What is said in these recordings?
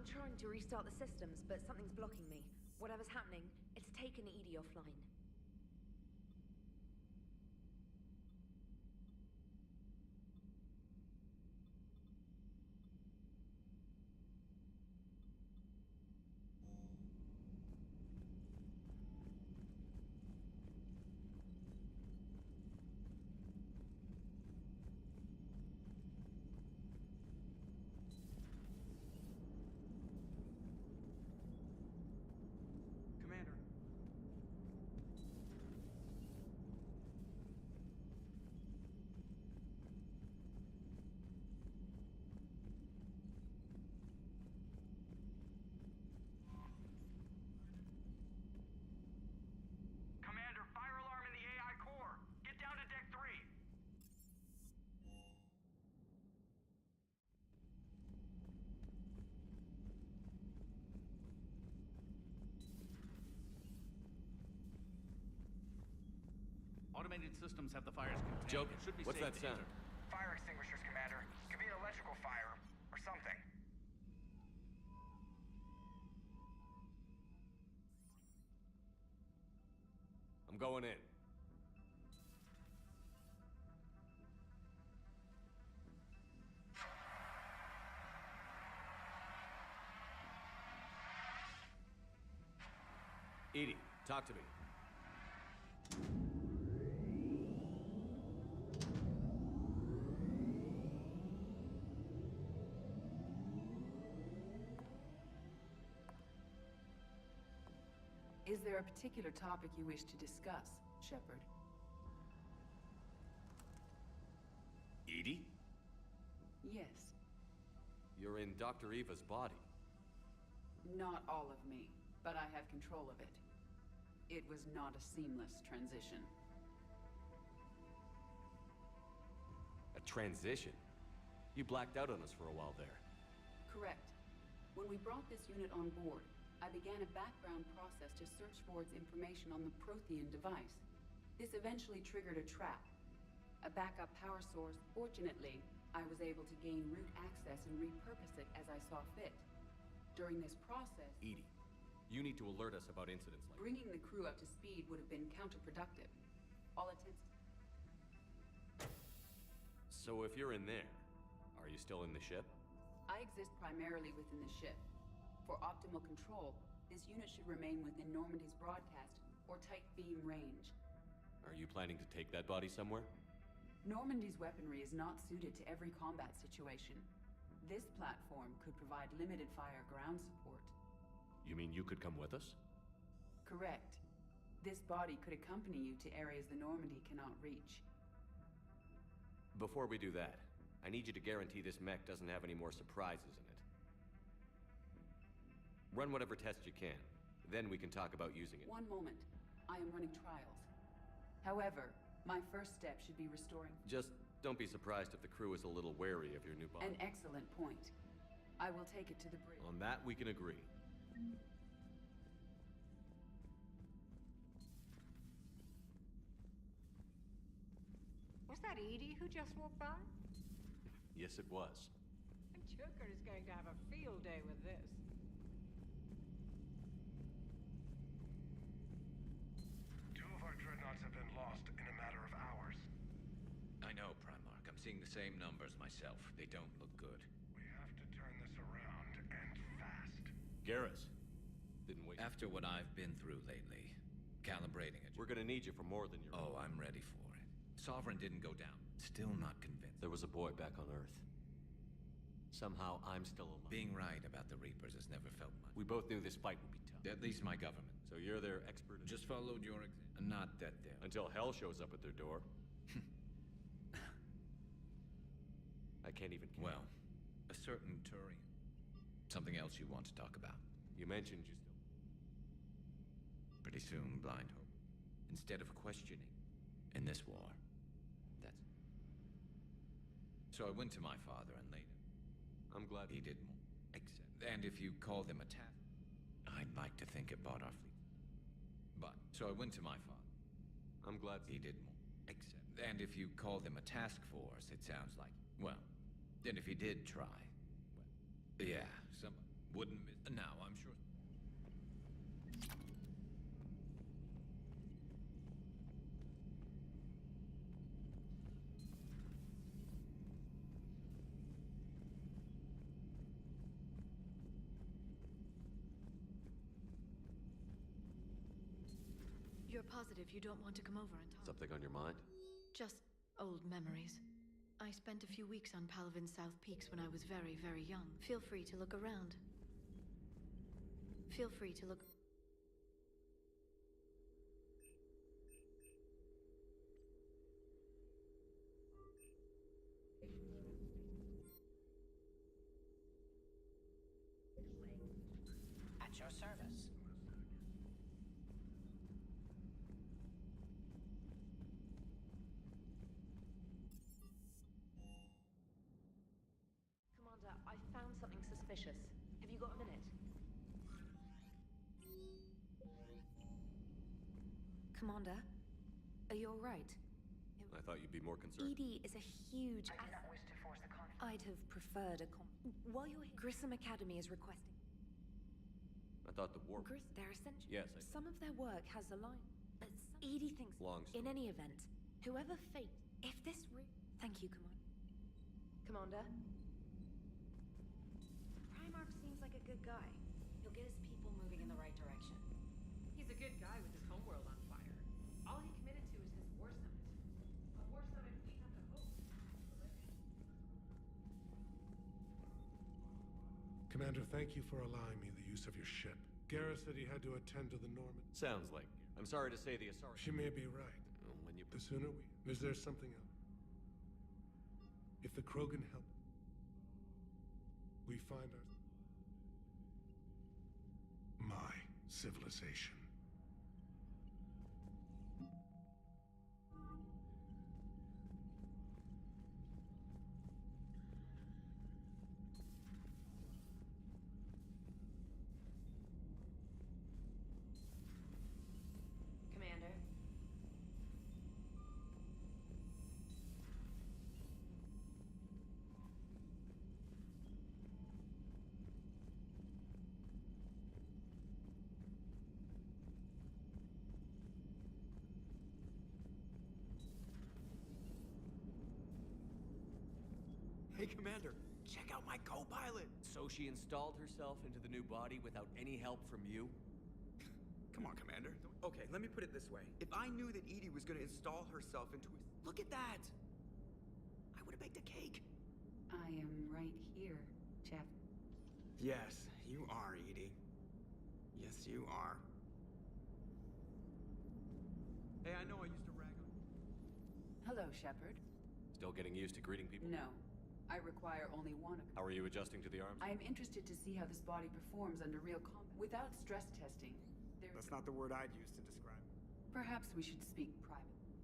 trying to restart the systems, but something's blocking me. Whatever's happening, it's taken Edie offline. Automated systems have the fires contained. Joke, It should be what's safe that to sound? enter. Fire extinguishers, Commander. Could be an electrical fire, or something. I'm going in. Edie, talk to me. Is there a particular topic you wish to discuss, Shepard? Edie? Yes. You're in Dr. Eva's body. Not all of me, but I have control of it. It was not a seamless transition. A transition? You blacked out on us for a while there. Correct. When we brought this unit on board, I began a background process to search for its information on the Prothean device. This eventually triggered a trap. A backup power source. Fortunately, I was able to gain root access and repurpose it as I saw fit. During this process, Edie, you need to alert us about incidents like bringing the crew up to speed would have been counterproductive. All attempts. So if you're in there, are you still in the ship? I exist primarily within the ship. For optimal control, this unit should remain within Normandy's broadcast or tight beam range. Are you planning to take that body somewhere? Normandy's weaponry is not suited to every combat situation. This platform could provide limited fire ground support. You mean you could come with us? Correct. This body could accompany you to areas the Normandy cannot reach. Before we do that, I need you to guarantee this mech doesn't have any more surprises in it. Run whatever tests you can. Then we can talk about using it. One moment. I am running trials. However, my first step should be restoring... Just don't be surprised if the crew is a little wary of your new body. An excellent point. I will take it to the bridge. On that, we can agree. Was that Edie who just walked by? Yes, it was. Joker is going to have a field day with this. Two of our dreadnoughts have been lost in a matter of hours. I know, Primarch. I'm seeing the same numbers myself. They don't look good. We have to turn this around, and fast. Garrus. Didn't wait. After what I've been through lately, calibrating it. We're gonna need you for more than your... Oh, I'm ready for it. Sovereign didn't go down. Still not convinced. There was a boy back on Earth. Somehow I'm still alive. Being right about the Reapers has never felt much. We both knew this fight would be tough. At least my government. So you're their expert? Just followed your example. Not that they're... Until hell shows up at their door. I can't even... Well, a certain Turian. Something else you want to talk about? You mentioned you still... Pretty soon, blind hope. Instead of questioning. In this war. That's... So I went to my father and laid him. I'm glad... He did more. Except... And if you call them a task, I'd like to think it bought our fleet. But... So I went to my father. I'm glad... He did more. Except... And if you call them a task force, it sounds like... Well... And if he did try... Well... Yeah, some... Wouldn't miss. Now, I'm sure. You're positive you don't want to come over and talk? Something on your mind? Just old memories. I spent a few weeks on Palvin's South Peaks when I was very, very young. Feel free to look around. Feel free to look... At your service. Commander, I found something suspicious. Have you got a minute? Commander, are you all right? I thought you'd be more concerned. ED is a huge I do not asset. wish to force the conflict. I'd have preferred a While you're here, Grissom Academy is requesting... I thought the war... They're essential. Yes, Some of their work has a line. ED thinks... Long story. In any event, whoever fate... If this Thank you, Commander. Primarch seems like a good guy. He'll get his people moving in the right direction. He's a good guy with his homeworld on fire. All he committed to is his war summit. A war summit we have to hope for living. Commander, thank you for allowing me the use of your ship. Garrus said he had to attend to the Norman. Sounds like... I'm sorry to say the Asari... She may be right. When you... The sooner we... Is there something else? If the Krogan help, we find our... My civilization. Commander. Hey, Commander, check out my co-pilot. So she installed herself into the new body without any help from you? Come on, Commander. Okay, let me put it this way. If I knew that Edie was gonna install herself into a... Look at that! I would have baked a cake. I am right here, Jeff. Yes, you are, Edie. Yes, you are. Hey, I know I used to rag on... Hello, Shepard. Still getting used to greeting people? No. I require only one of How are you adjusting to the arms? I am interested to see how this body performs under real combat. Without stress testing, there... That's not the word I'd use to describe it. Perhaps we should speak privately.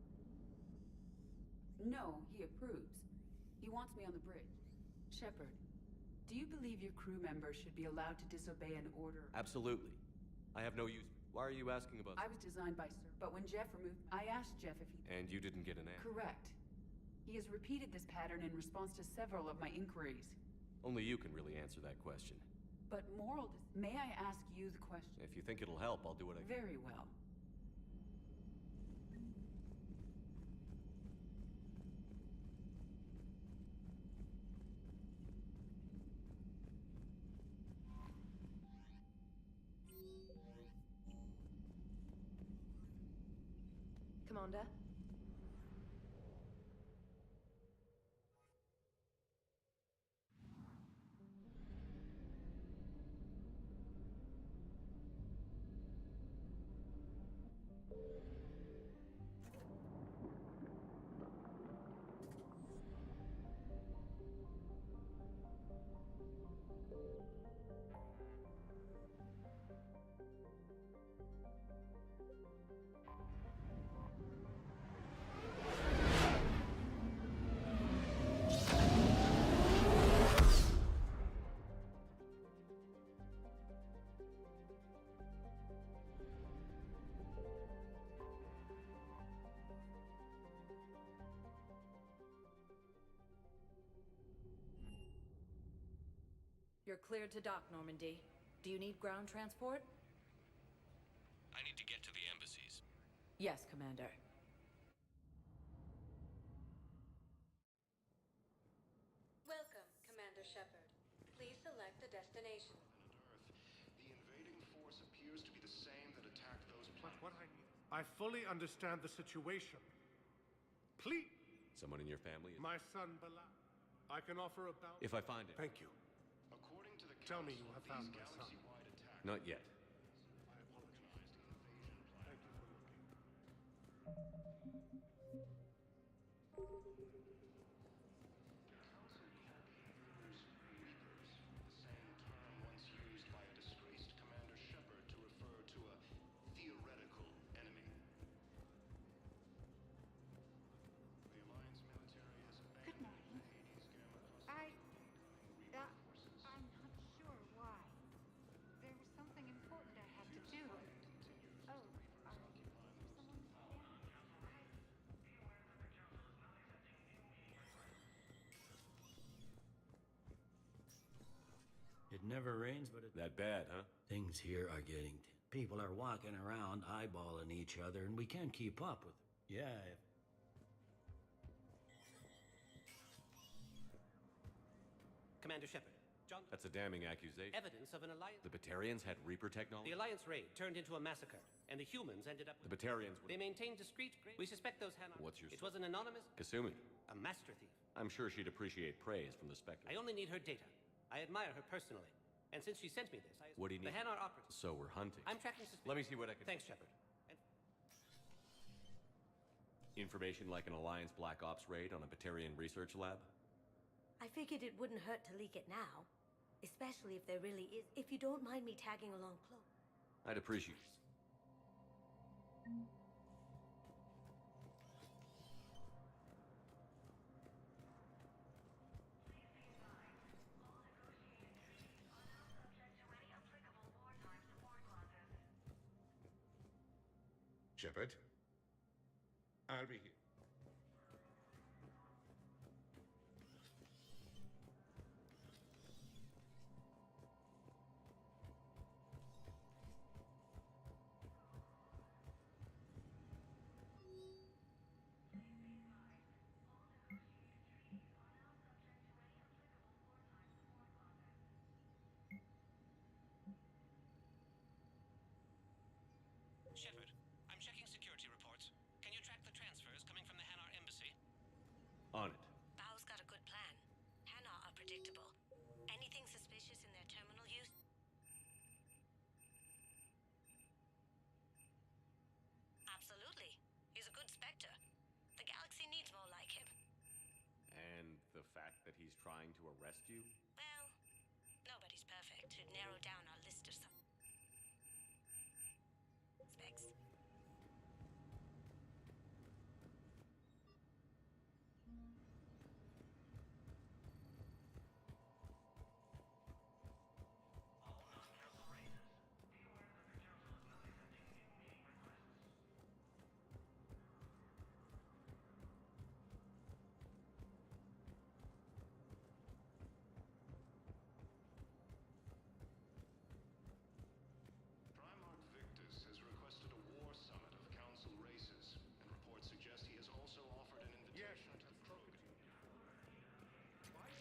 No, he approves. He wants me on the bridge. Shepard, do you believe your crew members should be allowed to disobey an order? Absolutely. I have no use. Why are you asking about... I was designed by Sir, but when Jeff removed... I asked Jeff if he... And you didn't get an answer? Correct. He has repeated this pattern in response to several of my inquiries. Only you can really answer that question. But May I ask you the question? If you think it'll help, I'll do what I can. Very well. Commander? You're cleared to dock, Normandy. Do you need ground transport? I need to get to the embassies. Yes, Commander. Welcome, Commander Shepard. Please select a destination. The invading force appears to be the same that attacked those planets. What I need. I fully understand the situation. Please. Someone in your family is... My son, Balak. I can offer a bounty. If I find it. Thank you. According to the Tell me Council, you have found these my son. galaxy-wide attacks Not yet. I apologize. Invasion plan. Thank you for looking. Reapers, the same term once used by a disgraced Commander Shepard to refer to a theoretical enemy. The Alliance military has Good abandoned morning. Hades Gamma cluster. I'm not sure why. There was something important I had to do. Oh, someone It never rains, but it's That bad, huh? things here are getting. People are walking around eyeballing each other, and we can't keep up with it. Yeah. Commander Shepard, John... That's a damning accusation. Evidence of an alliance... The Batarians had Reaper technology? The Alliance raid turned into a massacre, and the humans ended up... The Batarians were... They maintained discreet... We suspect those Hanar... What's your... It was an anonymous... Kasumi. A master thief. I'm sure she'd appreciate praise from the Spectre. I only need her data. I admire her personally. And since she sent me this, What do you need? The Hanar operatives... So we're hunting. I'm tracking suspicion. Let me see what I can... Thanks, Shepard. Information like an Alliance Black Ops raid on a Batarian research lab? I figured it wouldn't hurt to leak it now. Especially if there really is. If you don't mind me tagging along close. I'd appreciate it. Shepard. I'll be here. Shepard, I'm checking security reports. Can you track the transfers coming from the Hanar embassy? On it. Bao's got a good plan. Hanar are predictable. Anything suspicious in their terminal use? Absolutely. He's a good Spectre. The galaxy needs more like him. And the fact that he's trying to arrest you? Well, nobody's perfect. To narrow down our list of some specs. Primarch Victus has requested a war summit of Council races, and reports suggest he has also offered an invitation to the crocodile.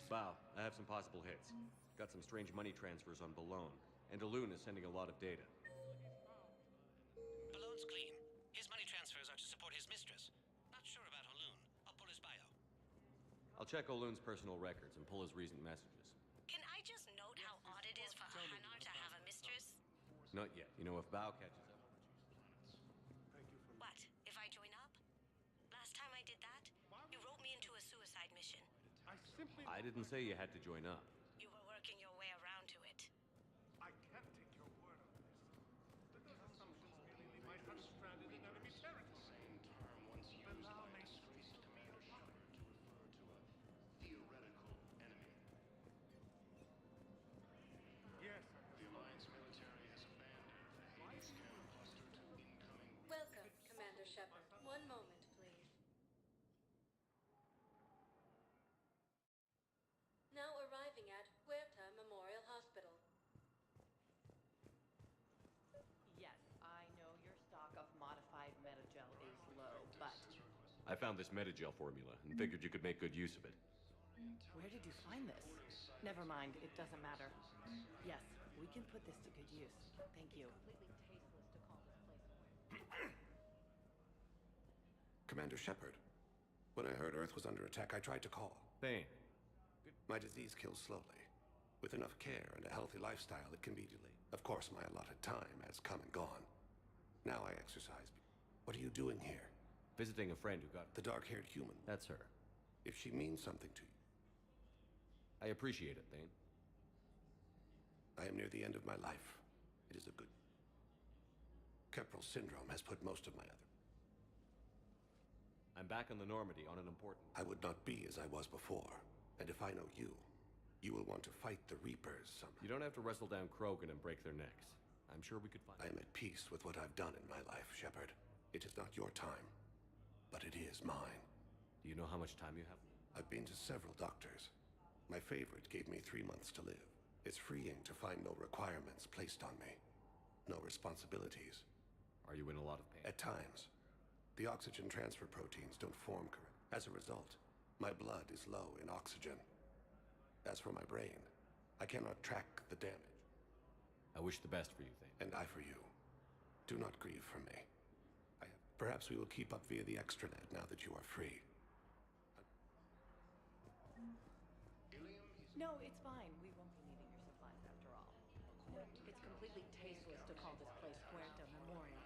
Bow, I have some possible hits. Got some strange money transfers on Balone, and Alun is sending a lot of data. Balone's clean. His money transfers are to support his mistress. Not sure about Olun. I'll pull his bio. I'll check Olun's personal records and pull his recent messages. Can I just note how odd it is for a Hanar to have a mistress? Not yet. You know, if Bow catches up... What, if I join up? Last time I did that, you wrote me into a suicide mission. I didn't say you had to join up. You were working your way around to it. I can't take your word on this. Those assumptions merely leave my son stranded in enemy territory. Same term once used by a disgraced Commander Shepard to refer to a theoretical enemy. Yes. The Alliance military has abandoned the Hades Gamma cluster to incoming... Welcome, Commander Shepard. One moment, please. Now arriving at I found this metagel formula and figured you could make good use of it. Where did you find this? Never mind, it doesn't matter. Yes, we can put this to good use. Thank you. Commander Shepard, when I heard Earth was under attack, I tried to call. Thane. My disease kills slowly. With enough care and a healthy lifestyle, it can be delayed. Of course, my allotted time has come and gone. Now I exercise. What are you doing here? Visiting a friend who got... The dark-haired human. That's her. If she means something to you. I appreciate it, Thane. I am near the end of my life. It is a good... Kepral syndrome has put most of my other... I'm back on the Normandy on an important... I would not be as I was before. And if I know you, you will want to fight the Reapers somehow. You don't have to wrestle down Krogan and break their necks. I'm sure we could find... I am at peace with what I've done in my life, Shepard. It is not your time, but it is mine. Do you know how much time you have? I've been to several doctors. My favorite gave me 3 months to live. It's freeing to find no requirements placed on me. No responsibilities. Are you in a lot of pain? At times. The oxygen transfer proteins don't form correct. As a result, my blood is low in oxygen. As for my brain, I cannot track the damage. I wish the best for you, Thane. And I for you. Do not grieve for me. Perhaps we will keep up via the extranet now that you are free. No, it's fine. We won't be needing your supplies after all. It's completely tasteless to call this place Puerto Memorial.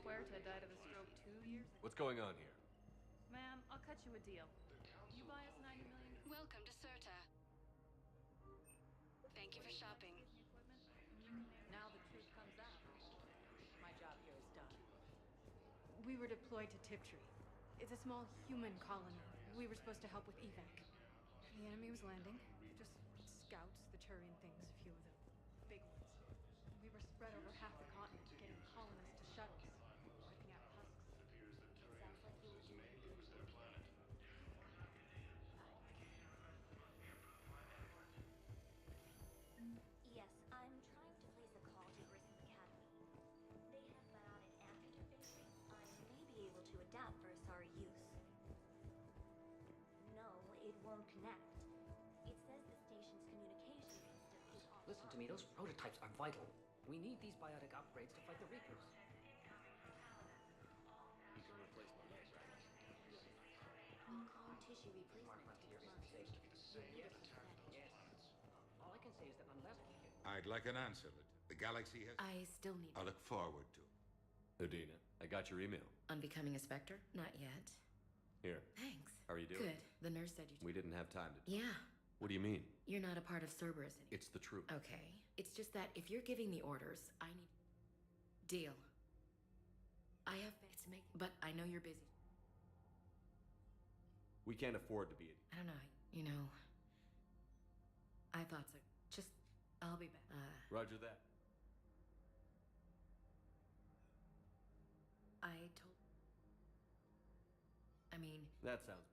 Puerta died of a stroke 2 years ago. What's going on here? Ma'am, I'll cut you a deal. You buy us 90 million. Welcome to Certa. Thank you for shopping. Now the truth comes out. My job here is done. We were deployed to Tiptree. It's a small human colony. We were supposed to help with evac. The enemy was landing. Just scouts, the Turian things, a few of the big ones. We were spread over half the continent, getting colonists to shuttles, wiping out husks. Yes, I'm trying to place a call to Grissom Academy. They have biotic antidote. I may be able to adapt for SR use. No, it won't connect. It says the station's communication system is off. Listen to me, those prototypes are vital. We need these biotic upgrades to fight the Reapers. You can replace my leg, right? Clone tissue replacement technology. Yes. All I can say is that unless... I'd like an answer, Lieutenant. The galaxy has... I still need... I look forward to it. Udina, I got your email. On becoming a Spectre? Not yet. Here. Thanks. How are you doing? Good. The nurse said you... We didn't have time to... Yeah. What do you mean? You're not a part of Cerberus anymore. It's the truth. Okay. It's just that if you're giving the orders, I need... Deal. I have bets to make, but I know you're busy. We can't afford to be... I don't know. You know... I thought so. Just... I'll be back. Roger that. I told... I mean... That sounds...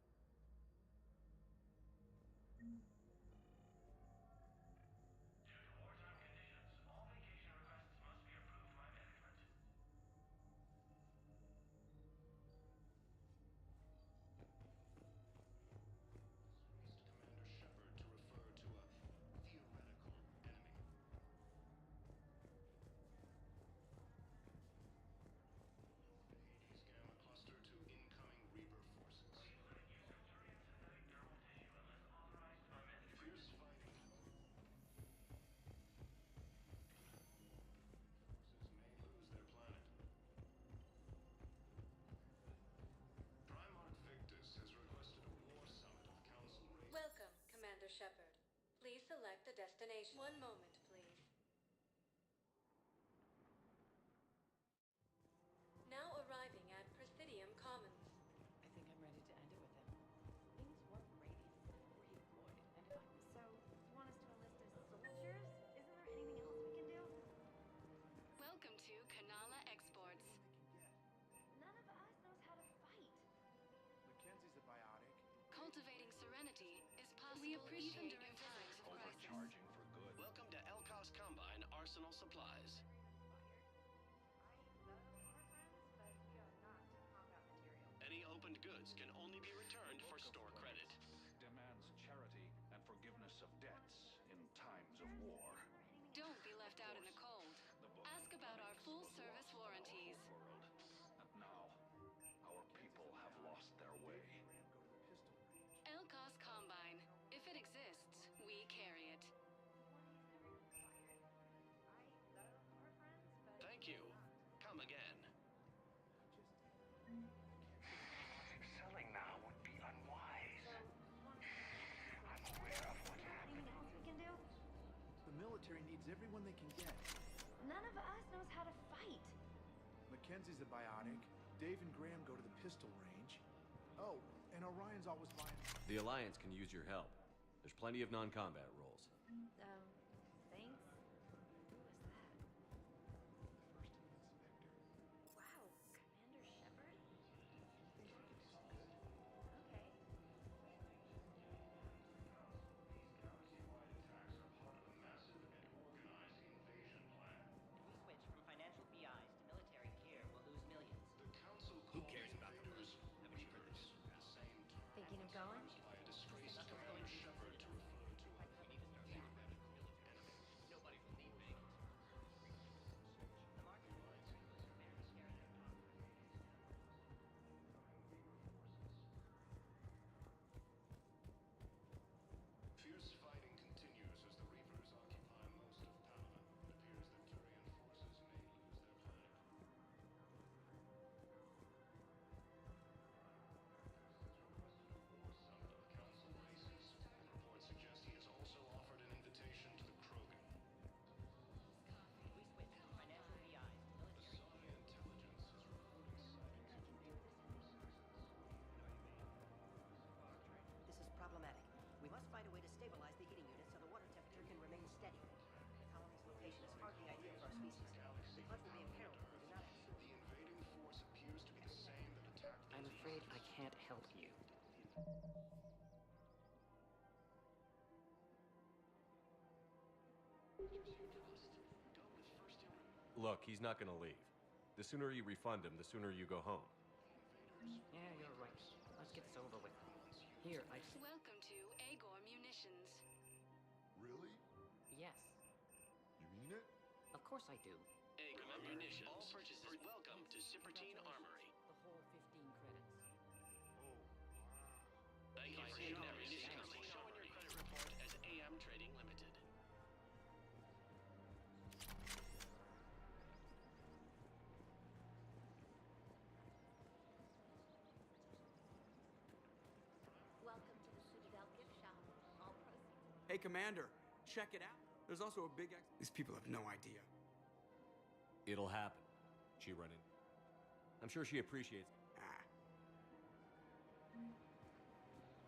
Welcome, Commander Shepard. Please select a destination. One moment, please. Now arriving at Presidium Commons. I think I'm ready to end it with him. Things weren't great. He was really good. And if I'm... So, you want us to enlist as soldiers? Isn't there anything else we can do? Welcome to Kanala Exports. None of us knows how to fight. Even during times of crisis. Overcharging for good. Welcome to Elkos Combine Arsenal Supplies. Any opened goods can only be returned for store credit. Demands charity and forgiveness of debts in times of war. Don't be left out in the cold. Ask about our full-service warranties. And now, our people have lost their way. Elkos Combine. If it exists, we carry it. Thank you. Come again. Selling now would be unwise. I'm aware of what happened. Anything else we can do? The military needs everyone they can get. None of us knows how to fight. Mackenzie's a biotic. Dave and Graham go to the pistol range. Oh, and Orion's always buying. The Alliance can use your help. There's plenty of non-combat roles. Thanks. Who was that? Wow, Commander Shepard? Okay. If we switch from financial BIs to military gear, we'll lose millions. The council Who cares about the leaders Haven't you heard the news? the same time Thinking of going? by a disgraced Commander Shepard to refer to a Nobody will need me. The market very scary. Fierce fighting continues as the Reapers occupy most of Palit. It appears that Turian forces may lose their planet. Summit of Council races. Reports suggest he has also offered an invitation to the Krogan. If we switch from financial BIs to military Asari intelligence is reporting sightings of Reaper forces. This is problematic. We must find a way to stabilize the heating unit so the water temperature can remain steady. The colony's location is hardly ideal for our species. The clutch will be imperiled if we do not act soon. The invading force appears to be the same that attacked the I'm afraid I can't help you. Look, he's not gonna leave. The sooner you refund him, the sooner you go home. Yeah, you're right. Let's get this over with. Here, Welcome to Agor Munitions. Really? Yes. You mean it? Of course I do. Agum Munitions. All purchases welcome to Sippertine Armory. The whole 15 credits. Thank you for Agum Munitions. Show in your credit report as AM Trading Limited. Welcome to the Citadel gift shop. All proceeds. Hey, Commander, check it out. There's also a big These people have no idea. It'll happen. She running. I'm sure she appreciates.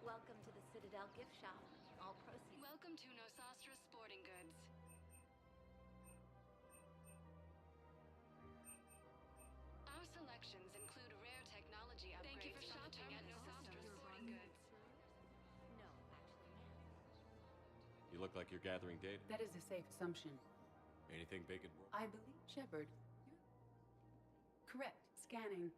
Welcome to the Citadel gift shop. All proceeds. Welcome to Nosastra Sporting Goods. Our selections include rare technology upgrades. Thank you for shopping at Nosastra Sporting Goods. No, actually, You look like you're gathering data. That is a safe assumption. Anything big and I believe Shepard. Correct. Scanning.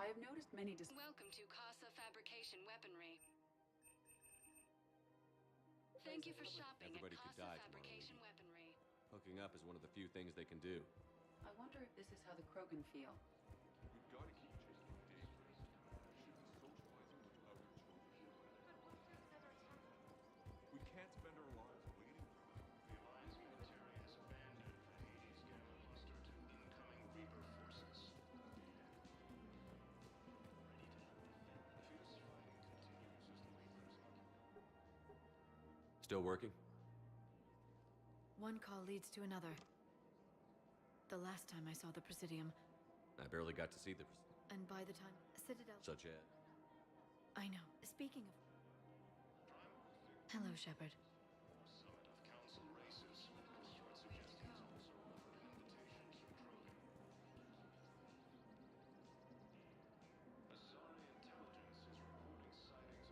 I have noticed many Welcome to Casa Fabrication Weaponry. Thank you for shopping Everybody at could Casa die tomorrow Fabrication evening. Weaponry. Hooking up is one of the few things they can do. I wonder if this is how the Krogan feel. We've got to keep chasing the dangers. Should be socializing with other children. We can't spend our lives waiting for them. The Alliance military has abandoned the Hades Gamma cluster to incoming Reaper forces. Fierce fighting continues as the Reapers Still working? One call leads to another. The last time I saw the Presidium, I barely got to see the. and by the time Citadel. Such as. I know. Speaking of. Hello, Shepard. Summit of Council races. Reports suggest he has also offered an invitation to Krogan. Asari intelligence is reporting sightings of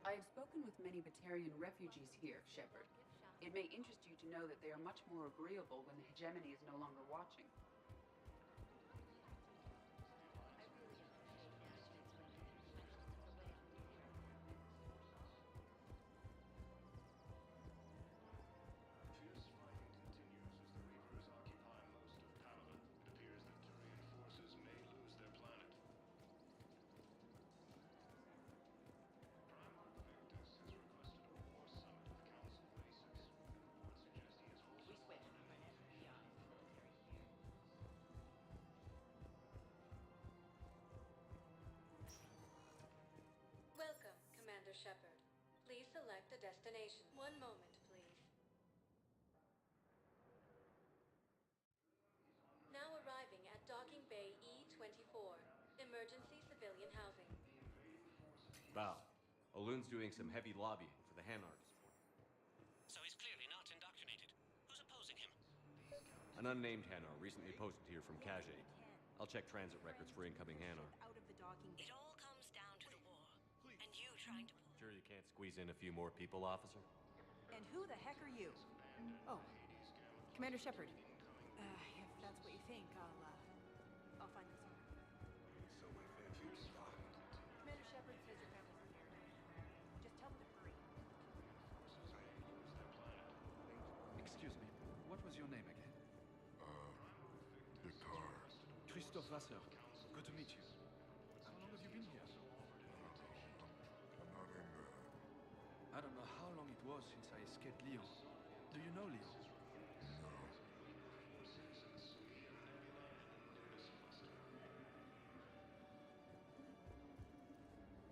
I have spoken with many Batarian refugees here, Shepard. It may interest you to know that they are much more agreeable when the hegemony is no longer watching. Welcome, Commander Shepard. Please select a destination. One moment, please. Now arriving at Docking Bay E-24, emergency civilian housing. Bow. Olun's doing some heavy lobbying for the Hanar to support. So he's clearly not indoctrinated. Who's opposing him? An unnamed Hanar recently posted here from Kajay. I'll check transit records for incoming Hanar. It all comes down to the war. And you trying to... Sure you can't squeeze in a few more people, officer? And who the heck are you? Oh, Commander Shepard. If that's what you think, I'll find this out. Commander Shepard says your family's prepared. Just tell them to hurry. Excuse me, what was your name again? Guitar. Christophe Vasseur. Good to meet you. How long have you been here? I don't know how long it was since I escaped Lyon. Do you know Lyon?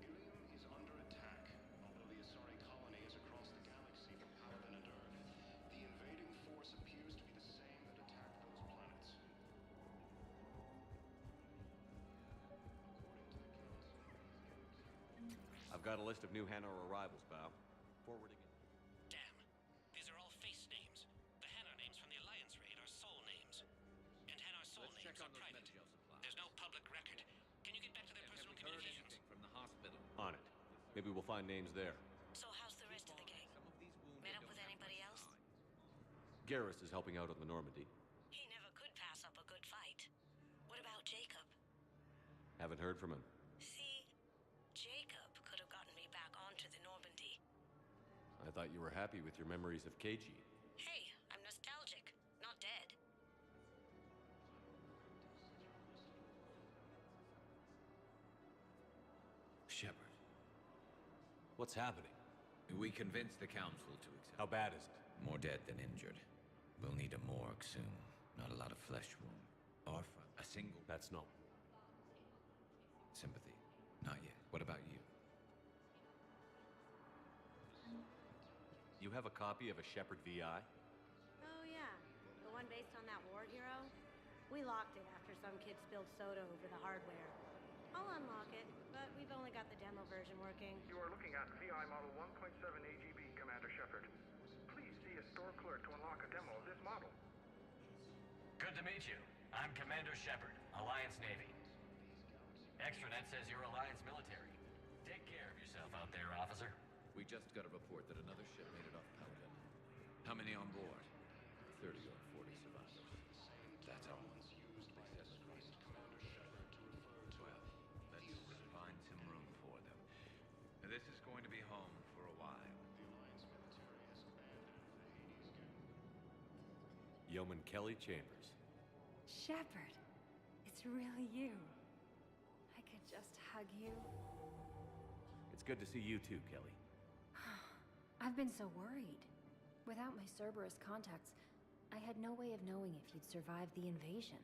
Ilium is under attack, although the Asari colony is across the galaxy from Palit and Earth. The invading force appears to be the same that attacked those planets. I've got a list of new Hanar arrivals, Bow. Forwarding it. Damn. These are all face names. The Hanar names from the Alliance raid are soul names. And Hanar soul names are private. There's no public record. Can you get back to their personal communications? From the hospital. On it. Maybe we'll find names there. So how's the rest of the gang? Met up with anybody else? Garrus is helping out on the Normandy. He never could pass up a good fight. What about Jacob? Haven't heard from him. See, Jacob could have gotten me back onto the Normandy. I thought you were happy with your memories of KG. Hey, I'm nostalgic, not dead. Shepard. What's happening? We convinced the council to accept. How bad is it? More dead than injured. We'll need a morgue soon. Not a lot of flesh wound. Orpha, a single. That's no. Sympathy. Not yet. What about you? You have a copy of a Shepard VI? Oh yeah, the one based on that war hero? We locked it after some kid spilled soda over the hardware. I'll unlock it, but we've only got the demo version working. You are looking at VI model 1.7 AGB, Commander Shepard. Please see a store clerk to unlock a demo of this model. Good to meet you. I'm Commander Shepard, Alliance Navy. Extranet says you're Alliance military. Take care of yourself out there, officer. We just got a report that another ship made it off Palit. How many on board? 30 or 40 survivors. That's all. They said the price. Well, let's find some room for them. Now, this is going to be home for a while. Yeoman Kelly Chambers. Shepard, it's really you. I could just hug you. It's good to see you too, Kelly. I've been so worried. Without my Cerberus contacts, I had no way of knowing if you'd survived the invasion.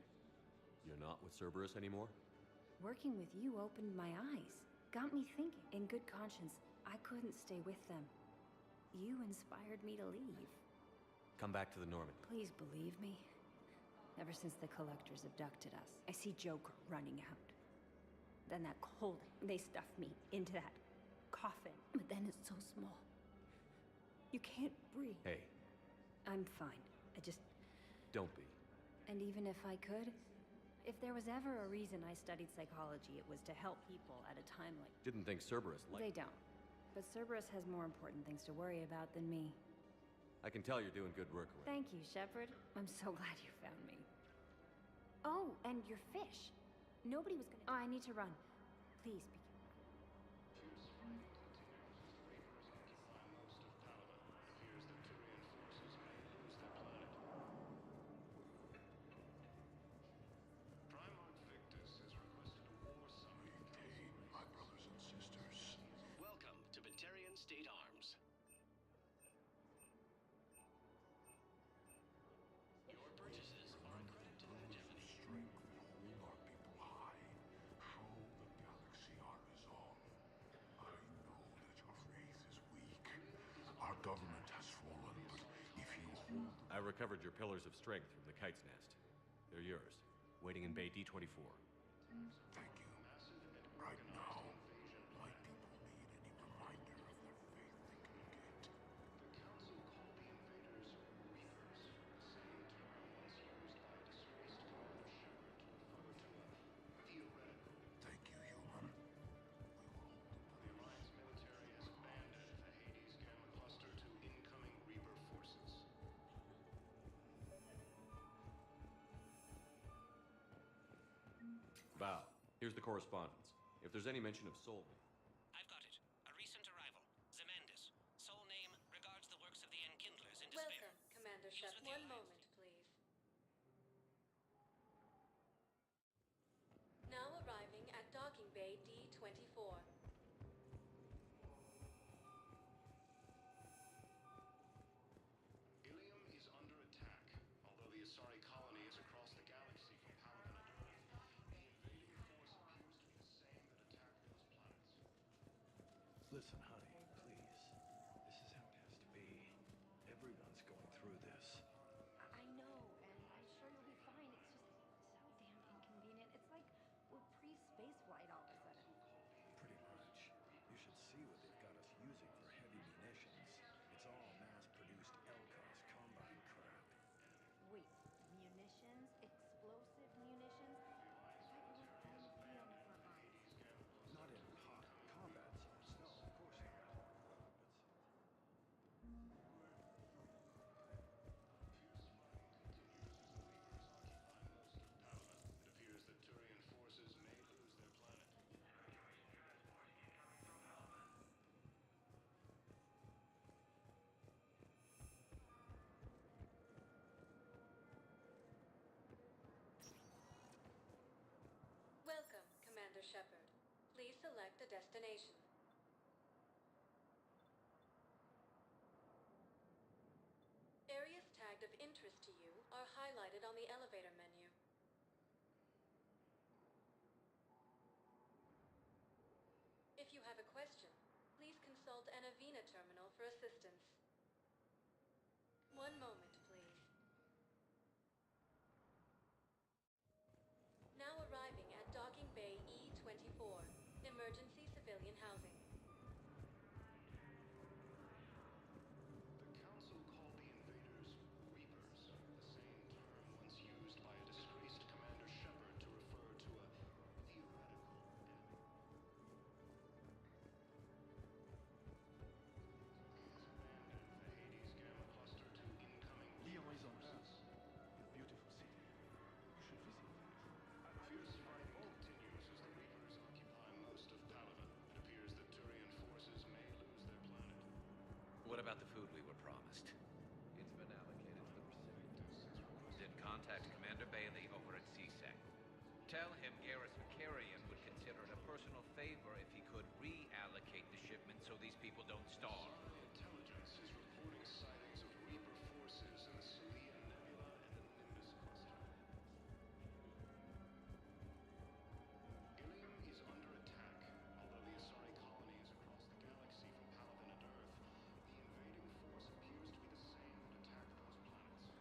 You're not with Cerberus anymore? Working with you opened my eyes, got me thinking. In good conscience, I couldn't stay with them. You inspired me to leave. Come back to the Normandy. Please believe me. Ever since the Collectors abducted us, I see Joker running out. Then that cold, they stuffed me into that coffin. But then it's so small. You can't breathe. Hey. I'm fine. I just... Don't be. And even if I could, if there was ever a reason I studied psychology, it was to help people at a time like... Didn't think Cerberus liked... They don't. but Cerberus has more important things to worry about than me. I can tell you're doing good work around. Thank you, Shepard. I'm so glad you found me. Oh, and your fish. Nobody was gonna... Oh, I need to run. Please be Welcome to Batarian State Arms. Your purchases are equipped to the Japanese. Strength will hold our people high. Show the galaxy our resolve. I know that your faith is weak. Our government has fallen, but if you hold... I recovered your pillars of strength from the kite's nest. They're yours, waiting in Bay D-24. Thank you. Right now, my people need any reminder of their faith they can get. The Council called the invaders Reapers, the same term once used by a disgraced Commander Shepard to refer to a theoretical. Thank you, human. The Alliance military has abandoned the Hades Gamma Cluster to incoming Reaper forces. Bow. Here's the correspondence. If there's any mention of soul name. I've got it. A recent arrival. Zemandis. Soul name regards the works of the Enkindlers in despair. Welcome, Commander Shep. One moment, please. Now arriving at Docking Bay D-24. Ilium is under attack. Although the Asari colony is across the galaxy from Palit and Earth, the invading force appears to be the same that attacked those planets. Listen, honey, please. This is how it has to be. Everyone's going through this. I know, and I'm sure you'll be fine. It's just so damn inconvenient. It's like we're pre-space flight all of a sudden. Pretty much. You should see what they've got us using for heavy munitions. It's all mass-produced LCOS combine crap. Wait, munitions? Explosive munitions? I thought you were on the field for months. Not in hot combat zones, no, of course not. It appears that Turian forces may lose their planet. Welcome, Commander Shepard. Please select a destination. Areas tagged of interest to you are highlighted on the elevator menu. If you have a question, please consult an Avena terminal for assistance. One moment, please. Now arriving at Docking Bay E-24, emergency civilian housing. The Council called the invaders Reapers, the same term once used by a disgraced Commander Shepard to refer to a theoretical enemy. The Hades Gamma Cluster to incoming Lyon Reaper is on forces. A beautiful city. You should visit it. Fierce fighting continues as the Reapers occupy most of Palit. It appears that Turian forces may lose their planet. What about the food we were promised? It's been allocated to the Pacific. Then contact Commander Bailey over at CSEC. Tell him Garrus Vicarian would consider it a personal favor if he could reallocate the shipment so these people don't starve. Intelligence is reporting sightings of Reaper forces in the Celia Nebula and the Nimbus cluster. Ilium is under attack. Although the Asari colony is across the galaxy from Palit and Earth, the invading force appears to be the same that attacked those planets.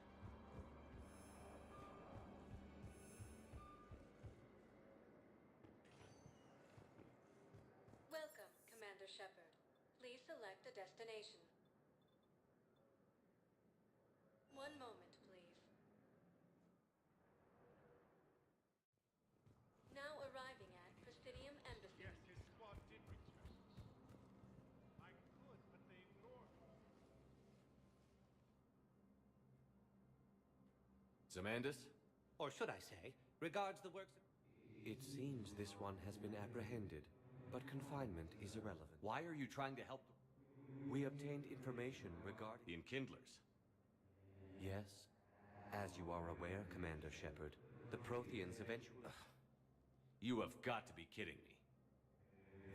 Welcome, Commander Shepard. Please select a destination. One moment, please. Now arriving at Presidium Embassy. Yes, his squad did return. I Zamandus? Or should I say, regards the works of... It seems this one has been apprehended, but confinement is irrelevant. Why are you trying to help them? We obtained information regarding... The Enkindlers? Yes. As you are aware, Commander Shepard, the Protheans eventually... You have got to be kidding me.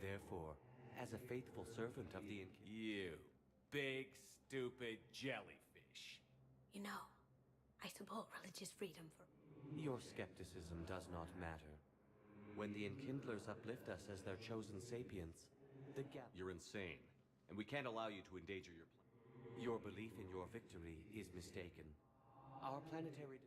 Therefore, as a faithful servant of the You big, stupid jellyfish. You know, I support religious freedom for... Your skepticism does not matter. When the Enkindlers uplift us as their chosen sapients, the gap... You're insane, and we can't allow you to endanger your planet. Your belief in your victory is mistaken. Our planetary...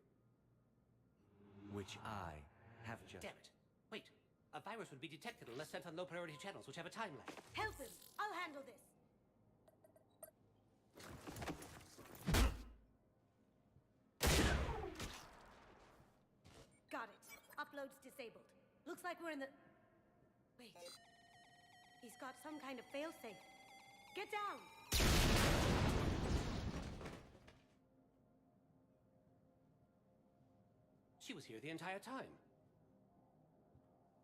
Which I have just... Damn it. Wait. A virus would be detected unless sent on low-priority channels, which have a time lag. Help him! I'll handle this! Got it. Upload's disabled. Looks like we're in the... Wait. He's got some kind of failsafe. Get down! She was here the entire time.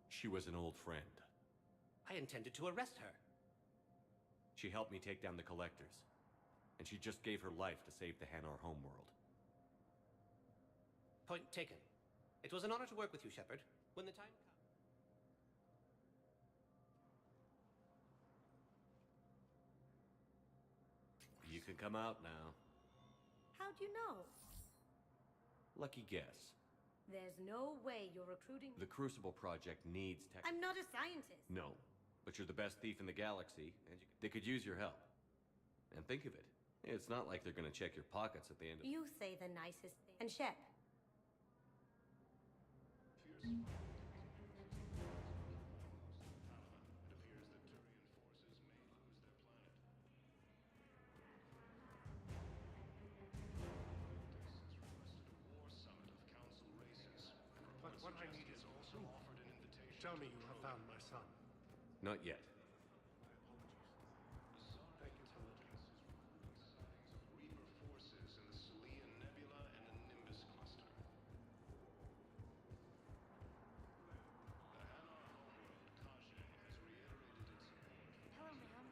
She was an old friend. I intended to arrest her. She helped me take down the Collectors, and she just gave her life to save the Hanar homeworld. Point taken. It was an honor to work with you, Shepard. When the time comes... You can come out now. How'd you know? Lucky guess. There's no way you're recruiting... The Crucible Project needs tech... I'm not a scientist. No, but you're the best thief in the galaxy, and they could use your help. And think of it. It's not like they're gonna check your pockets at the end of... You say the nicest thing. And Shep. But what I need is proof. Tell me you have found my son. Not yet. Thank you. Reaper forces in the Celian Nebula and the Nimbus cluster. The Hanar homeworld, Kajin, has reiterated its support. Hello, ma'am.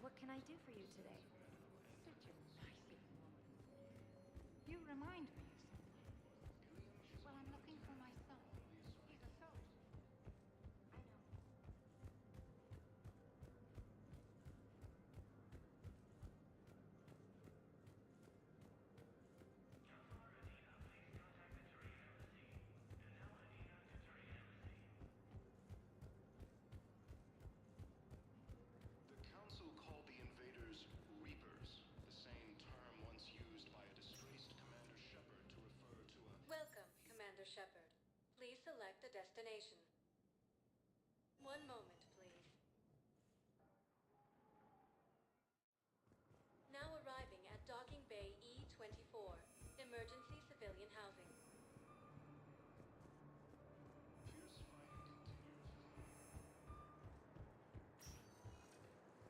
What can I do for you today? Such a nice little woman. You remind me of someone. Well, I'm looking for my son. He's a soldier. I know. The Council called the invaders Reapers, the same term once used by a disgraced Commander Shepard to refer to a... Welcome, Commander Shepard. Please select a destination. One moment, please. Now arriving at Docking Bay E-24, emergency civilian housing.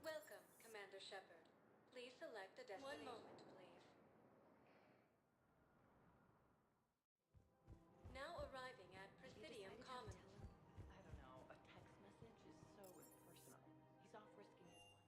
Welcome, Commander Shepard. Please select a destination. One moment, please. Now arriving at Presidium Commons. I don't know. A text message is so impersonal. He's off risking his life.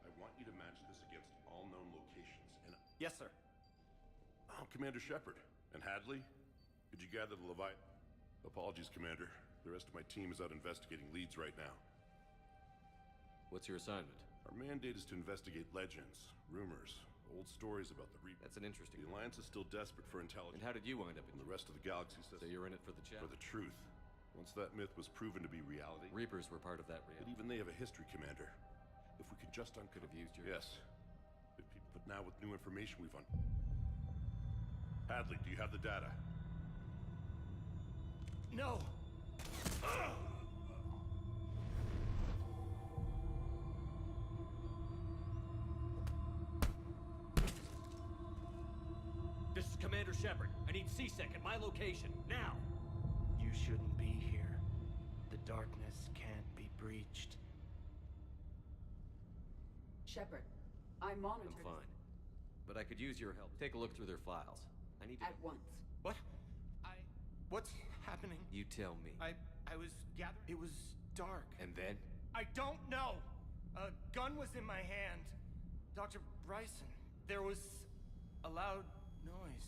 I want you to match this against all known locations, and... Yes, sir. Oh, Commander Shepard. And Hadley? Did you gather the Leviathan? Apologies, Commander. The rest of my team is out investigating leads right now. What's your assignment? Our mandate is to investigate legends, rumors, old stories about the Reapers. That's an interesting... The Alliance is still desperate for intelligence. And how did you wind up in... And the rest of the galaxy says... So you're in it for the challenge? For the truth. Once that myth was proven to be reality... Reapers were part of that reality. But even they have a history, Commander. If we could just Could have used your... Yes. But now with new information we've un... Hadley, do you have the data? No! Shepard, I need C-Sec at my location, now! You shouldn't be here. The darkness can't be breached. Shepard, I monitored... I'm fine. But I could use your help. Take a look through their files. I need to... At once. What? What's happening? You tell me. I was gathering... It was dark. And then? I don't know! A gun was in my hand. Dr. Bryson, there was a loud noise.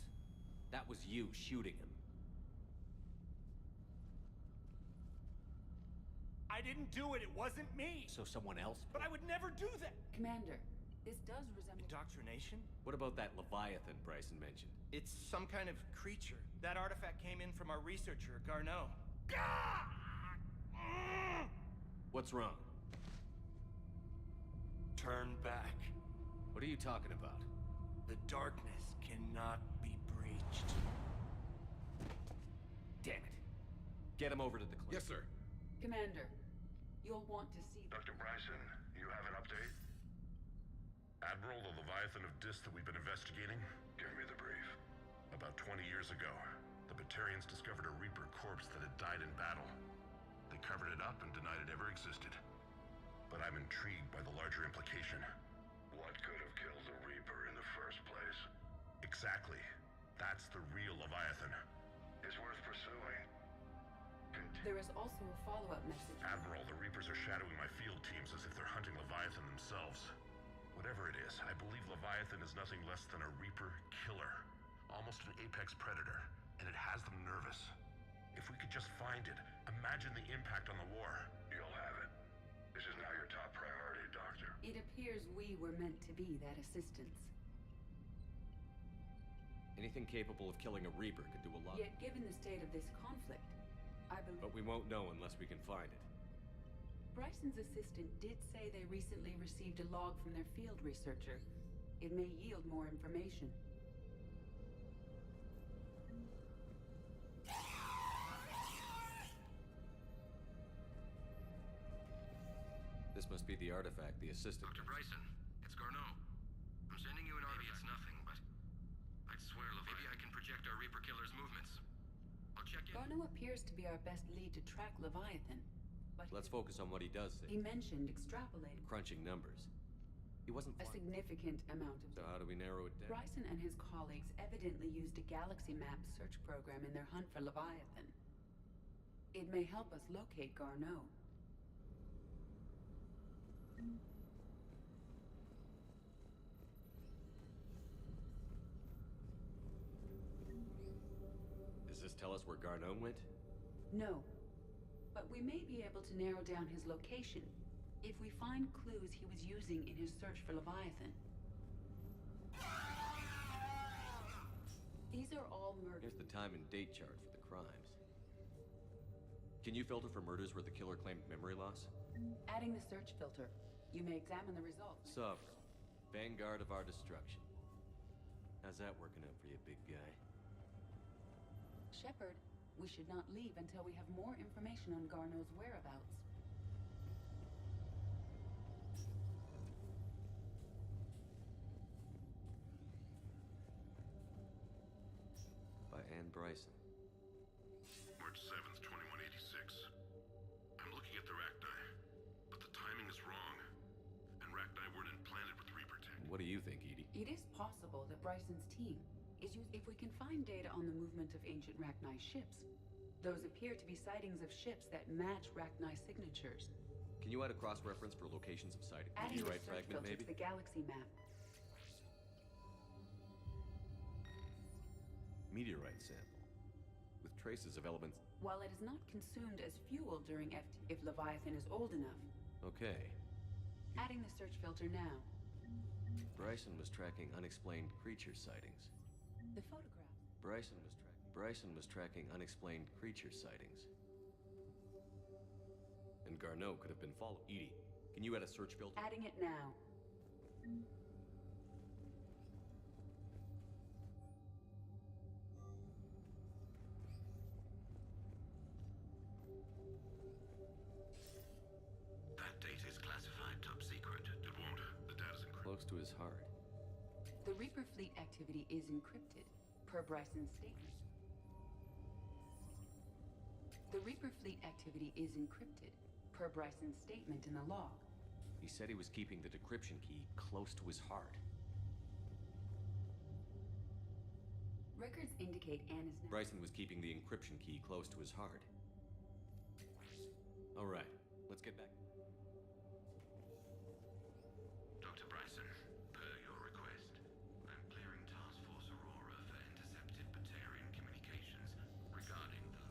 That was you shooting him. I didn't do it, it wasn't me! So someone else? But I would never do that! Commander, this does resemble... Indoctrination? What about that Leviathan Bryson mentioned? It's some kind of creature. That artifact came in from our researcher, Garneau. What's wrong? Turn back. What are you talking about? The darkness cannot be breached. Damn it. Get him over to the clinic. Yes, sir. Commander, you'll want to see... Dr. Bryson, you have an update? Admiral, the Leviathan of Dis that we've been investigating? Give me the brief. About 20 years ago, the Batarians discovered a Reaper corpse that had died in battle. They covered it up and denied it ever existed. But I'm intrigued by the larger implication. What could have killed the Reaper in the first place? Exactly. That's the real Leviathan. It's worth pursuing. There is also a follow-up message. Admiral, the Reapers are shadowing my field teams as if they're hunting Leviathan themselves. Whatever it is, I believe Leviathan is nothing less than a Reaper killer. Almost an apex predator, and it has them nervous. If we could just find it, imagine the impact on the war. You'll have it. This is now your top priority, Doctor. It appears we were meant to be that assistance. Anything capable of killing a Reaper could do a lot. Yet given the state of this conflict, I believe... But we won't know unless we can find it. Bryson's assistant did say they recently received a log from their field researcher. It may yield more information. This must be the artifact the assistant... Dr. Bryson, it's Garneau. I'm sending you an artifact. Maybe it's nothing, but I'd swear maybe I can project our Reaper killer's movements. I'll check in. Garneau appears to be our best lead to track Leviathan. But let's focus on what he does say. He mentioned extrapolating. Crunching numbers. He wasn't... A significant amount of... So how do we narrow it down? Bryson and his colleagues evidently used a galaxy map search program in their hunt for Leviathan. It may help us locate Garneau. Does this tell us where Garneau went? No. But we may be able to narrow down his location if we find clues he was using in his search for Leviathan. These are all murders. Here's the time and date chart for the crimes. Can you filter for murders where the killer claimed memory loss? Adding the search filter, you may examine the results. Sovereign, vanguard of our destruction. How's that working out for you, big guy? Shepard, we should not leave until we have more information on Garneau's whereabouts. By Anne Bryson. March 7th, 2186. I'm looking at the Rachni, but the timing is wrong. And Rachni weren't implanted with Reaper tech. What do you think, Edie? It is possible that Bryson's team is used... If we can find data on the movement of ancient Rachni ships, those appear to be sightings of ships that match Rachni signatures. Can you add a cross-reference for locations of sighting? Adding the Meteorite search fragment, filter maybe? to the galaxy map. Meteorite sample. With traces of elements... While it is not consumed as fuel during if Leviathan is old enough. Okay. Adding the search filter now. Bryson was tracking unexplained creature sightings. The photograph. Bryson was tracking unexplained creature sightings. And Garneau could have been followed. Edie, can you add a search filter? Adding it now. That data is classified top secret. It won't. The data's encrypted. Close to his heart. The Reaper fleet activity is encrypted. per Bryson's statement. The Reaper fleet activity is encrypted, per Bryson's statement in the log. He said he was keeping the decryption key close to his heart. Records indicate Anna's... Bryson was keeping the encryption key close to his heart. All right, let's get back. Dr. Bryson, per your request, I'm clearing Task Force Aurora for intercepted Batarian communications regarding the...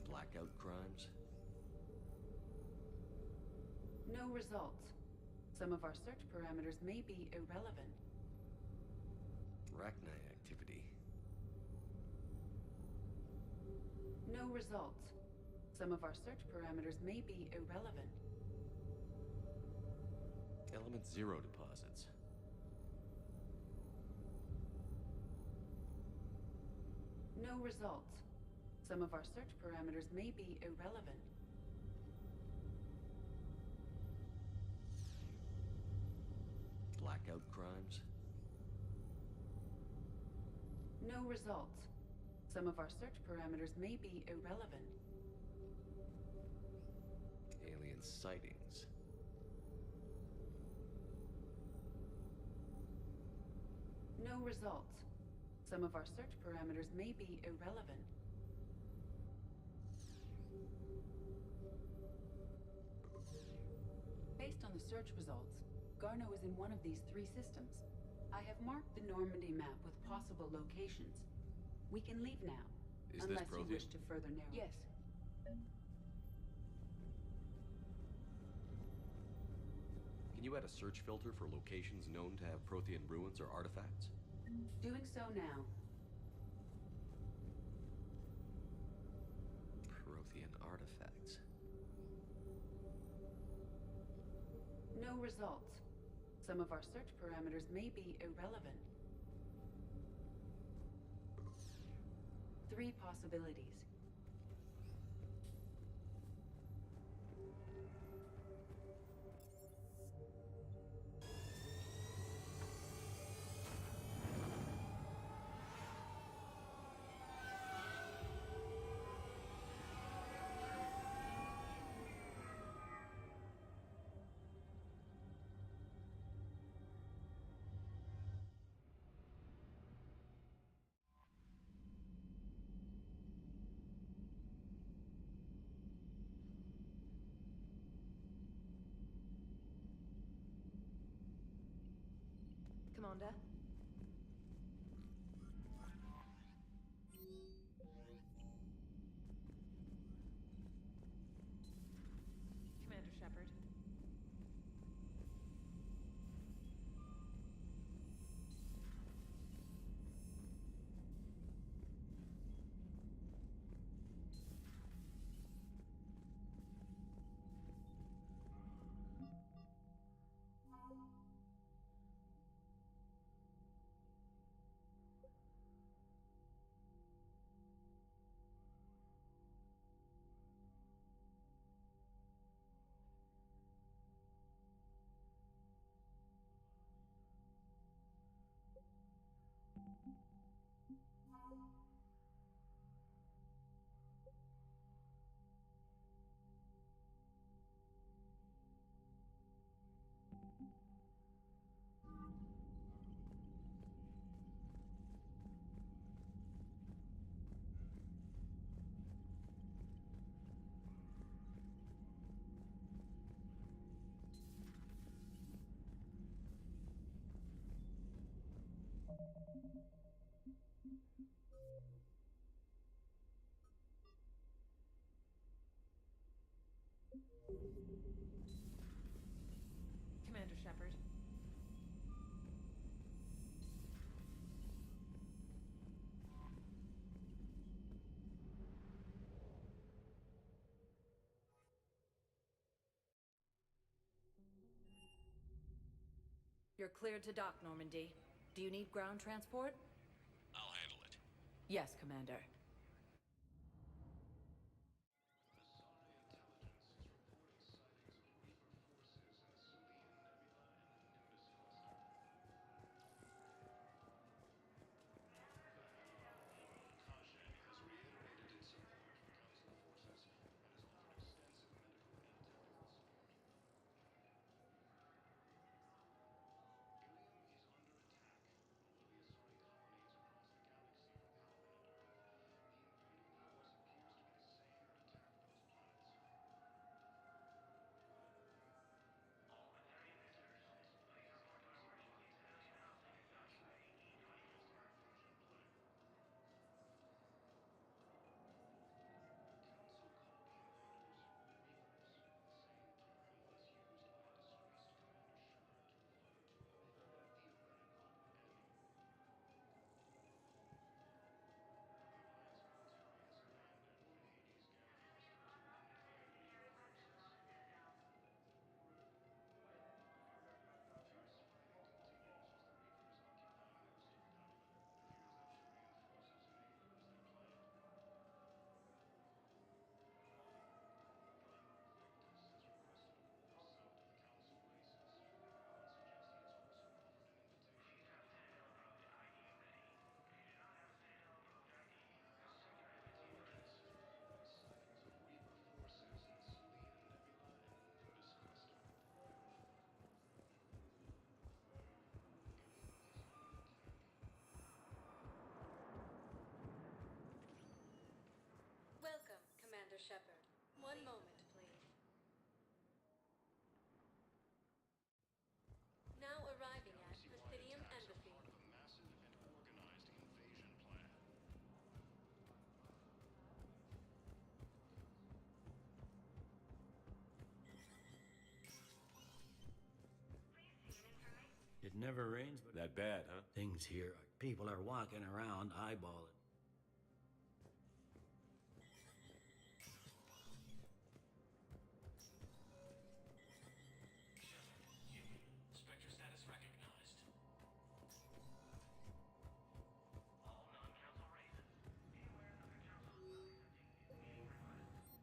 Blackout crimes? No results. Some of our search parameters may be irrelevant. Arachni activity. No results. Some of our search parameters may be irrelevant. Element 0 deposits. No results. Some of our search parameters may be irrelevant. Blackout crimes? No results. Some of our search parameters may be irrelevant. Alien sightings. No results. Some of our search parameters may be irrelevant. Based on the search results, Garno is in one of these three systems. I have marked the Normandy map with possible locations. We can leave now, Is this unless you Prothean? wish to further narrow. Yes. Can you add a search filter for locations known to have Prothean ruins or artifacts? Doing so now. Prothean artifacts. No results. Some of our search parameters may be irrelevant. 3 possibilities. Commander? Commander Shepard. Shepard. You're cleared to dock, Normandy. Do you need ground transport? I'll handle it. Yes, Commander. Welcome, Commander Shepard. One moment, please. Now arriving at Presidium Embassy. Massive and organized invasion plan. It never rains, but That bad, huh? things here, people are walking around eyeballing. Spectre status recognized. All non-council races. Beware another council being requested.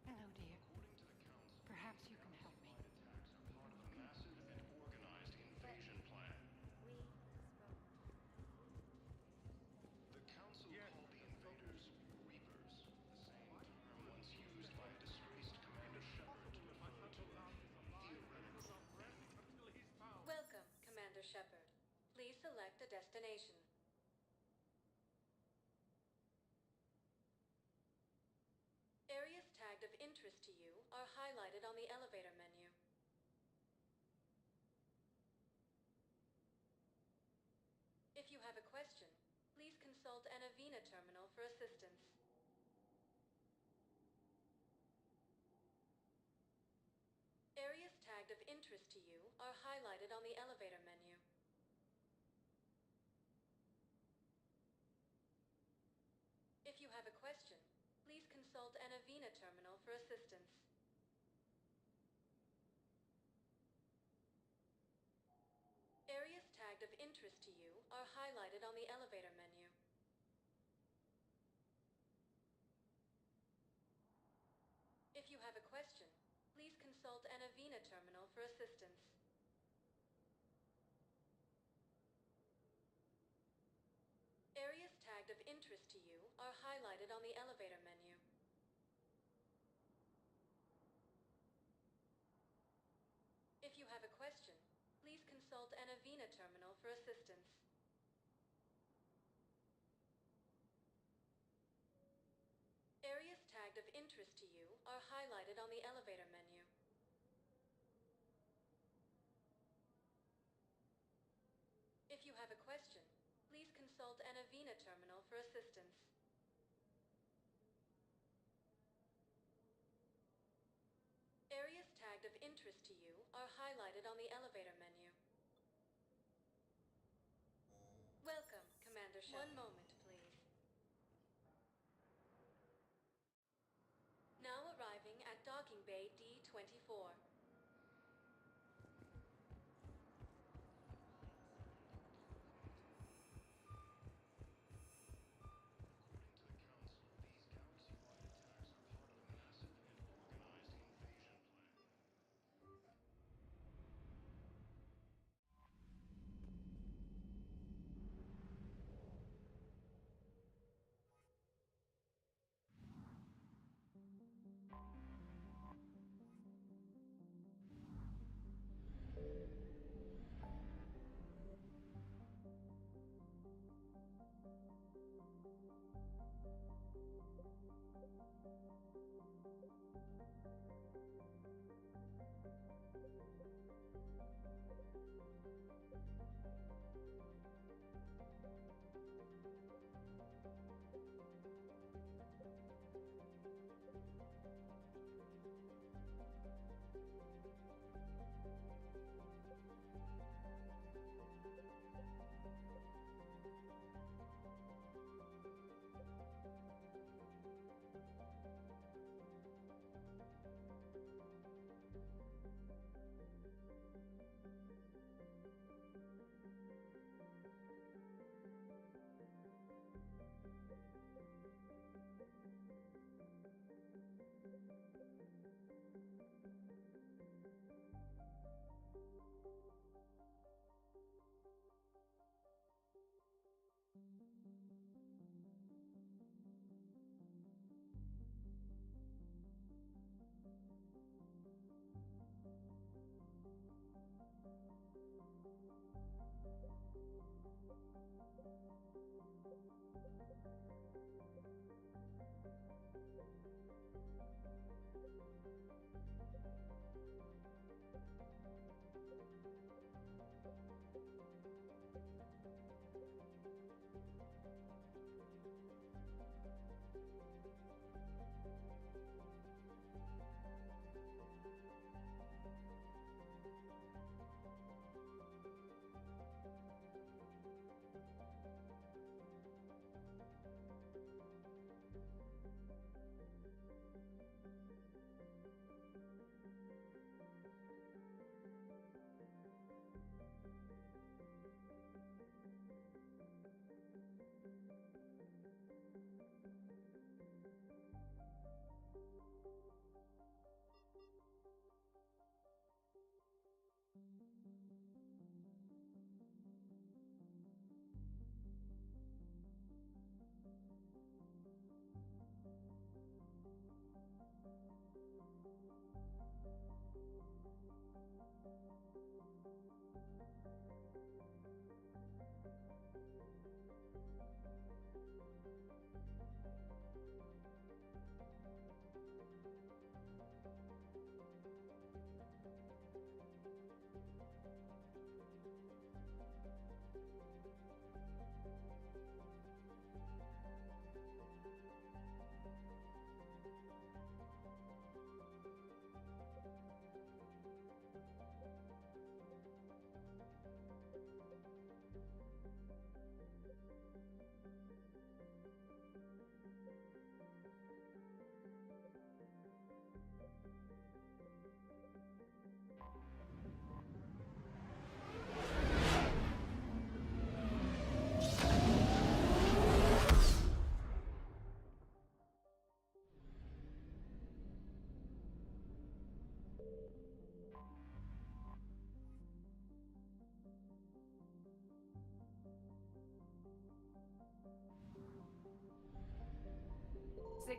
Hello, dear. Perhaps you can help me. Attacks are part of a massive and organized invasion plan. The council called the invaders Reapers, the same term once used by a disgraced Commander Shepard to refer to a theoretical enemy. Welcome, Commander Shepard. Please select a destination. Areas tagged of interest to you are highlighted on the elevator menu. If you have a question, please consult an Avena terminal for assistance. Areas tagged of interest to you are highlighted on the elevator menu. If you have a question, please consult an Avena terminal for assistance. Areas tagged tagged of interest to you are highlighted on the elevator menu. If you have a question, please consult an Avena terminal for assistance. Areas tagged of interest to you are highlighted on the elevator menu. If you have a question, please consult an Avena terminal for assistance. Areas tagged of interest to you are highlighted on the elevator menu. If you have a question, please consult an Avena terminal for assistance. Areas tagged of interest to you are highlighted on the elevator menu. Welcome, Commander Shepard. One moment, please. Now arriving at docking bay D-24.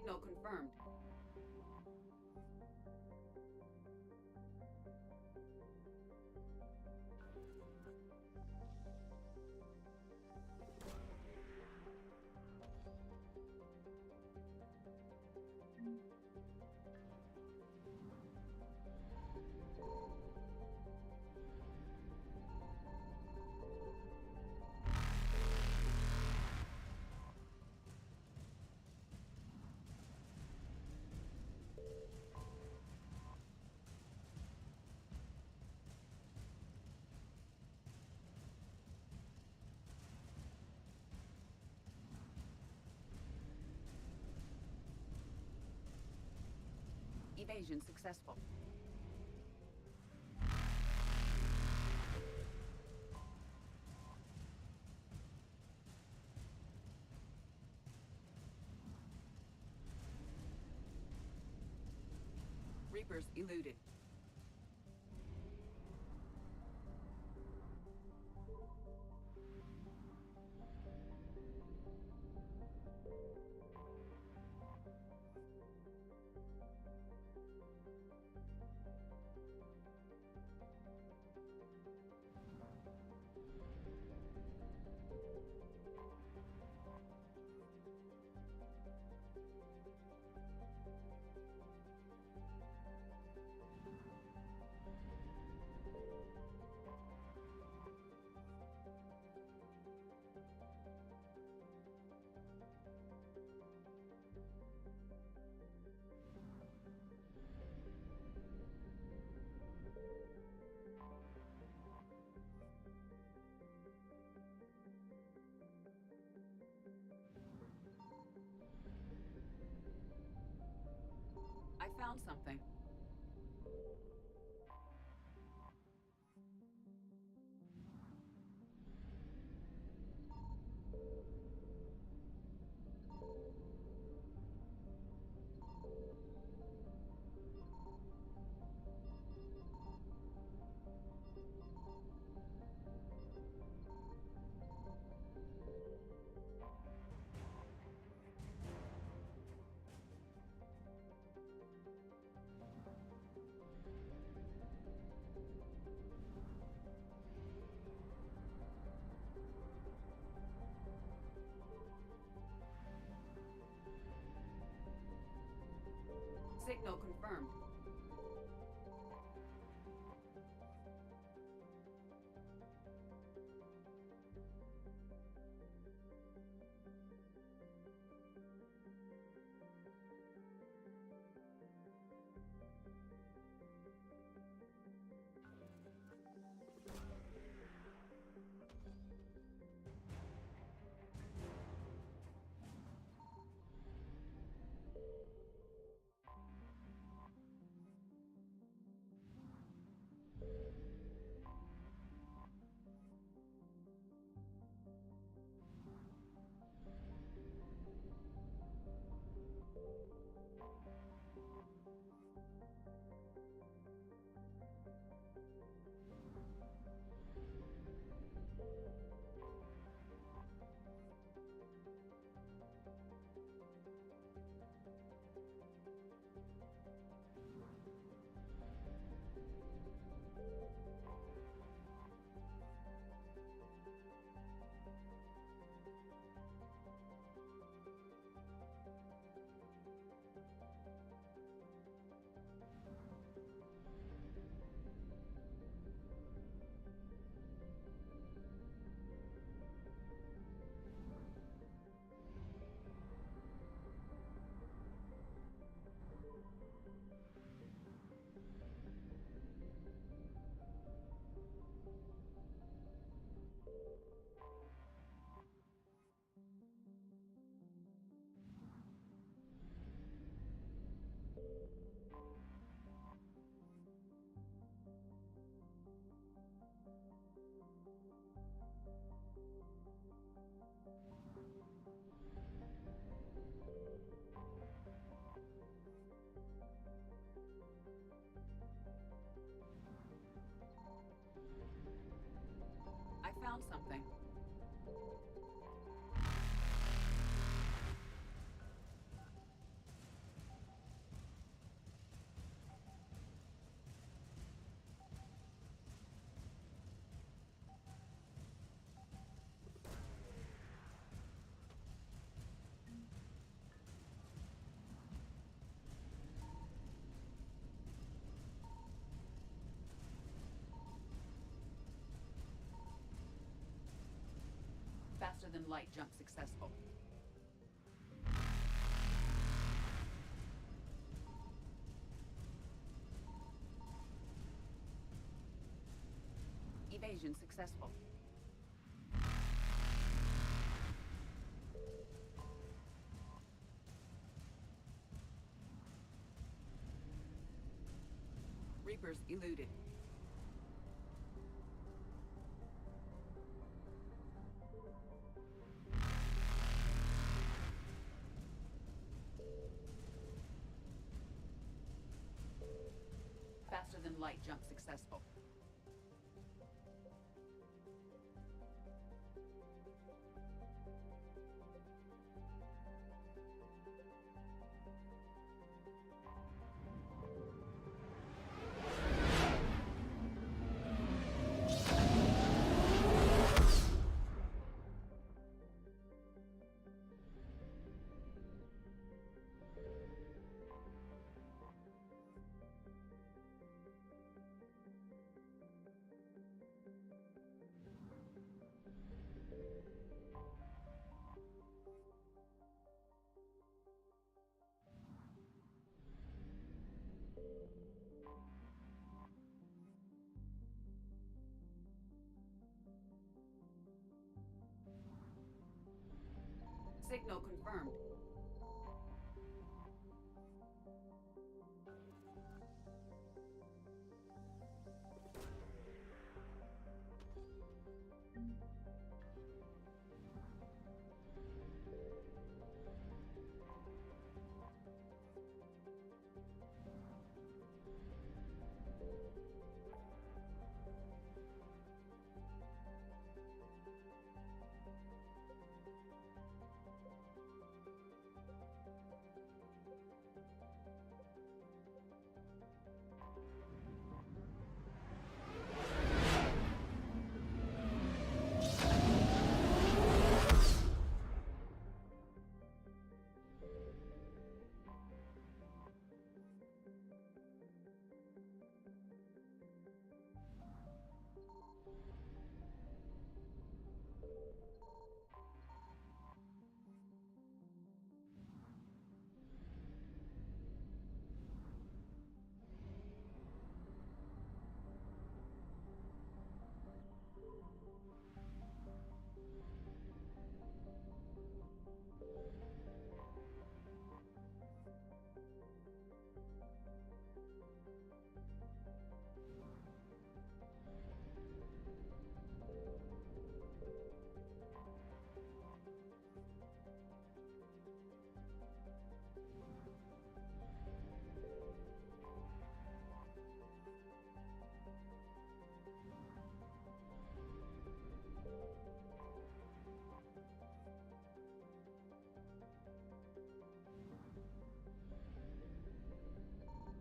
Signal confirmed. Evasion successful. Reapers eluded. I found something. Signal confirmed. I found something. than light jump successful. Evasion successful. Reapers eluded. Faster than light jump successful. Signal confirmed.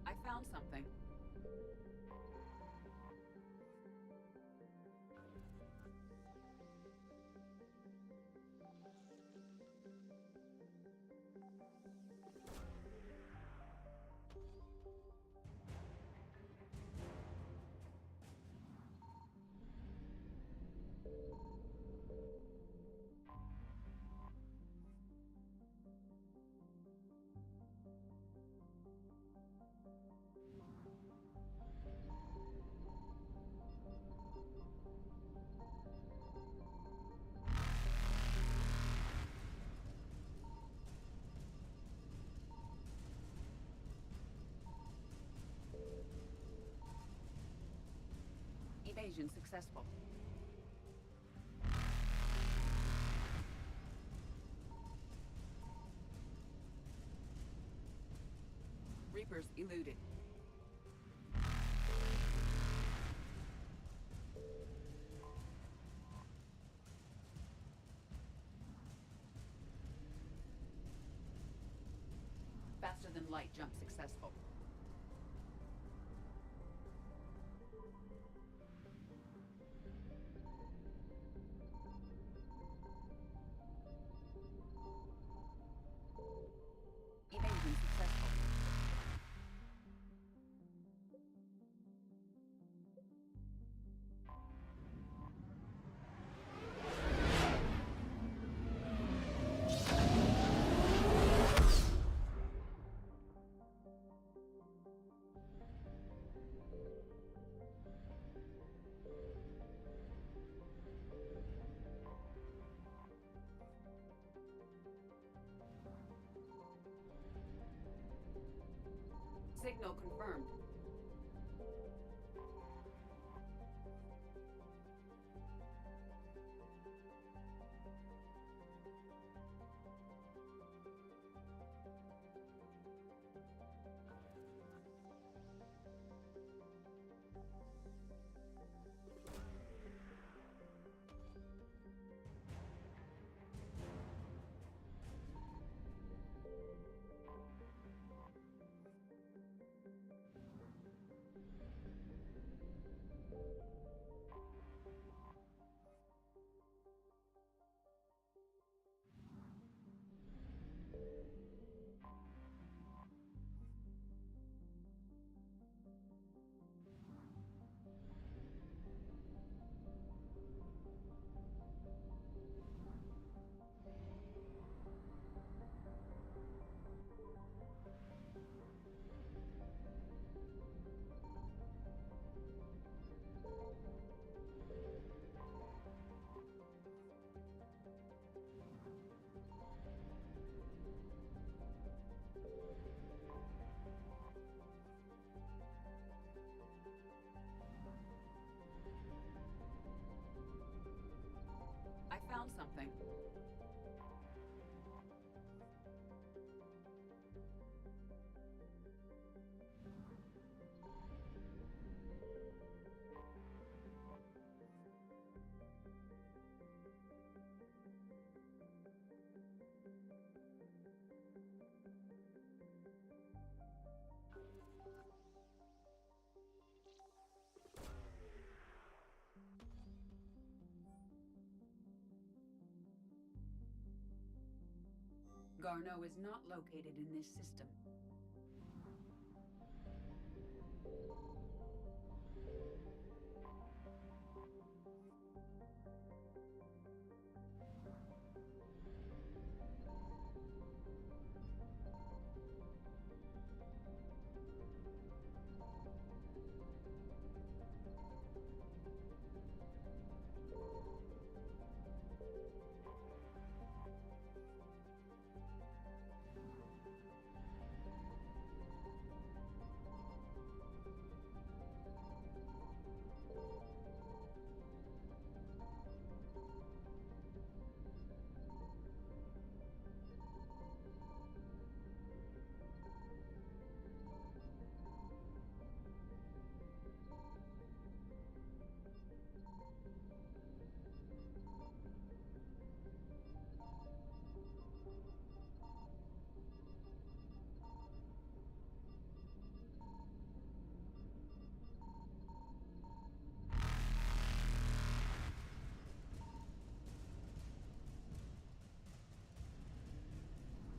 I found something. Evasion successful. Reapers eluded. Faster than light jump successful. Evasion successful. Signal confirmed. I found something. Garneau is not located in this system.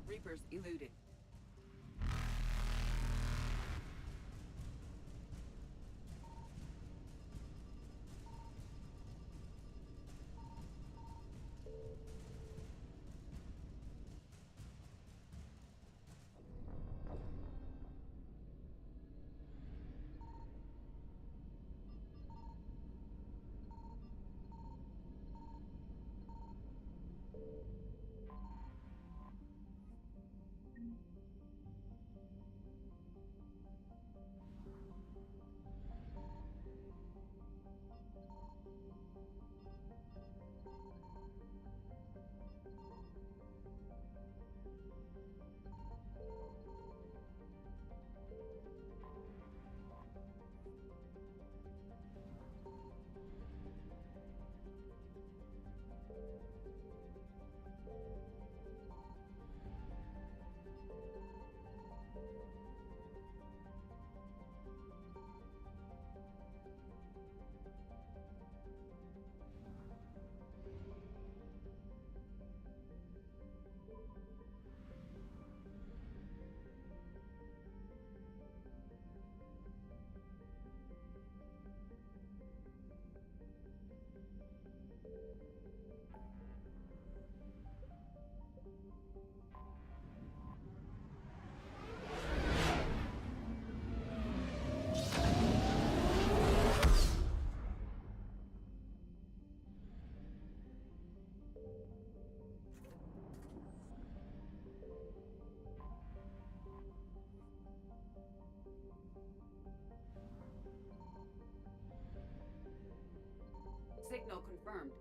Reapers eluded. Confirmed.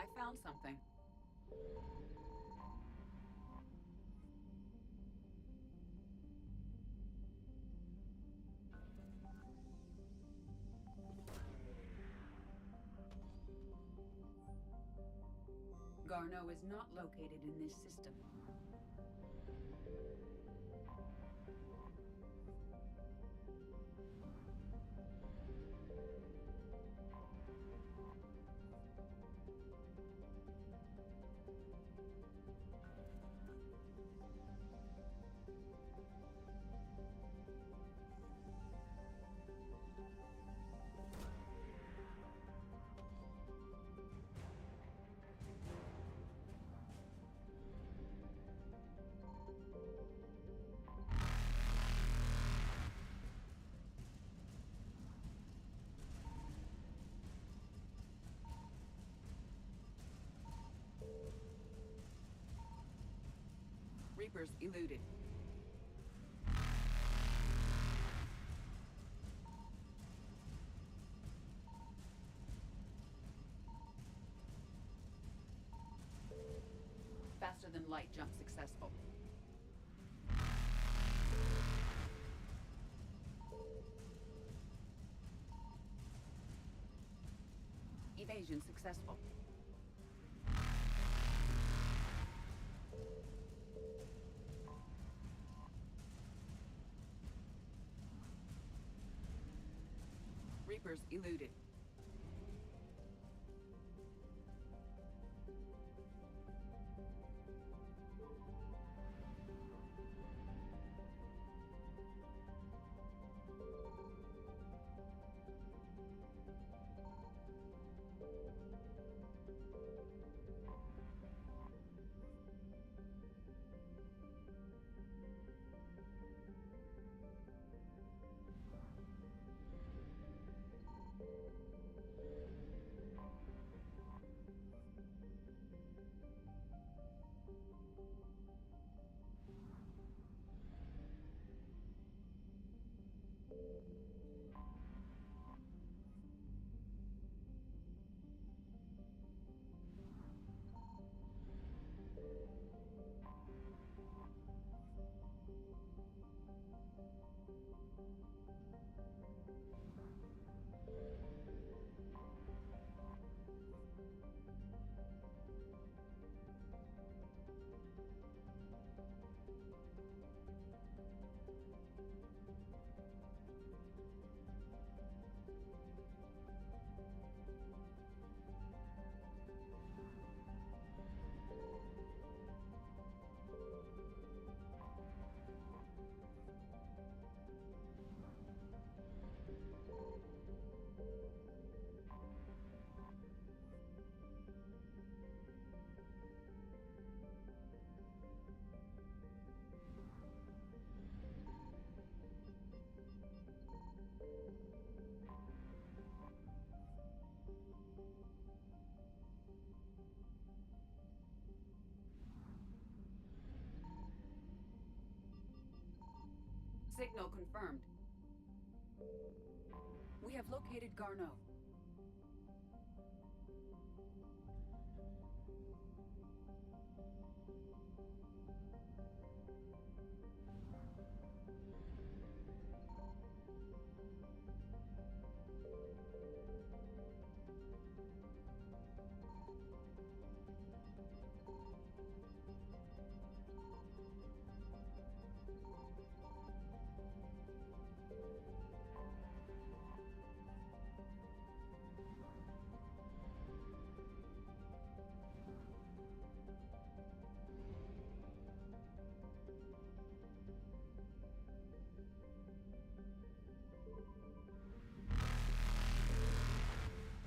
I found something. Garneau is not located in this system. Reapers eluded. Faster than light jump successful. Evasion successful. Reapers eluded. Signal confirmed. We have located Garneau.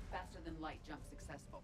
Faster than light jump successful.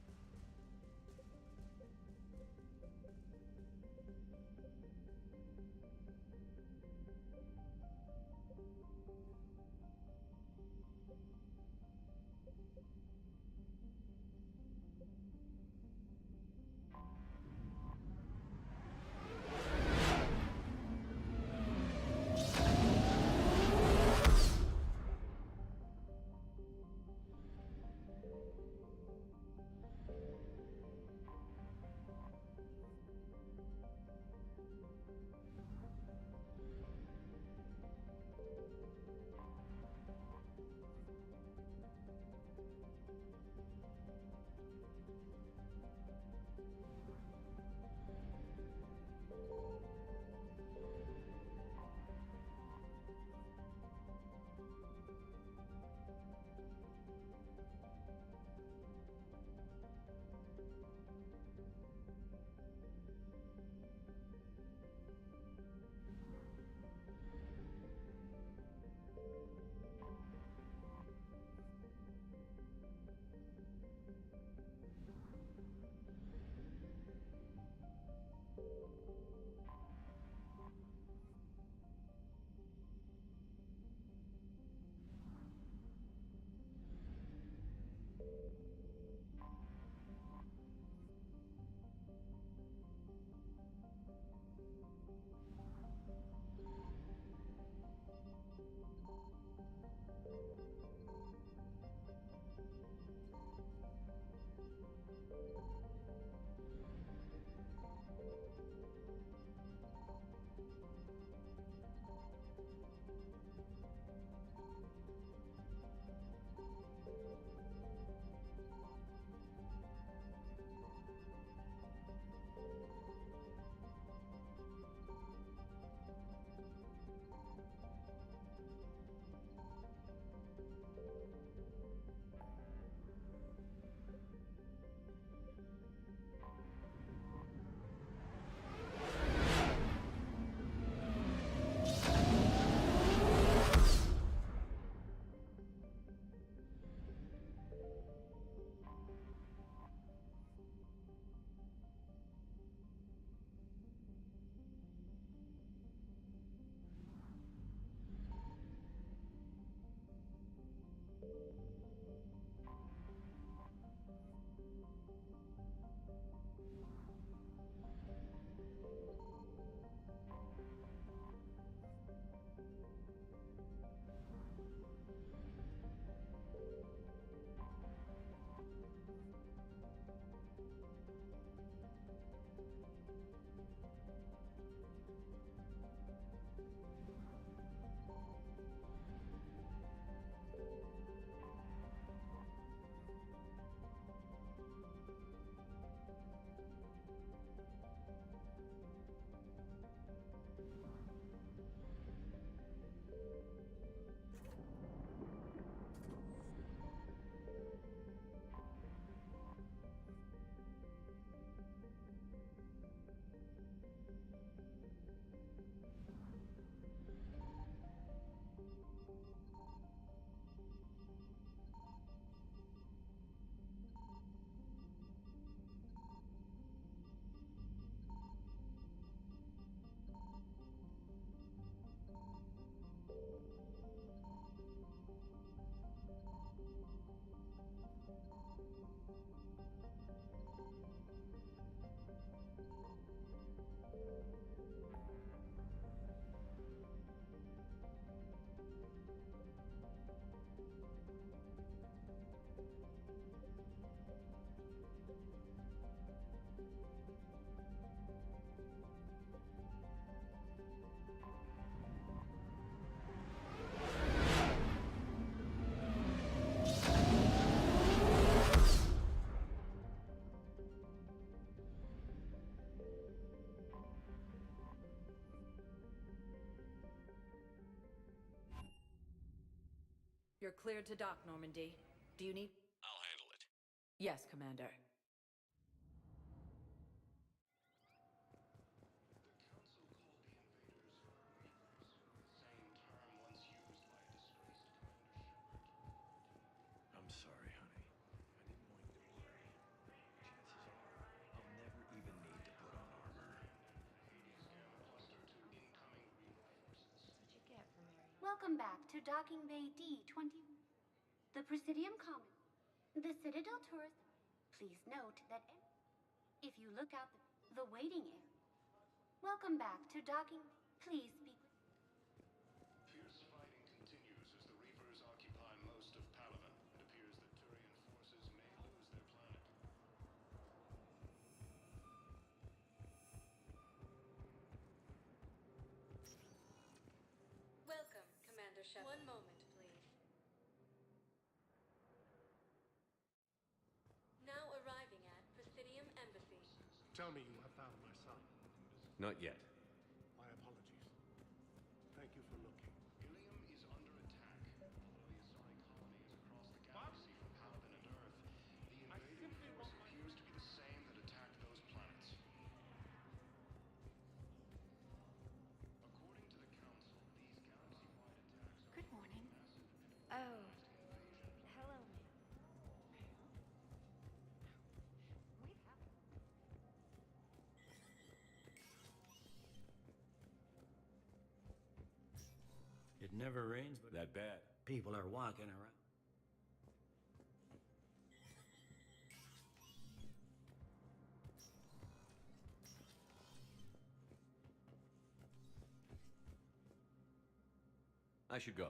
You're cleared to dock, Normandy. Do you need... I'll handle it. Yes, Commander. I'm sorry, honey. I didn't want you to worry. Chances are, I'll never even need to put on armor. Welcome back to Docking Bay D20. The Presidium Common. The Citadel Tourist. Please note that if you look out the waiting area. Welcome back to Docking. Please be... Fierce fighting continues as the Reapers occupy most of Palaven. It appears that Turian forces may lose their planet. Welcome, Commander Shepard. One moment, please. Now arriving at Presidium Embassy. Tell me you have found my son. Not yet. My apologies. Thank you for looking. Ilium is under attack. Although the Asari colony is across the galaxy from Palaven and Earth, the invading force appears to be the same that attacked those planets. According to the Council, these galaxy-wide attacks are Good morning. Oh. Hello, ma'am. It never rains, but That bad. people are walking around. I should go.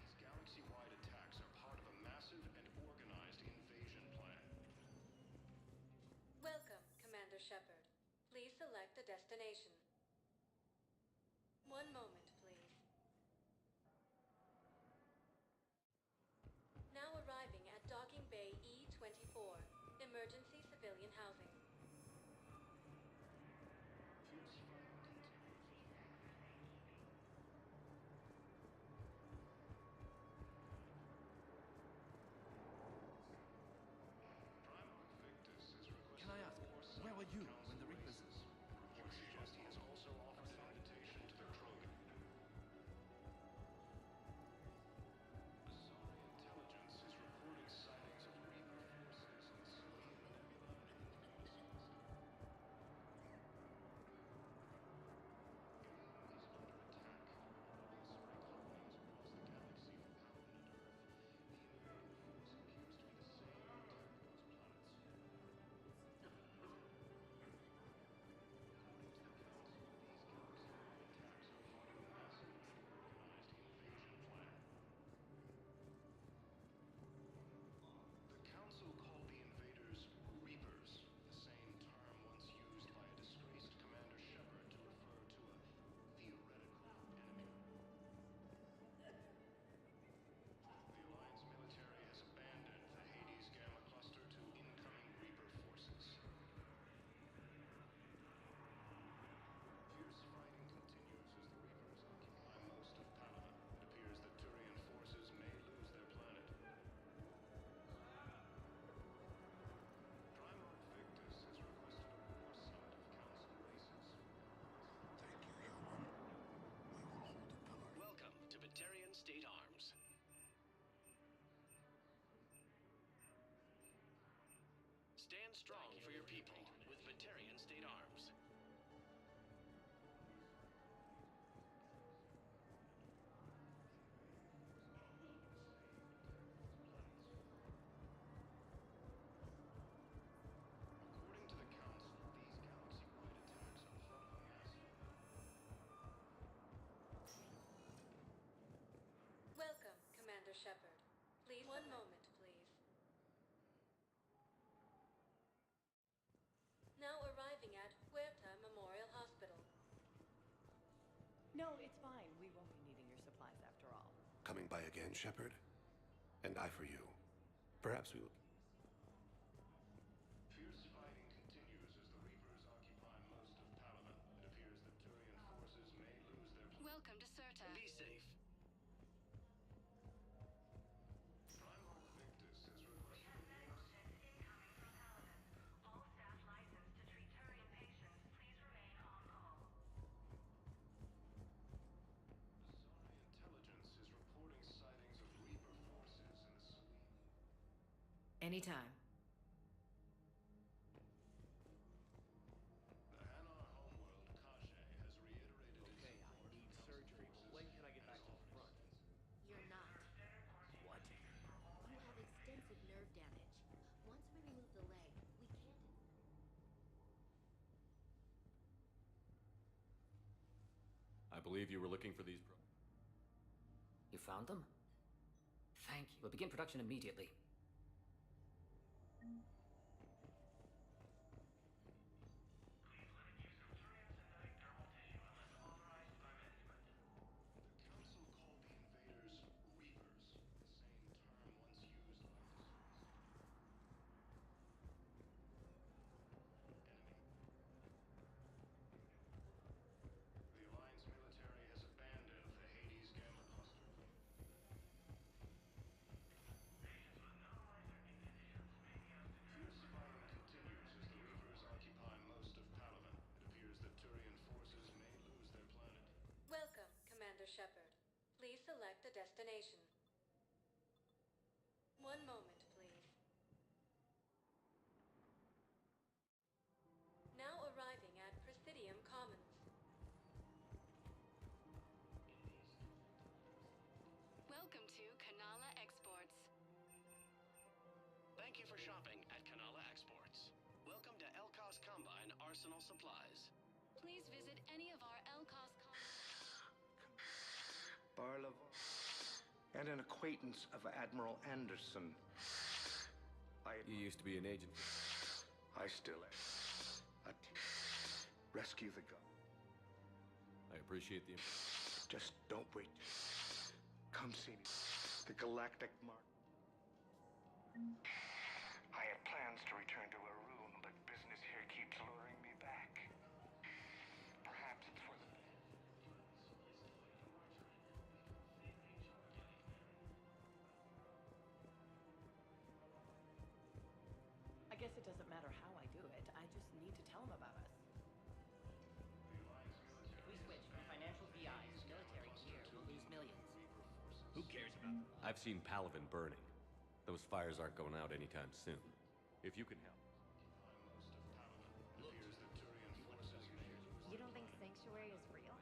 These galaxy-wide attacks are part of a massive and organized invasion plan. Welcome, Commander Shepard. Please select a destination. One moment, please. Now arriving at Docking Bay E24. Emergency civilian housing. Fierce fighting continues. Primarch Victus has requested Can I ask, where were you when the Reapers... Reports suggest he has also offered an invitation to the Krogan. Stand strong for your people with Batarian State Arms. According to the Council, these galaxy-wide attacks are part of a massive... Welcome, Commander Shepard. Please, one moment, please. Now arriving at Huerta Memorial Hospital. No, it's fine. We won't be needing your supplies after all. Coming by again, Shepard? And I for you. Perhaps we will... Fierce fighting continues as the Reapers occupy most of Palit. It appears that Turian forces may lose their... Welcome to Serta. Be safe. Primal Victus has requested... All staff licensed to treat Turian patients, please remain on call. Intelligence is reporting sightings of Reaper forces in the Selene. Anytime. The Hanar homeworld, Kashe, has reiterated its Okay, I need surgery, but when can I get back to the front? You're not. What? You have extensive nerve damage. Once we remove the leg, we can't... I believe you were looking for these You found them? Thank you. We'll begin production immediately. The Council called the invaders Reapers, the same term once used by the Alliance military has abandoned the Hades Gamma cluster. Fierce fighting continues as the Reapers occupy most of Palit. It appears that Turian forces may lose their planet. Welcome, Commander Shepard. Please select a destination. One moment, please. Now arriving at Presidium Commons. Welcome to Kanala Exports. Thank you for shopping at Kanala Exports. Welcome to Elkos Combine Arsenal Supplies. Please visit any of our LCOS Barlov, and an acquaintance of Admiral Anderson. You used to be an agent. I still am. Rescue the gun. I appreciate the... Just don't wait. Come see me. The Galactic Mark. I had plans to return to Arun, but business here keeps luring me back. Perhaps it's for the... I guess it doesn't matter how I do it. I just need to tell them about us. If we switch from financial VIs to military gear, we'll lose millions. Who cares about them? I've seen Palavin burning. Those fires aren't going out anytime soon. If you can help. You don't think Sanctuary is real?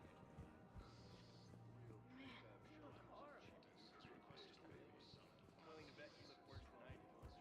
I'm willing to bet you look worse than I do.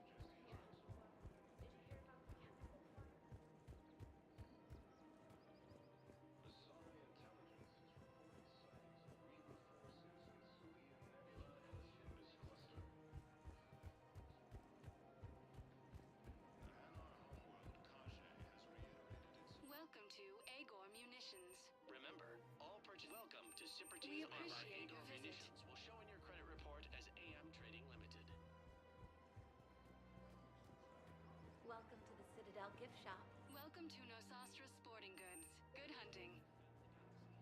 Welcome to Agor Munitions. Remember, all purchase welcome to We Superteam Online appreciate Agor your visit. Munitions will show in your credit report as AM Trading Limited. Welcome to the Citadel gift shop. Welcome to Nosastra Sporting Goods. Good hunting.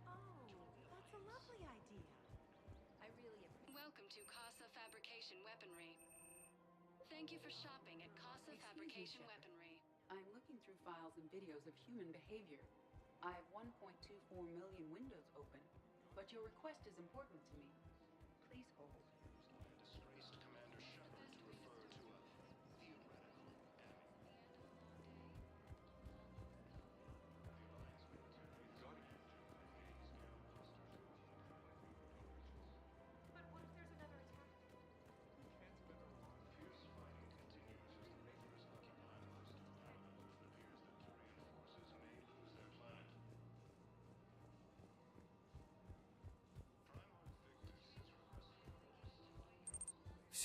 Oh, that's a lovely idea. I really appreciate. Welcome to Casa Fabrication Weaponry. Thank you for shopping at Casa Fabrication Shepard. Weaponry. I'm looking through files and videos of human behavior. I have 1.24 million windows open, but your request is important to me. Please hold. Disgraced Commander Shepard to refer to a theoretical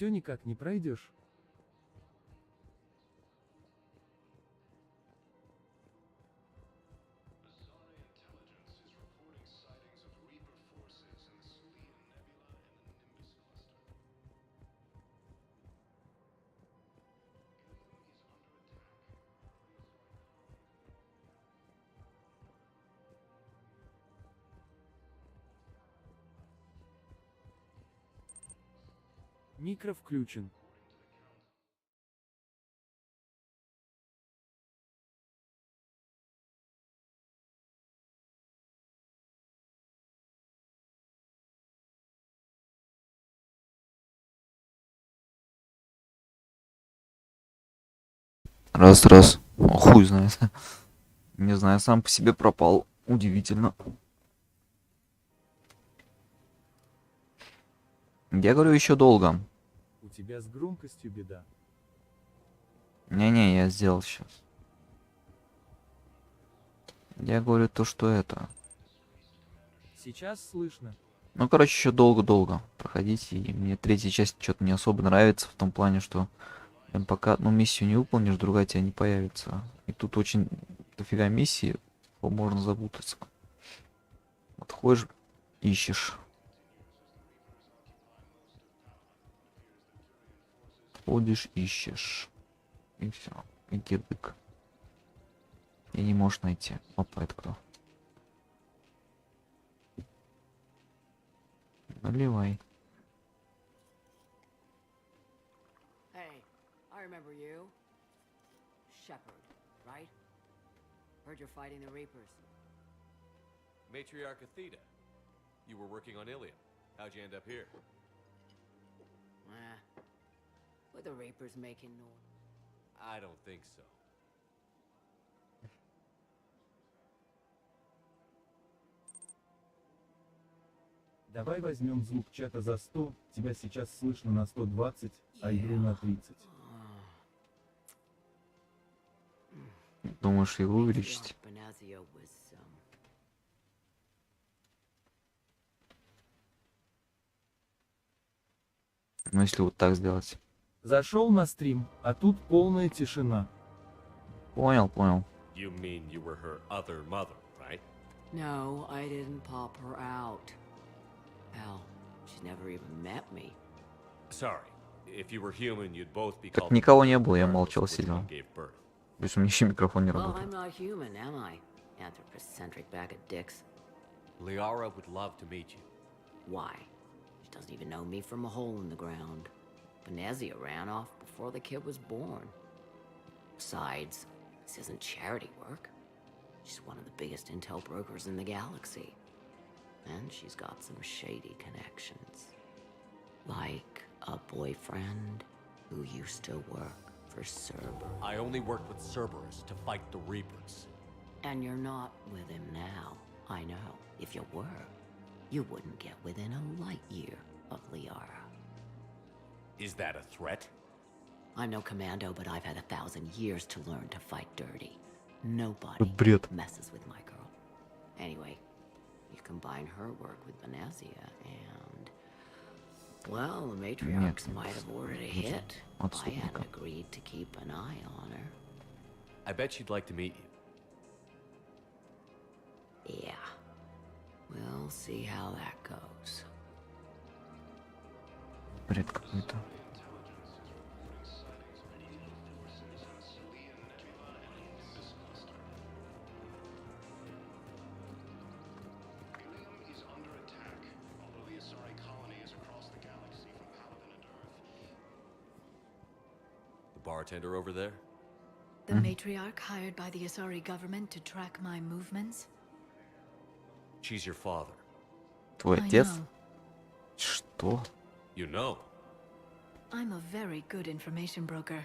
все никак не пройдешь. Микро включен. Раз. О, хуй знает. Не знаю, сам по себе пропал. Удивительно. Я говорю, еще долго. У тебя с громкостью беда. Не-не, я сделал сейчас. Я говорю то, что это. Сейчас слышно. Ну, короче, еще долго-долго проходить. И мне третья часть что-то не особо нравится. В том плане, что пока одну миссию не выполнишь, другая тебя не появится. И тут очень дофига миссии, можно запутаться. Вот ходишь, ищешь. Ходишь, ищешь. И все. И кирдык. И не можешь найти. Опа, это кто? Наливай. Hey, I remember you. Shepard, right? Heard you're fighting the Reapers. Matriarch Athena, you were working on Ilium. How'd you end up here? Were the Reapers making noise? I don't think so. Давай возьмем звук чата за 100, тебя сейчас слышно на 120, а игру на 30. Думаешь, игру увеличить? Ну, если вот так сделать. Зашел на стрим, а тут полная тишина. Понял. You mean you were her other mother, right? No, I didn't pop her out. Hell, she's never even met me. Sorry. If you were human, you'd both be Так called... никого не было, я молчал, сидел. birth. То есть у меня еще микрофон не Well, работает. I'm not human, am I? Anthropocentric bag of dicks. Liara would love to meet you. Why? She doesn't even know me from a hole in the ground. Venezia ran off before the kid was born. Besides, this isn't charity work. She's one of the biggest intel brokers in the galaxy. And she's got some shady connections. Like a boyfriend who used to work for Cerberus. I only worked with Cerberus to fight the Reapers. And you're not with him now. I know. If you were, you wouldn't get within a light year of Liara. Is that a threat? I'm no commando, but I've had 1,000 years to learn to fight dirty. Nobody Бред. messes with my girl. Anyway, you combine her work with Venezia and... Well, the matriarchs might have ordered a hit if I hadn't agreed to keep an eye on her. I bet she'd like to meet you. Yeah. We'll see how that goes. Бред какой-то. Bartender over there? The matriarch hired by the Asari government to track my movements? She's your father. Твой I отец? know. Что? You know. I'm a very good information broker.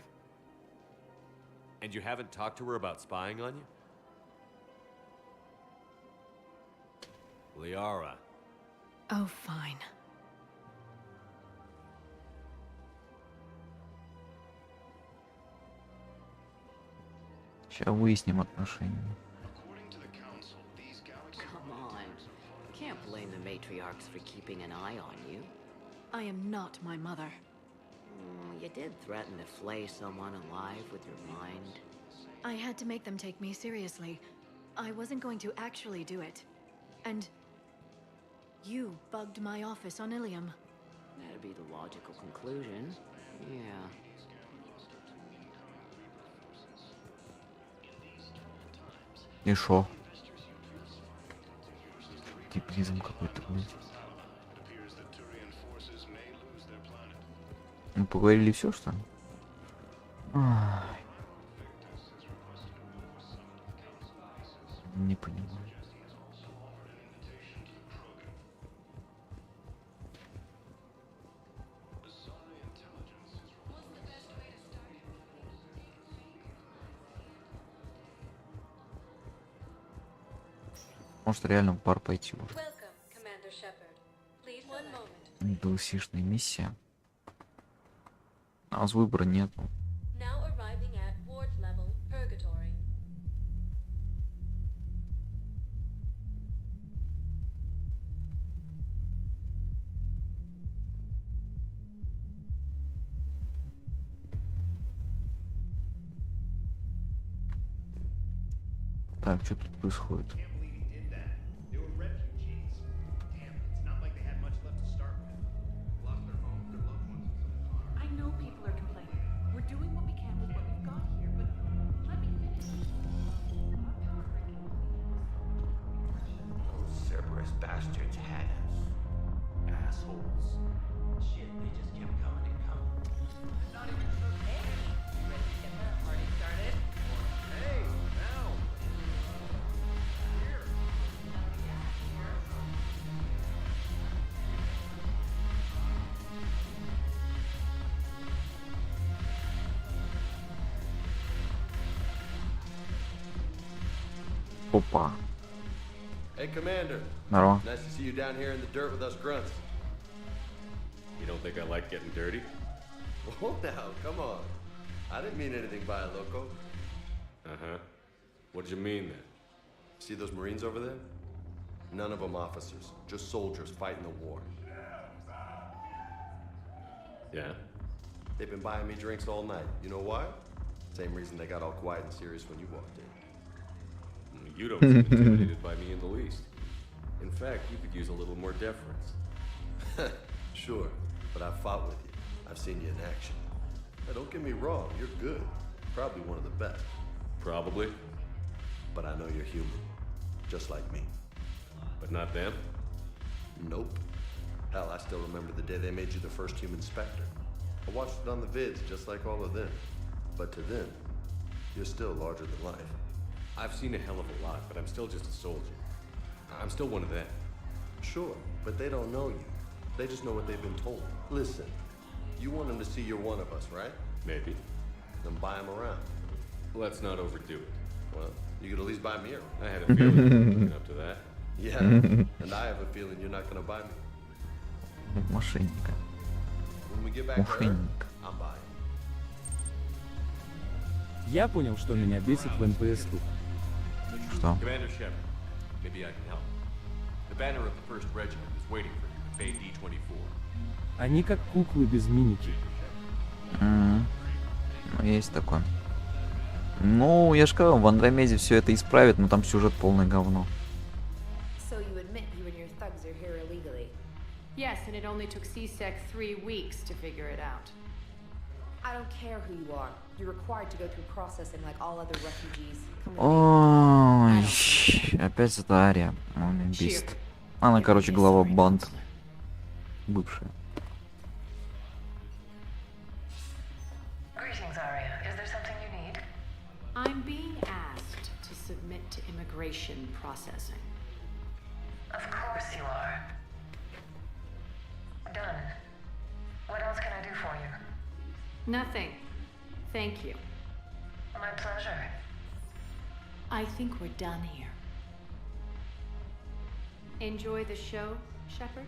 And you haven't talked to her about spying on you? Liara. Oh, fine. Сейчас выясним отношения. Come on. Can't blame the matriarchs for keeping an eye on you. I am not my mother. You did threaten to flay someone alive with your mind. I had to make them take me seriously. I wasn't going to actually do it. And you bugged my office on Ilium. That'd be the logical conclusion. Yeah. И шо? Типизм какой-то, блядь. Мы поговорили все, что ли? Ай. Не понимаю. Может реально в бар пойти уже. Долсишная миссия. А с выбора нет. Так, что тут происходит? Bastards had us. Assholes. Shit, they just kept coming and coming. Not even for me. Ready to get that party started? Hey, now! Here! Опа. Hey, Commander. Здорово. Nice to see you down here in the dirt with us grunts. You don't think I like getting dirty? Oh, now, come on. I didn't mean anything by it, loco. Uh-huh. What did you mean then? See those Marines over there? None of them officers, just soldiers fighting the war. Yeah? They've been buying me drinks all night. You know why? Same reason they got all quiet and serious when you walked in. You don't seem intimidated by me in the least. In fact, you could use a little more deference. Sure, but I've fought with you. I've seen you in action. Now, don't get me wrong, you're good. Probably one of the best. Probably. But I know you're human. Just like me. But not them? Nope. Hell, I still remember the day they made you the first human Spectre. I watched it on the vids, just like all of them. But to them, you're still larger than life. I've seen a hell of a lot, but I'm still just a soldier. I'm still one of them. Sure, but they don't know you. They just know what they've been told. Listen, you want them to see you're one of us, right? Maybe. Then buy them around. Let's not overdo it. Well, you could at least buy me around. I had a feeling you were looking up to that. Yeah, and I have a feeling you're not gonna buy me. Мошенника. When we get back to Earth, I'm buying. Я понял, что меня бесит в НПС тут. Что? Commander Shepard, maybe I can help. The banner of the 1st Regiment is waiting for you at Bay D-24. Они как куклы без миники. Ну, есть такое. Ну, я же сказал, в Андромеде все это исправит, но там сюжет полное говно. So you admit you and your thugs are here illegally? Yes, and it only took CSEC 3 weeks to figure it out. I don't care who you are. You're required to go through processing like all other refugees. Ой, опять эта Ария. Он меня бесит. Она, короче, глава банд. Бывшая. Greetings, Aria. Is there something you need? I'm being asked to submit to immigration processing. Of course you are. Done. What else can I do for you? Nothing. Thank you. My pleasure. I think we're done here. Enjoy the show, Shepard?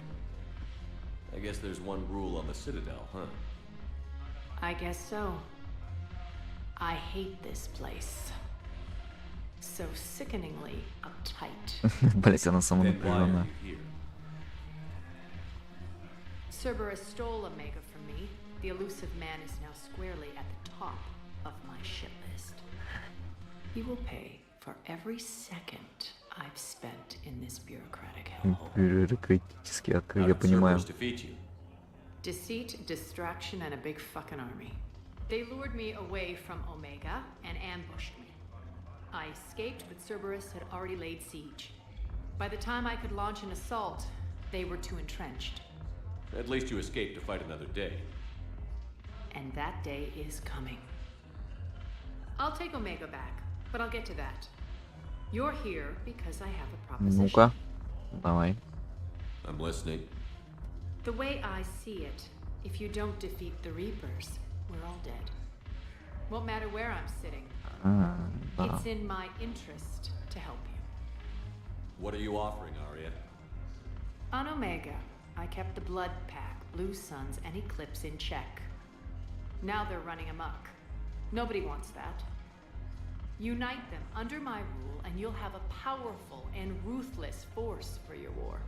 I guess there's one rule on the Citadel, huh? I guess so. I hate this place. So sickeningly uptight. Блять, она самонапряженная. Cerberus stole Omega from me, the elusive man is now squarely at the top of my shit list. He will pay for every second I've spent in this bureaucratic hellhole. Бюрократический открыт, я понимаю. Deceit, distraction, and a big fucking army. They lured me away from Omega and ambushed me. I escaped, but Cerberus had already laid siege. By the time I could launch an assault, they were too entrenched. At least you escaped to fight another day. And that day is coming. I'll take Omega back, but I'll get to that. You're here because I have a proposition. Ну-ка, давай. I'm listening. The way I see it, if you don't defeat the Reapers, we're all dead. Won't matter where I'm sitting. It's in my interest to help you. What are you offering, Arya? On Omega, I kept the Blood Pack, Blue Suns, and Eclipse in check. Now they're running amok. Nobody wants that. Unite them under my rule, and you'll have a powerful and ruthless force for your war.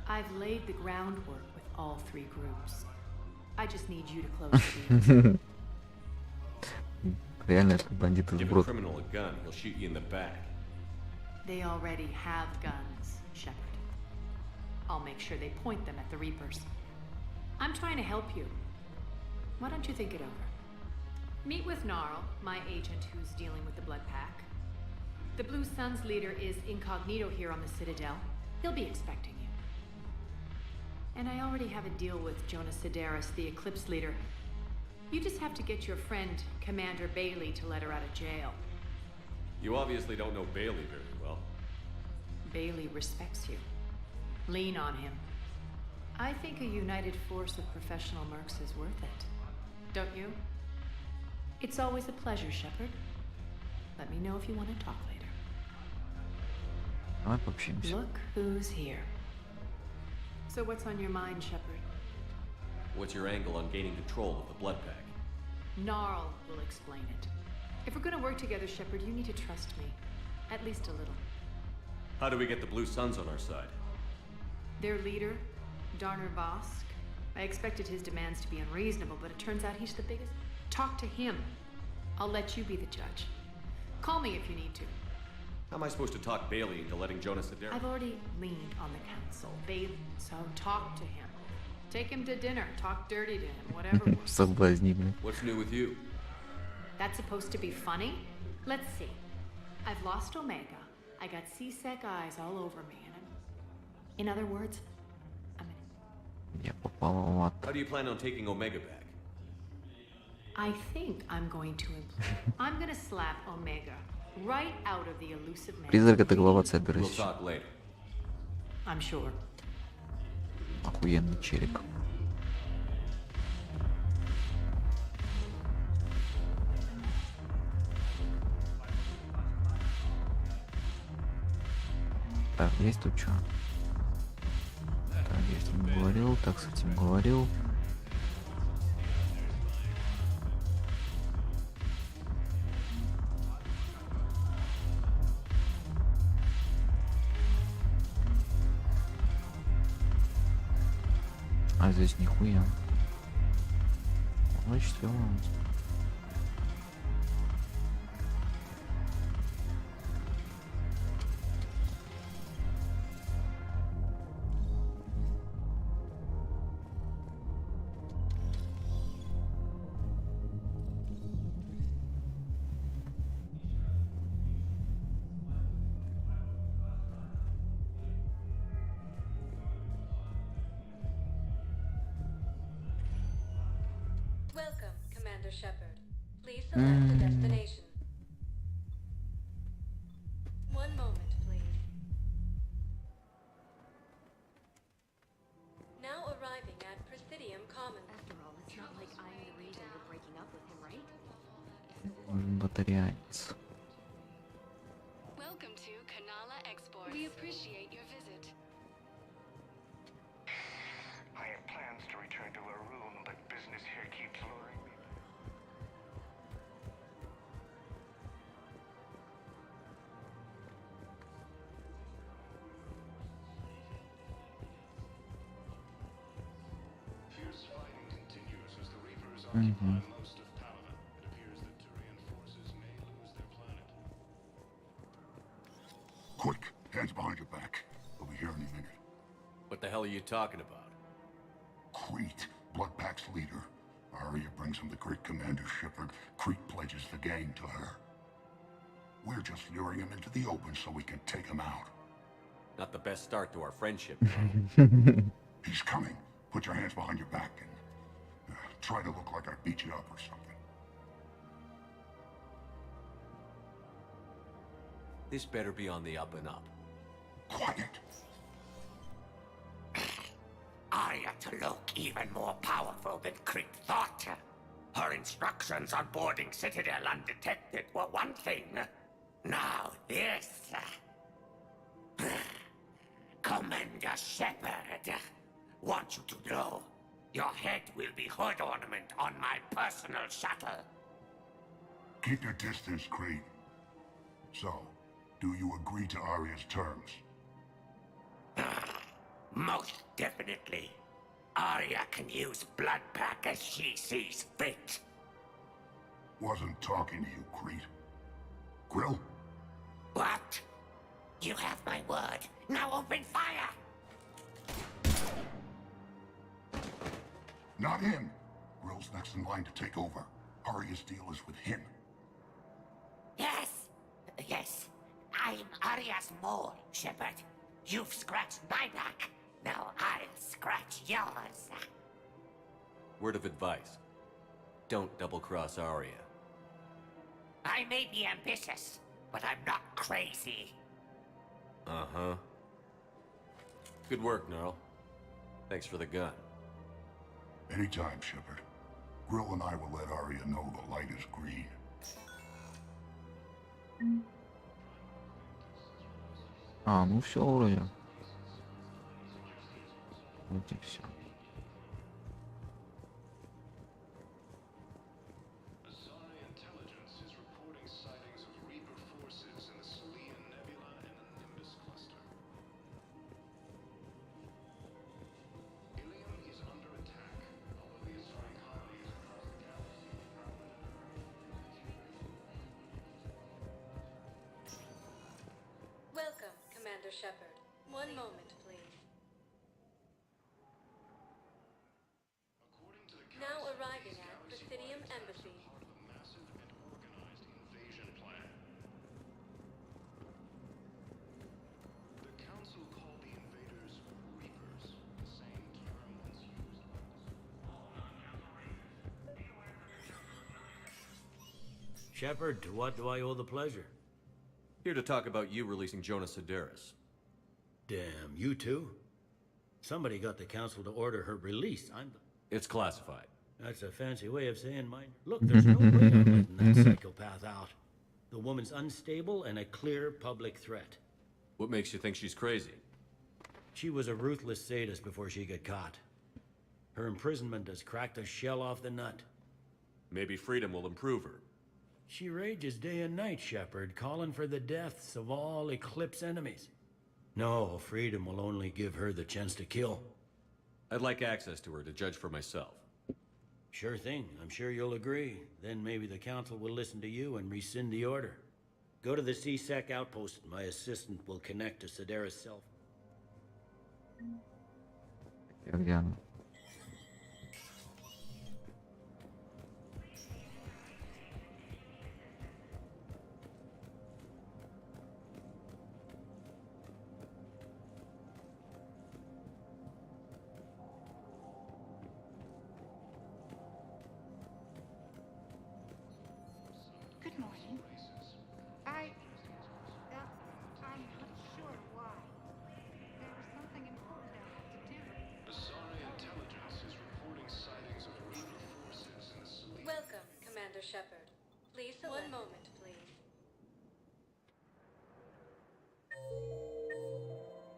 I've laid the groundwork with all three groups. I just need you to close the deal. Реально, это бандиты Give a сброд. criminal a gun, he'll shoot you in the back. They already have guns, Shepard. I'll make sure they point them at the Reapers. I'm trying to help you. Why don't you think it over? Meet with Gnarl, my agent who's dealing with the Blood Pack. The Blue Suns leader is incognito here on the Citadel. He'll be expecting you. And I already have a deal with Jonas Sedaris, the Eclipse leader. You just have to get your friend, Commander Bailey, to let her out of jail. You obviously don't know Bailey very well. Bailey respects you. Lean on him. I think a united force of professional mercs is worth it. Don't you? It's always a pleasure, Shepard. Let me know if you want to talk later. Давай пообщаемся. Look who's here. So what's on your mind, Shepard? What's your angle on gaining control of the Blood Pack? Gnarl will explain it. If we're gonna work together, Shepard, you need to trust me. At least a little. How do we get the Blue Suns on our side? Their leader, Darner Vosk. I expected his demands to be unreasonable, but it turns out he's the biggest. Talk to him. I'll let you be the judge. Call me if you need to. How am I supposed to talk Bailey into letting Jonas Sedaris? I've already leaned on the council, Bailey, so talk to him. Take him to dinner, talk dirty to him, whatever works. Соблазнительно. What's new with you? That's supposed to be funny? Let's see. I've lost Omega. I got C-Sec eyes all over me, and in other words, Я попал в ад. How do you plan on taking Omega back? I think I'm going to I'm gonna slap Omega right out of the elusive man. Призрак — это глава We'll Церберис. talk later. I'm sure. Охуенный челик. Так, есть тут что? Так, я с ним говорил, так, с этим говорил. А здесь нихуя. Значит, все. Welcome, Commander Shepard. Please select the destination. One moment, please. Now arriving at Presidium Commons. After all, it's not like I'm the reason you're breaking up with him, right? Батареец. Welcome to Kanala Export. We appreciate your visit. I have plans to return to a room, but business here keeps luring me. Fierce fighting continues as Мгм. Quick, hands behind your back. We'll be here any minute. What the hell are you talking about? Crete, Bloodpack's leader. Arya brings him the great Commander Shepard. Crete pledges the gang to her. We're just luring him into the open so we can take him out. Not the best start to our friendship. He's coming. Put your hands behind your back and try to look like I beat you up or something. This better be on the up and up. Quiet. Arya to look even more powerful than Crete thought. Her instructions on boarding Citadel undetected were one thing. Now this. Commander Shepard, want you to know, your head will be hood ornament on my personal shuttle. Keep your distance, Crete. So, do you agree to Arya's terms? Most definitely. Arya can use Bloodpack as she sees fit. Wasn't talking to you, Crete. Grill? What? You have my word. Now open fire! Not him. Grill's next in line to take over. Arya's deal is with him. Yes. Yes. I'm Arya's mole, Shepard. You've scratched my back. Now I'll scratch yours. Word of advice. Don't double-cross Arya. I may be ambitious, but I'm not crazy. Uh-huh. Good work, Gnarl. Thanks for the gun. Anytime, Shepard. Grill and I will let Arya know the light is green. А, ну все вроде. Вот и все. Welcome, Commander Shepard. One moment, please. Now arriving at Presidium Embassy. Shepard, to what do I owe the pleasure? Here to talk about you releasing Jonas Sedaris. Damn, you too? Somebody got the council to order her release. It's classified. That's a fancy way of saying mine. Look, there's no way I'm letting that psychopath out. The woman's unstable and a clear public threat. What makes you think she's crazy? She was a ruthless sadist before she got caught. Her imprisonment has cracked the shell off the nut. Maybe freedom will improve her. She rages day and night, Shepard, calling for the deaths of all Eclipse enemies. No, freedom will only give her the chance to kill. I'd like access to her to judge for myself. Sure thing. I'm sure you'll agree. Then maybe the council will listen to you and rescind the order. Go to the CSEC outpost. My assistant will connect to Sedaris' cell. Где она? Good morning. I'm not sure why. There was something important I had to do. Asari intelligence is reporting sightings of Reaper forces in the Selene. Welcome, Commander Shepard. Please select. One moment, please.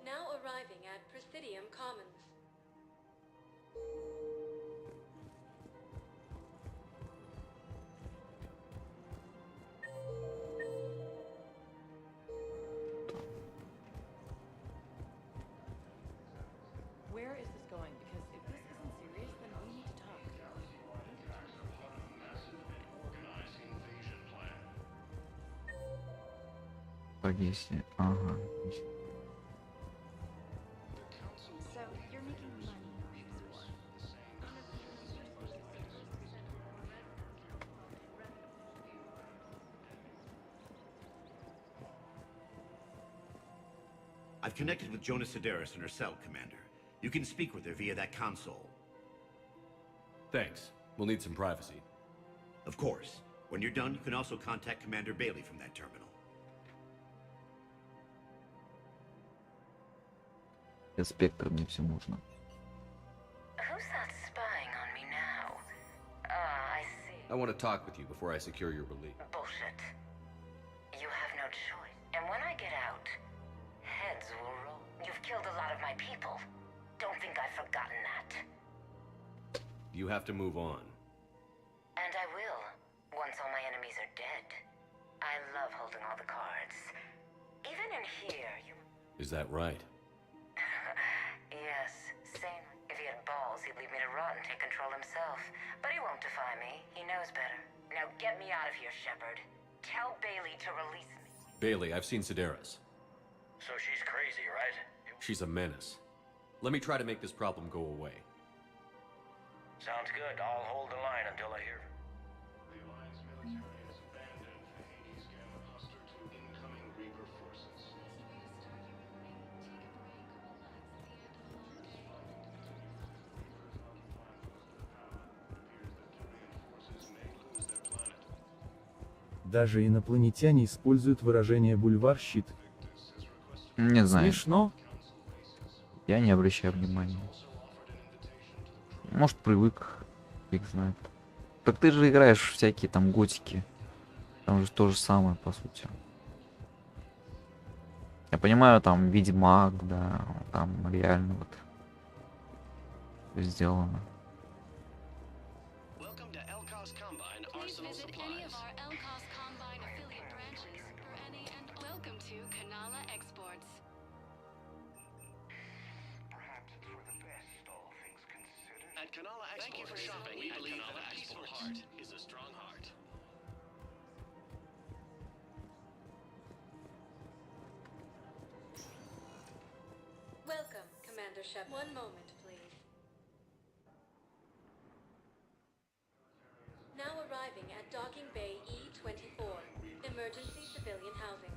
Now arriving at Presidium Commons. Where is this going? Because if this isn't serious, then we need to talk. По 10. Ага. So you're making money. I've connected with Jonas Sedaris in her cell, Commander. You can speak with her via that console. Thanks. We'll need some privacy. Of course. When you're done, you can also contact Commander Bailey from that terminal. Спектр мне все можно. Who's that spying on me now? Ah, I see. I want to talk with you before I secure your release. Bullshit. You have no choice. And when I get out, heads will roll. You've killed a lot of my people. Don't think I've forgotten that. You have to move on. And I will, once all my enemies are dead. I love holding all the cards. Even in here, you... Is that right? Yes, same. If he had balls, he'd leave me to rot and take control himself. But he won't defy me. He knows better. Now get me out of here, Shepard. Tell Bailey to release me. Bailey, I've seen Sedaris. So she's crazy, right? She's a menace. Let me try to make this problem go away. Sounds good. I'll hold the line until I hear. The Alliance military has abandoned the Hades gamma cluster to incoming Reaper forces. Даже инопланетяне используют выражение бульвар-щит. Не знаю. Смешно. Я не обращаю внимания. Может, привык, фиг знает. Так ты же играешь в всякие там готики. Там же то же самое, по сути. Я понимаю, там Ведьмак, да, там реально вот сделано. Please visit any of our LCOS Combine affiliate branches for any and welcome to Canala Exports. Perhaps it's for the best, all things considered. At Canala Exports, thank you for shopping. We believe that a peaceful heart is a strong heart. Welcome, Commander Shepard. One moment, please. Now arriving at Docking Bay E-24, emergency civilian housing.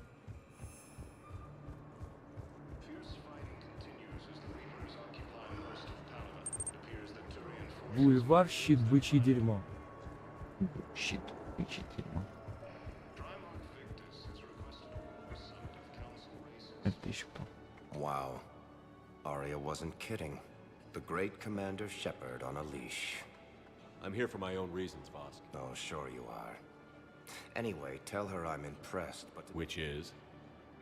Fierce fighting continues as the Reapers occupy most of Palit. It appears that Turian forces... Бульвар-щит, бычье дерьмо. Щит, бычье дерьмо. Это еще кто? Wow. Arya wasn't kidding. The great Commander Shepard on a leash. I'm here for my own reasons, boss. Oh, sure you are. Anyway, tell her I'm impressed, but... Which is?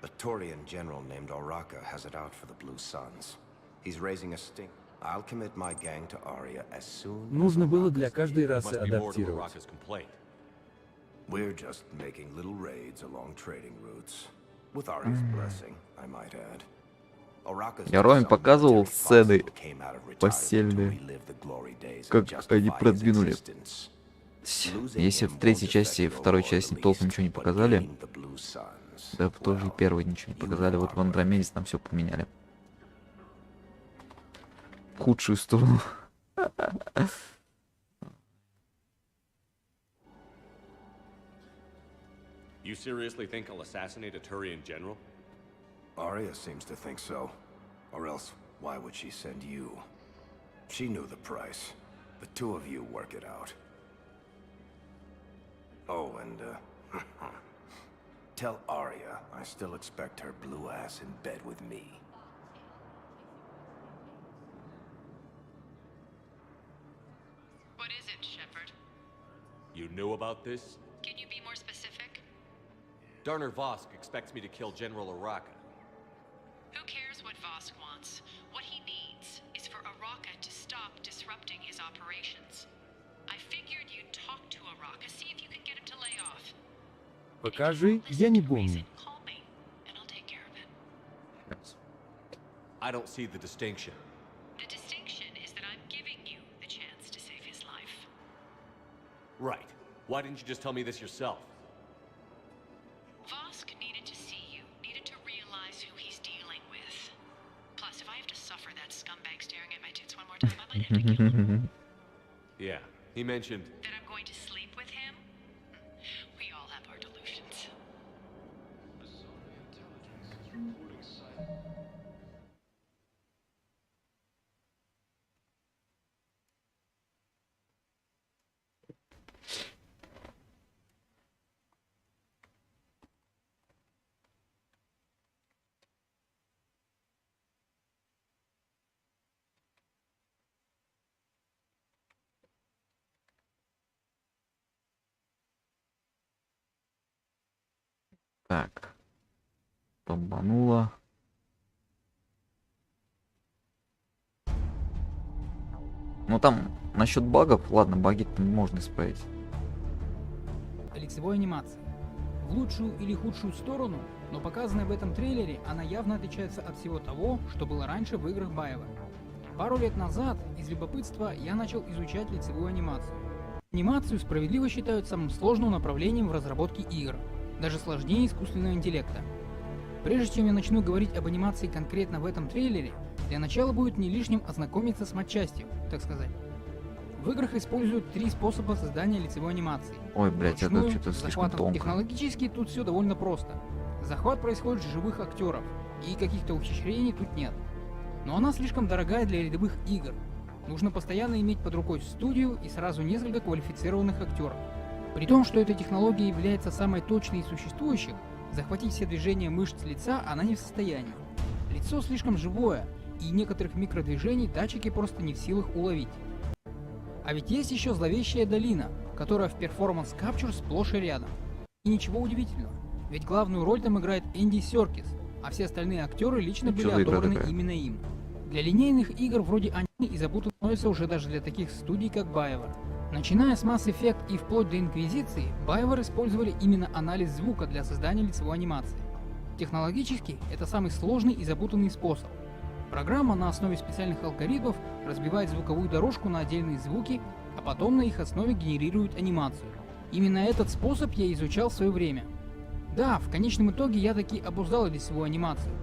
A Turian general named Oraka has it out for the Blue Suns. He's raising a stink. I'll commit my gang to Arya as soon Нужно as было для каждой расы Must be more to адаптировать. Oraka's complaint. We're just making little raids along trading routes. With Arya's blessing, I might add. Я Роме показывал сцены постельные, как они продвинули. Если в третьей части и второй части толком ничего не показали, да тоже и первой ничего не показали, вот в Андромеде там все поменяли. В худшую сторону. You seriously think I'll assassinate a Turian general? Arya seems to think so. Or else, why would she send you? She knew the price. The two of you work it out. Oh, and, tell Arya I still expect her blue ass in bed with me. What is it, Shepard? You knew about this? Can you be more specific? Darner Vosk expects me to kill General Oraka. Who cares what Vosk wants? What he needs is for Oraka to stop disrupting his operations. I figured you'd talk to Oraka, see if you can get him to lay off. Покажи, я не помню. Call me, and I'll take care of it. I don't see the distinction. The distinction is that I'm giving you the chance to save his life. Right. Why didn't you just tell me this yourself? Vosk needed to see you suffer that scumbag staring at my tits one more time, I might have to kill him. Yeah, he mentioned. That I'm going to sleep with him? We all have our delusions. Так. Бомбануло. Ну там насчет багов, ладно, баги-то можно исправить. Лицевой анимации. В лучшую или худшую сторону, но показанная в этом трейлере, она явно отличается от всего того, что было раньше в играх Баева. Пару лет назад, из любопытства, я начал изучать лицевую анимацию. Анимацию справедливо считают самым сложным направлением в разработке игр, даже сложнее искусственного интеллекта. Прежде чем я начну говорить об анимации конкретно в этом трейлере, для начала будет не лишним ознакомиться с матчастью, так сказать. В играх используют 3 способа создания лицевой анимации. Ой, блять, это Вручную, что-то слишком захватом. тонко. Технологически тут все довольно просто. Захват происходит с живых актеров, и каких-то ухищрений тут нет. Но она слишком дорогая для рядовых игр. Нужно постоянно иметь под рукой студию и сразу несколько квалифицированных актеров. При том, что эта технология является самой точной из существующих, захватить все движения мышц лица она не в состоянии. Лицо слишком живое, и некоторых микродвижений датчики просто не в силах уловить. А ведь есть еще зловещая долина, которая в Performance Capture сплошь и рядом. И ничего удивительного, ведь главную роль там играет Энди Серкис, а все остальные актеры лично были отобраны именно им. Для линейных игр вроде аниме и запутан становится уже даже для таких студий, как BioWare. Начиная с Mass Effect и вплоть до Инквизиции, BioWare использовали именно анализ звука для создания лицевой анимации. Технологически это самый сложный и запутанный способ. Программа на основе специальных алгоритмов разбивает звуковую дорожку на отдельные звуки, а потом на их основе генерирует анимацию. Именно этот способ я изучал в свое время. Да, в конечном итоге я таки обуздал лицевую анимацию,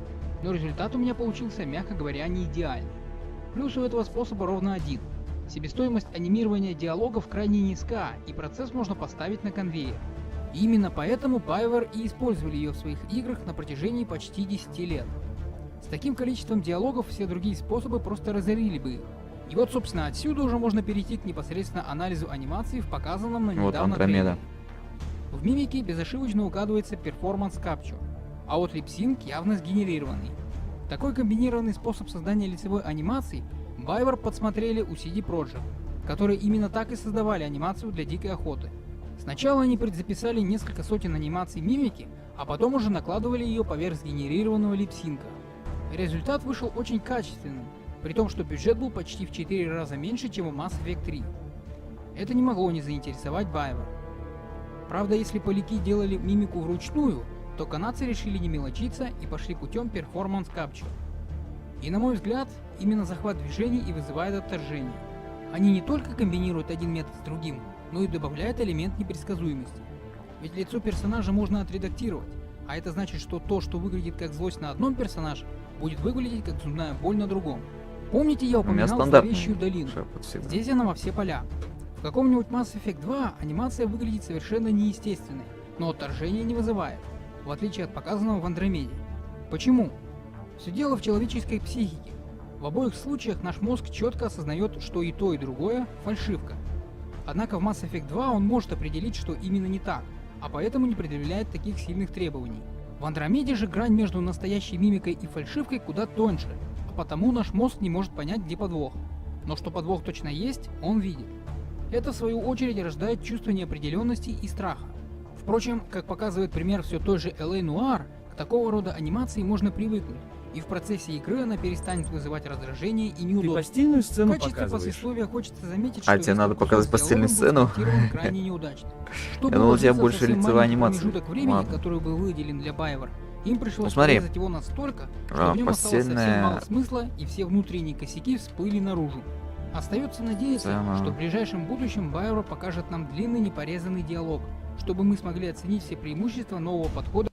но результат у меня получился, мягко говоря, не идеальный. Плюс у этого способа ровно один. Себестоимость анимирования диалогов крайне низка, и процесс можно поставить на конвейер. И именно поэтому BioWare и использовали ее в своих играх на протяжении почти 10 лет. С таким количеством диалогов все другие способы просто разорили бы их. И вот, собственно, отсюда уже можно перейти к непосредственно анализу анимации в показанном на недавно трейлере. В мимике безошибочно угадывается Performance Capture, а вот липсинг явно сгенерированный. Такой комбинированный способ создания лицевой анимации BioWare подсмотрели у CD Projekt, которые именно так и создавали анимацию для Дикой Охоты. Сначала они предзаписали несколько сотен анимаций мимики, а потом уже накладывали ее поверх сгенерированного липсинка. Результат вышел очень качественным, при том, что бюджет был почти в 4 раза меньше, чем у Mass Effect 3. Это не могло не заинтересовать BioWare. Правда, если поляки делали мимику вручную, то канадцы решили не мелочиться и пошли путем Performance Capture. И на мой взгляд, именно захват движений и вызывает отторжение. Они не только комбинируют один метод с другим, но и добавляют элемент непредсказуемости. Ведь лицо персонажа можно отредактировать, а это значит, что то, что выглядит как злость на одном персонаже, будет выглядеть как зубная боль на другом. Помните, я упоминал зловещую долину? Здесь она во все поля. В каком-нибудь Mass Effect 2 анимация выглядит совершенно неестественной, но отторжения не вызывает, в отличие от показанного в Андромеде. Почему? Все дело в человеческой психике. В обоих случаях наш мозг четко осознает, что и то, и другое – фальшивка. Однако в Mass Effect 2 он может определить, что именно не так, а поэтому не предъявляет таких сильных требований. В Андромеде же грань между настоящей мимикой и фальшивкой куда тоньше, а потому наш мозг не может понять, где подвох. Но что подвох точно есть, он видит. Это в свою очередь рождает чувство неопределенности и страха. Впрочем, как показывает пример все той же LA Noire, к такого рода анимации можно привыкнуть, и в процессе игры она перестанет вызывать раздражение и неудобство. Ты постельную сцену в качестве показываешь? послесловия хочется заметить, что тебе надо показать постельную сцену? крайне неудачно. Я думал, у тебя больше лицевая анимация. Промежуток времени, который был выделен для BioWare, им пришлось урезать его настолько, что в нем осталось совсем мало смысла, и все внутренние косяки всплыли наружу. Остается надеяться, что в ближайшем будущем BioWare покажет нам длинный непорезанный диалог, чтобы мы смогли оценить все преимущества нового подхода.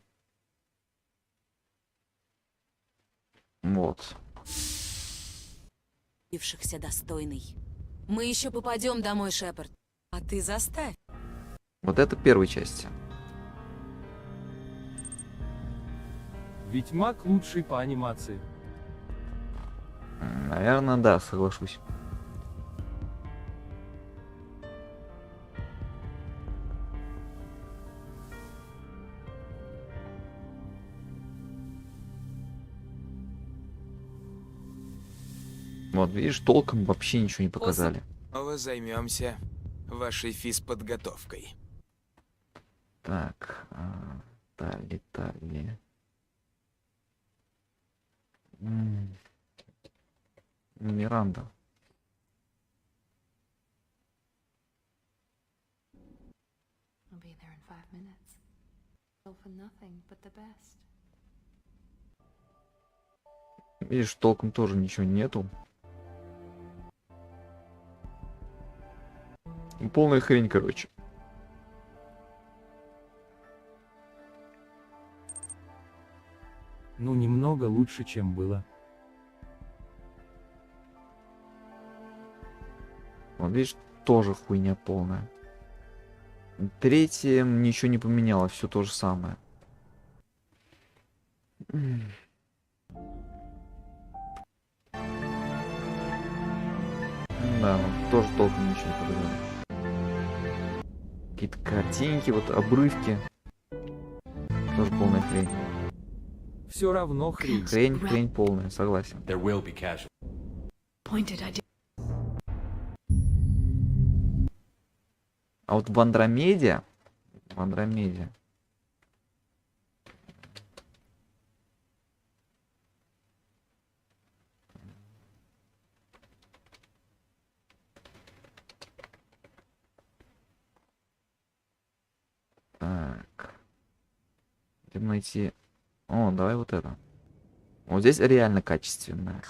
Вот. явившихся достойный. Мы еще попадем домой, Шепард. А ты заставь. Вот это первой части. Ведьмак лучший по анимации. Наверное, да, соглашусь. Вот, видишь, толком вообще ничего не показали. Снова займемся вашей физподготовкой. Так, Тали. Миранда. I'll be there in 5 minutes. All for nothing but the best. Видишь, толком тоже ничего нету. Полная хрень, короче. Ну, немного лучше, чем было. Вот видишь, тоже хуйня полная. Третье ничего не поменяло, все то же самое. Да, ну, тоже толком ничего не показали. Какие-то картинки, вот обрывки. Тоже полная хрень. Все равно хрень. Хрень полная, согласен. А вот в Андромеде. Так. Где найти... О, давай вот это. Вот здесь реально качественная.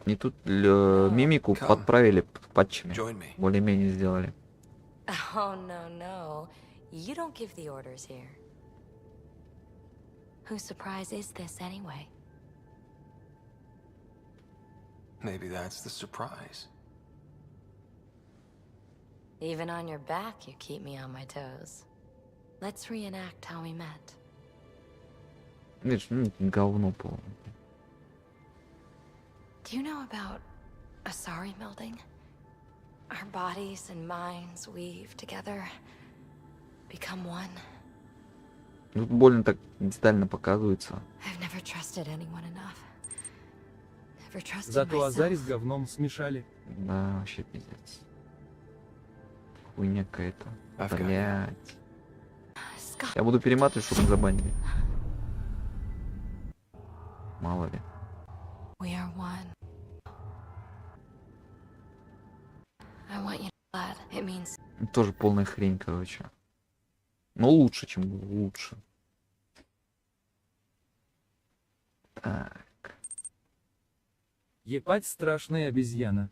И тут мимику подправили патчами. Более-менее сделали. Oh, no. You don't give the orders here. Whose surprise is this anyway? Maybe that's the surprise. Even on your back, you keep me on my toes. Let's reenact how we met. Видишь, ну, говно полное. Do you know about Asari melding? Our bodies and minds weave together, become one. Тут больно так детально показывается. I've never trusted anyone enough. Never trusted Зато Азари myself. с говном смешали. Да, вообще пиздец. Хуйня какая-то. Блять. Я буду перематывать, чтобы не забанили. Мало ли. We are one. I want you to know that. It means Тоже полная хрень, короче. Но лучше, чем было. Лучше. Так. Ебать страшная обезьяна.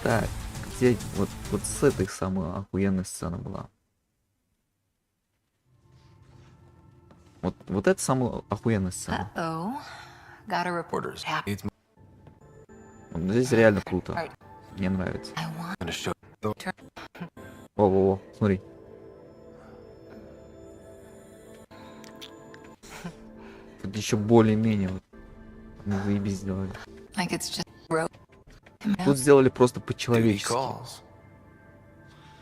Так, где вот с этой самой охуенной сцены была. Вот это самая охуенная сцена. got a reporter's Вот здесь реально круто. Мне нравится. Во-во-во, смотри. Тут еще более-менее вот. Мы заебись сделали. Тут сделали просто по-человечески.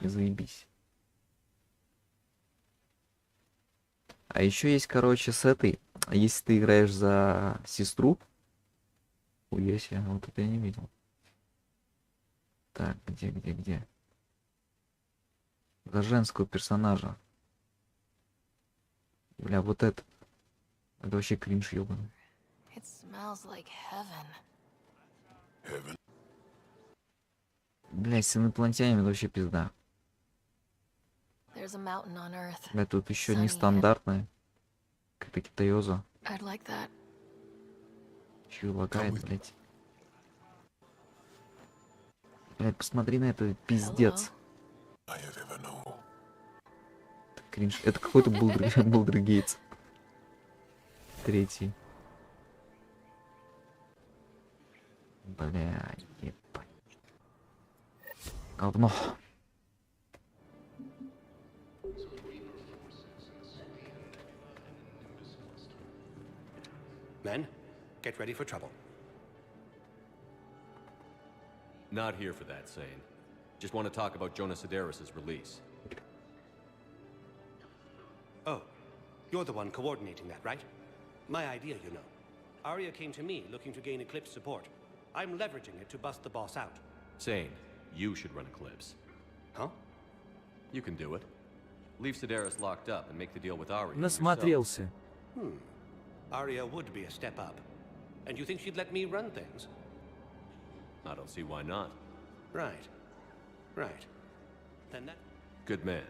И заебись. А еще есть, короче, с этой. Если ты играешь за сестру. Ой, вот это я не видел. Так, где? За женского персонажа. Бля, вот это. Это вообще кринж ёбаный. It smells like heaven. Бля, с инопланетянами это вообще пизда. There's a mountain on Earth. Бля, тут еще нестандартная. Какая-то китаёза. I'd like that. Чё лагает, блядь. Блядь, посмотри на это, пиздец. Это кринж. Это какой-то Балдергейтс. Третий. Бля, ебать. Говно. Men, get ready for trouble. Not here for that, Sane. Just want to talk about Jonas Sedaris' release. Oh, you're the one coordinating that, right? My idea, you know. Arya came to me looking to gain Eclipse support. I'm leveraging it to bust the boss out. Sane, you should run Eclipse. Huh? You can do it. Leave Sedaris locked up and make the deal with Arya. Насмотрелся. Arya would be a step up. And you think she'd let me run things? I don't see why not. Right. Right. Then that... Good man.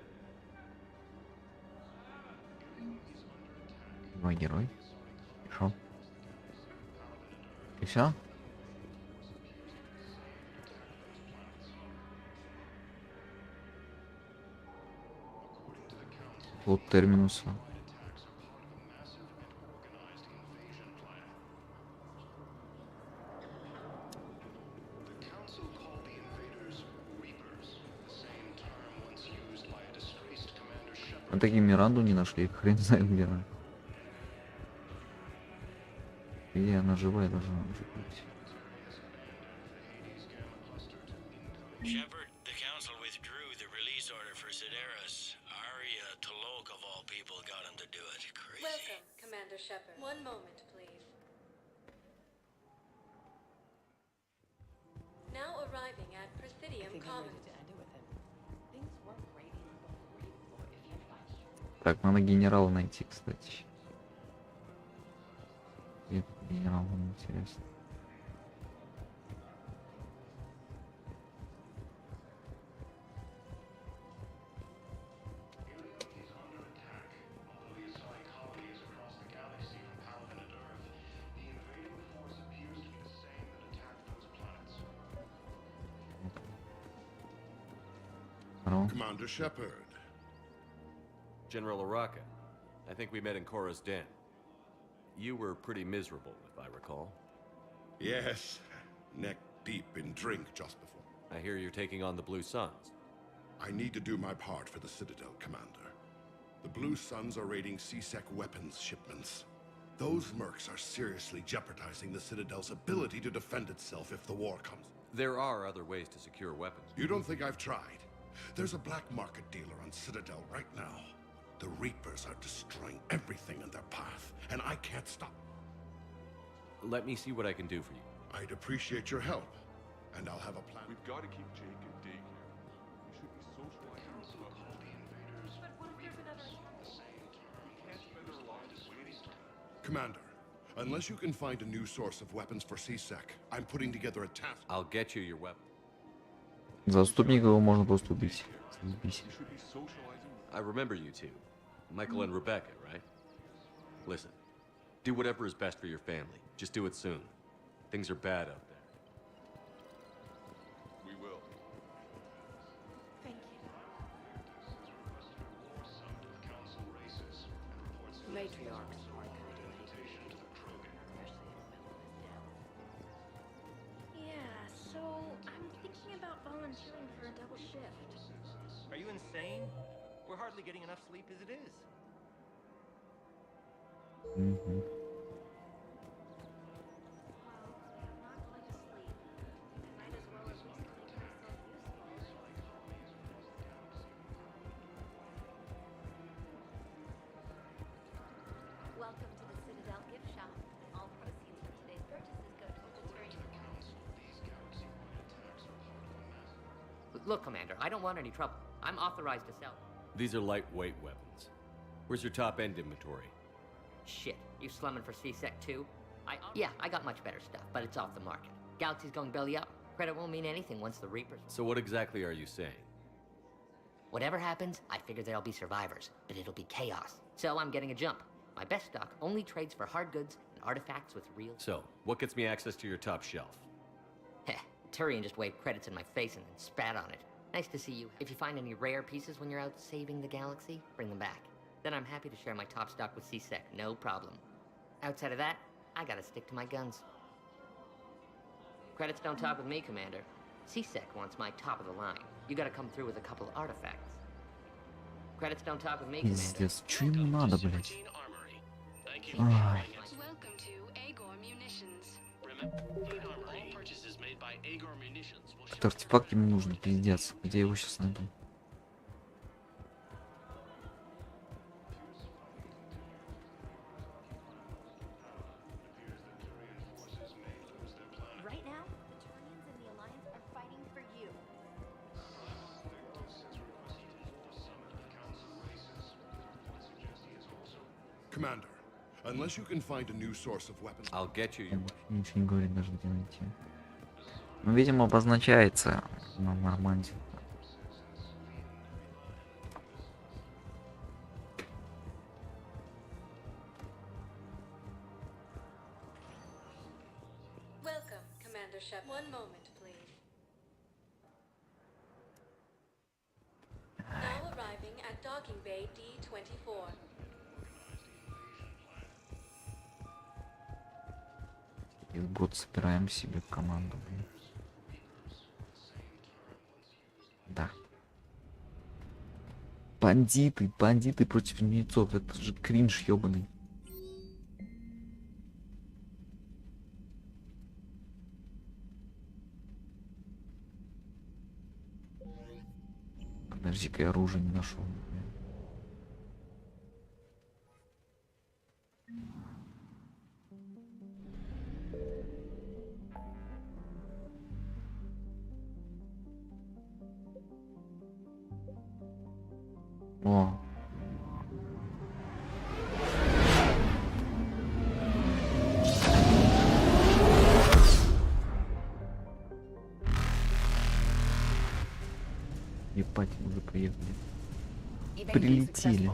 Мой герой. Хорошо. И все? Вот терминуса. Мы такие Миранду не нашли, хрен знает где она. Где она живая должна быть. Shepard, the council withdrew the release order for Sedaris. Arya Tolok of all people got him to do it. Crazy. Welcome, Commander Shepard. One moment, please. Now arriving at Presidium Commons. Так, надо генерала найти, кстати. Где генерал, интересно. Commander Shepard. General Araka, I think we met in Korra's den. You were pretty miserable, if I recall. Yes, neck deep in drink just before. I hear you're taking on the Blue Suns. I need to do my part for the Citadel, Commander. The Blue Suns are raiding CSEC weapons shipments. Those mercs are seriously jeopardizing the Citadel's ability to defend itself if the war comes. There are other ways to secure weapons. You don't think I've tried? There's a black market dealer on Citadel right now. The Reapers are destroying everything in their path, and I can't stop. Let me see what I can do for you. I'd appreciate your help, and I'll have a plan. We've got to keep Jake and Day here. We should be socializing with the invaders. But what if there's another At the same time, we can't spend our lives waiting. Commander, unless you can find a new source of weapons for CSEC, I'm putting together a task. I'll get you your weapon. Заступника его можно просто убить. I remember you two. Michael and Rebecca, right? Listen, do whatever is best for your family. Just do it soon. Things are bad out there. We will. Thank you. Matriarchs. Yeah, so I'm thinking about volunteering for a double shift. Are you insane? We're hardly getting enough sleep as it is. Welcome to the Citadel gift shop. All proceeds from today's purchases go towards deterring the council. Look, Commander, I don't want any trouble. I'm authorized to sell. These are lightweight weapons. Where's your top-end inventory? Shit, you slumming for CSEC too? Yeah, I got much better stuff, but it's off the market. Galaxy's going belly up. Credit won't mean anything once the Reapers... So what exactly are you saying? Whatever happens, I figure there'll be survivors, but it'll be chaos. So I'm getting a jump. My best stock only trades for hard goods and artifacts with real... So, what gets me access to your top shelf? Heh, Turian just waved credits in my face and then spat on it. Nice to see you. If you find any rare pieces when you're out saving the galaxy, bring them back. Then I'm happy to share my top stock with CSEC, no problem. Outside of that, I gotta stick to my guns. Credits don't talk with me, Commander. CSEC wants my top of the line. You gotta come through with a couple artifacts. Credits don't talk with me, Commander. Пиздец, что ему надо, блядь? Ай. Welcome to Agor Munitions. All purchases made by Agor Munitions will Этот артефакт ему нужен, пиздец. Где я его сейчас найду? Right now, the Turians and the Alliance are fighting for you. Commander, unless you can find a new source of weapons, I'll get you. Ничего не говорит даже, где найти. Ну, видимо, обозначается на Нормандии. Welcome, Commander Shep. One moment, please. Now arriving at docking bay D-24. И в год собираем себе в команду, блин. Да. Бандиты против мертвецов. Это же кринж ёбаный. Подожди-ка, я оружие не нашел. О. Ебать, мы уже приехали. Прилетели.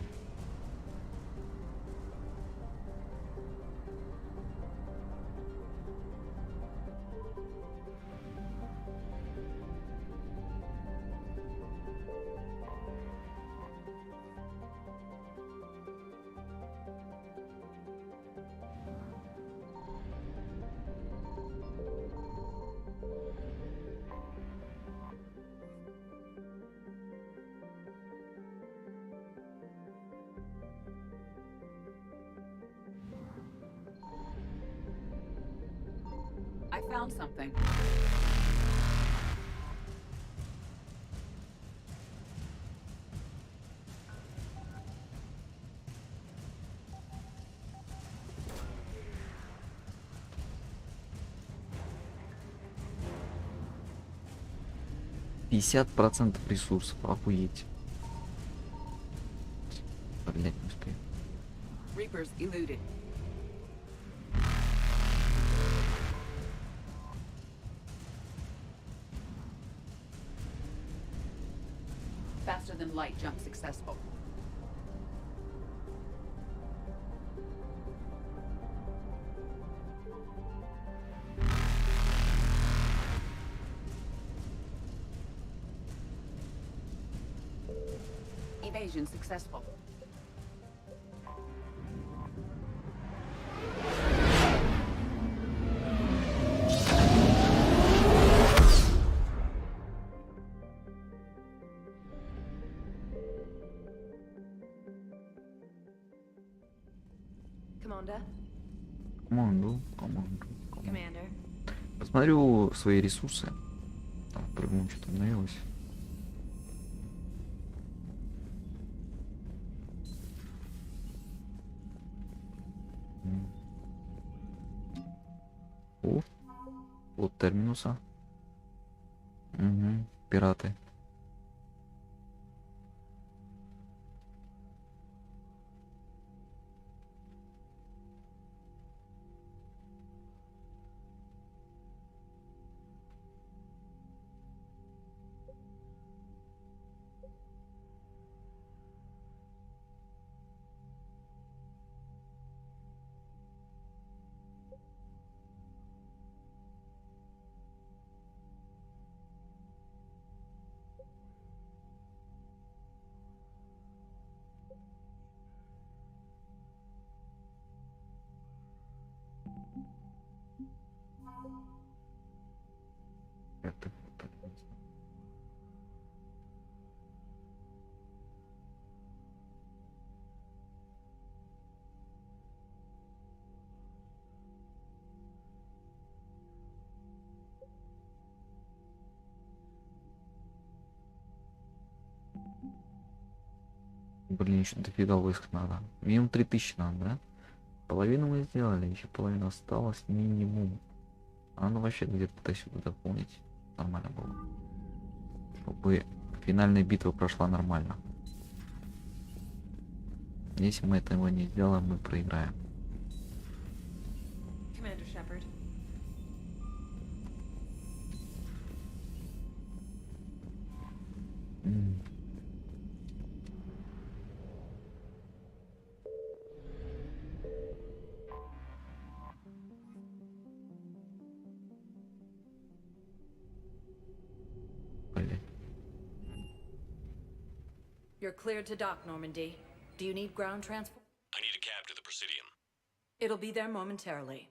I found something. %50 ресурсов, охуеть. Блять, не успею. Reapers eluded. Faster than light jump successful. Evasion successful. Команду. Commander. Посмотрю свои ресурсы. Там прыгну, что-то обновилось. О, вот терминуса. Угу, пираты. Блин, еще дофига войск надо. Минимум 3000 надо, да? Половину мы сделали, еще половина осталась минимум. А ну вообще где-то сюда дополнить. Нормально было. Чтобы финальная битва прошла нормально. Если мы этого не сделаем, мы проиграем. Commander Shepard. Блин. You're cleared to dock, Normandy. Do you need ground transport? I need a cab to the Presidium. It'll be there momentarily.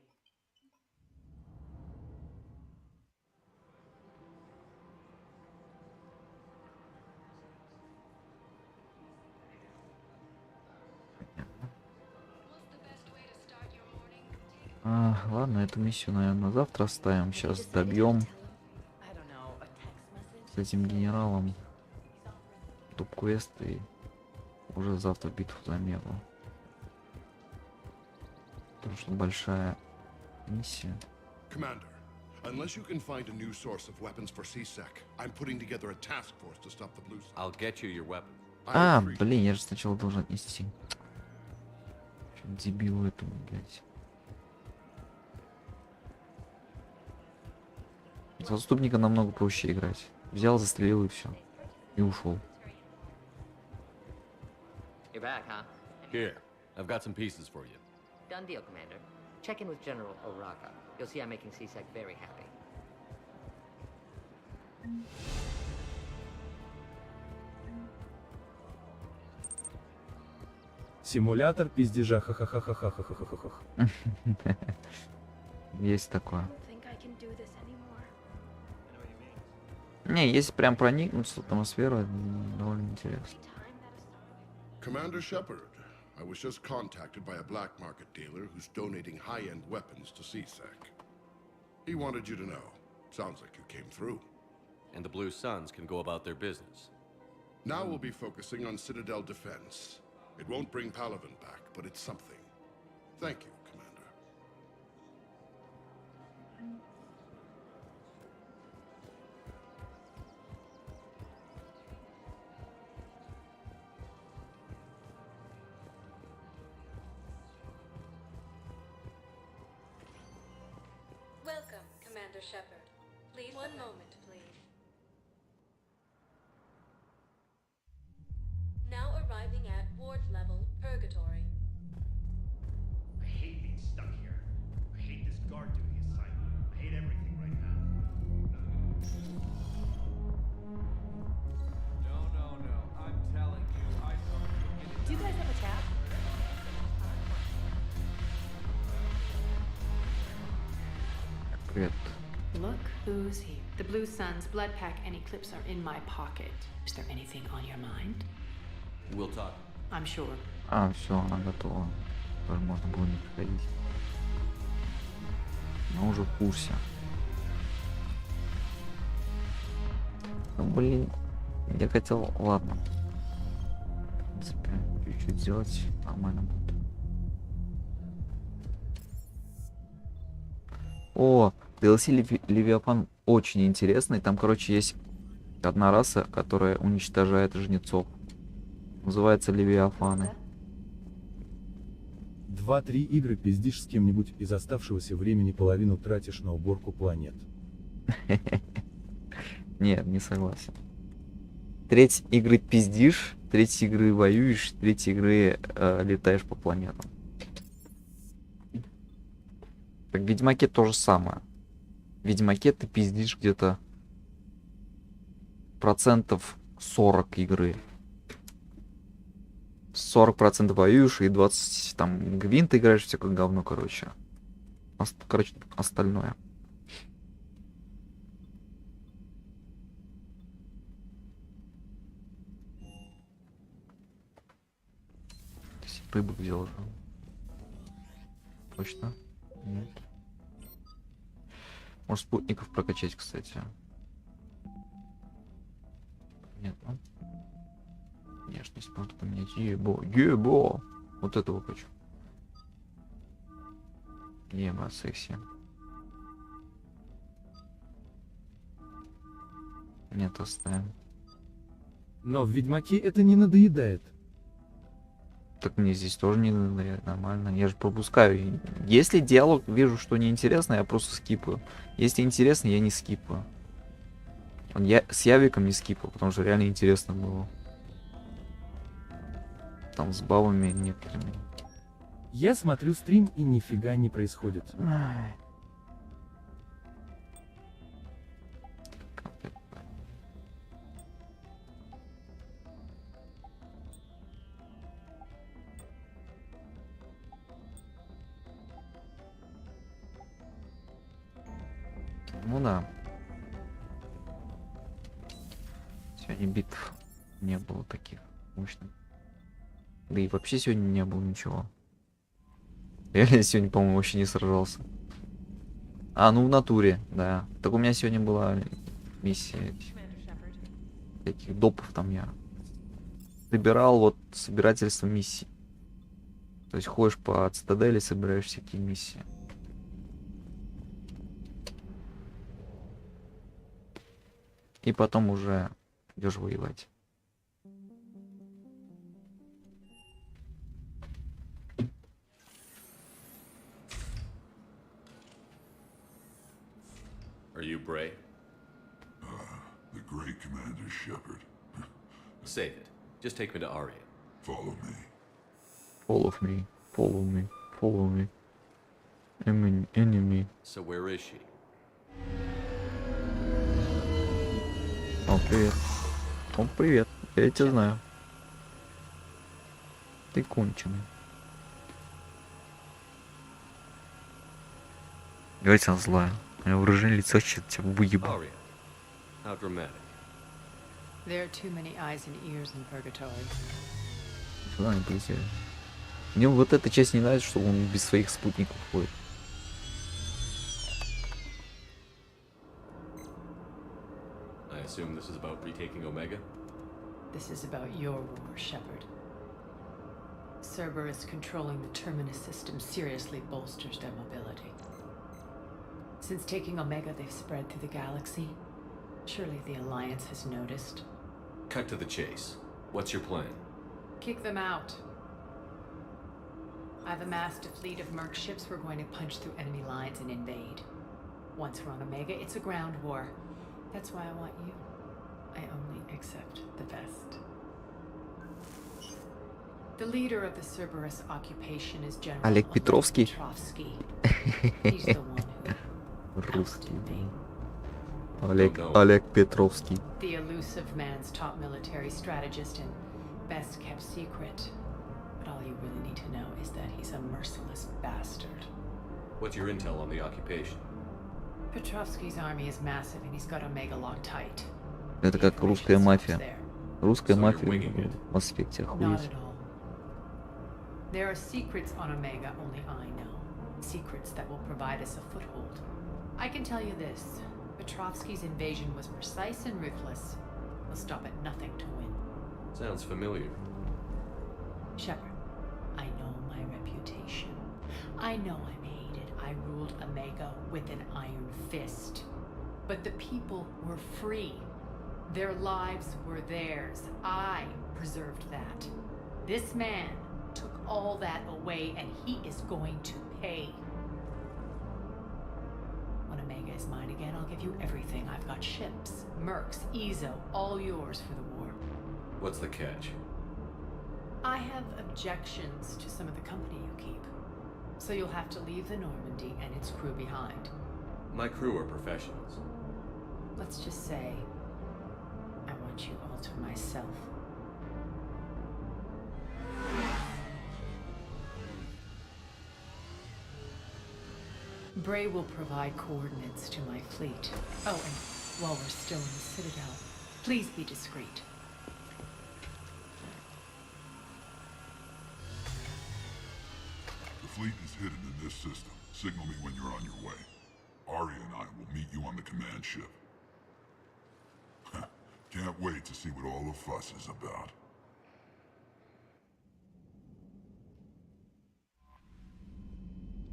Ладно, эту миссию, наверное, завтра оставим. Сейчас добьем с этим генералом топ-квест и уже завтра битву за Мегу. Потому что большая миссия. Commander, unless you can find a new source of weapons for CSEC, I'm putting together a task force to stop the blue. I'll get you your weapon. Блин, я же сначала должен нести. Дебилу этому, блядь. Заступника намного проще играть. Взял, застрелил и все. И ушел. You're back, huh? Here, I've got some pieces for you. Done deal, Commander. Check in with General Oraka. You'll see I'm making CSEC very happy. Симулятор пиздежа, ха-ха-ха-ха-ха-ха-ха-ха-ха. Есть такое. Не, если прям проникнуться в атмосферу, это довольно интересно. Commander Shepard, I was just contacted by a black market dealer who's donating high-end weapons to CSEC. He wanted you to know. Sounds like you came through. And the Blue Suns can go about their business. Now we'll be focusing on Citadel defense. It won't bring Palavin back, but it's something. Thank you, Commander. Welcome, Commander Shepard. Please, one moment, please. Now arriving at ward level purgatory. I hate being stuck here. I hate this guard duty assignment. I hate everything right now. No. I'm telling you, I saw you. Do you guys have a tap? Привет. Look who's here. The Blue Suns, Blood Pack, and Eclipse are in my pocket. Is there anything on your mind? We'll talk. I'm sure. Все, она готова. Тоже можно было не приходить. Она уже в курсе. Ну, блин, я хотел, ладно. В принципе, чуть-чуть сделать, нормально будет. О, DLC Левиафан очень интересный. Там, короче, есть одна раса, которая уничтожает жнецов. Называется Левиафаны. 2-3 игры пиздишь с кем-нибудь, из оставшегося времени половину тратишь на уборку планет. Нет, не согласен. Треть игры пиздишь, треть игры воюешь, треть игры летаешь по планетам. Так в Ведьмаке то же самое. В Ведьмаке ты пиздишь где-то процентов 40 игры. 40% воюешь и 20 там гвинт играешь, всякое говно, короче. Короче, остальное. Рыбу взял уже. Точно? Нет. Может, спутников прокачать, кстати. Нет, ну? внешность можно поменять. Ебо. Вот этого хочу. Еба, секси. Нет, оставим. Но в Ведьмаке это не надоедает. Так мне здесь тоже не надоедает, нормально. Я же пропускаю. Если диалог вижу, что неинтересно, я просто скипаю. Если интересно, я не скипаю. Я с Явиком не скипал, потому что реально интересно было. Там с бабами некоторыми. Я смотрю стрим и нифига не происходит. Ну да. Сегодня битв не было таких мощных. Да и вообще сегодня не было ничего. Я сегодня, по-моему, вообще не сражался. А, ну в натуре, да. Так у меня сегодня была миссия таких допов там я собирал, вот собирательство миссий. То есть ходишь по цитадели, собираешь всякие миссии. И потом уже идешь воевать. Are you Bray? The great Commander Shepard. Save it. Just take me to Aria. Follow me. Follow me. Follow me. Follow me. Enemy. So where is she? О, привет. О, привет. Я тебя знаю. Ты конченый. Давайте она злая. У меня выражение лица что-то тебя выебал. Aria. How dramatic. There are too many eyes and ears in purgatory. Сюда не полетели. Мне вот эта часть не нравится, что он без своих спутников ходит. I assume this is about retaking Omega? This is about your war, Shepard. Cerberus controlling the Terminus system seriously bolsters their mobility. Since taking Omega, they've spread through the galaxy. Surely the Alliance has noticed. Cut to the chase. What's your plan? Kick them out. I've amassed a fleet of merc ships. We're going to punch through enemy lines and invade. Once we're on Omega, it's a ground war. That's why I want you. I only accept the best. The leader of the Cerberus occupation is General Олег Петровский. He's the one who Русский. ousted me. Олег Петровский. The elusive man's top military strategist and best kept secret. But all you really need to know is that he's a merciless bastard. What's your intel on the occupation? Petrovsky's army is massive and he's got Omega locked tight. Это как русская мафия. Русская мафия в аспекте Not охуеть. at all. There are secrets on Omega only I know. Secrets that will provide us a foothold. I can tell you this. Petrovsky's invasion was precise and ruthless. He'll stop at nothing to win. Sounds familiar. Shepard, I know my reputation. I know I'm hated. I ruled Omega with an iron fist. But the people were free. Their lives were theirs. I preserved that. This man took all that away, and he is going to pay. When Omega is mine again, I'll give you everything. I've got ships, mercs, Ezo, all yours for the war. What's the catch? I have objections to some of the company you keep. So you'll have to leave the Normandy and its crew behind. My crew are professionals. Let's just say, I want you all to myself. Bray will provide coordinates to my fleet. Oh, and while we're still in the Citadel, please be discreet. The fleet is hidden in this system. Signal me when you're on your way. Arya and I will meet you on the command ship. Can't wait to see what all the fuss is about.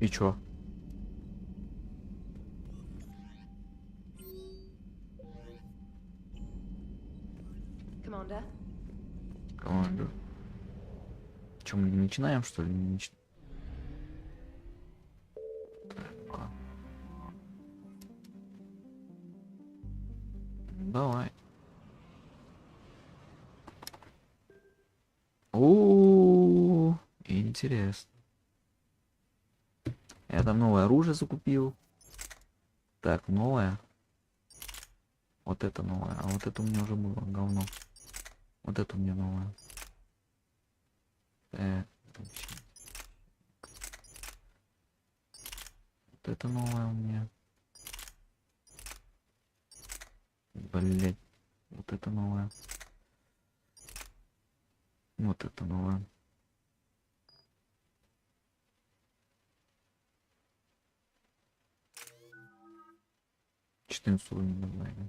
И чё? Commander. Команду. Чё, мы не начинаем, что ли? Не начинаем. Давай. О, интересно. Я там новое оружие закупил. Так, новое. Вот это новое. А вот это у меня уже было говно. Вот это у меня новое. Так. Вот это новое у меня. Блять. Вот это новое. Вот это новое. Уровень нормально.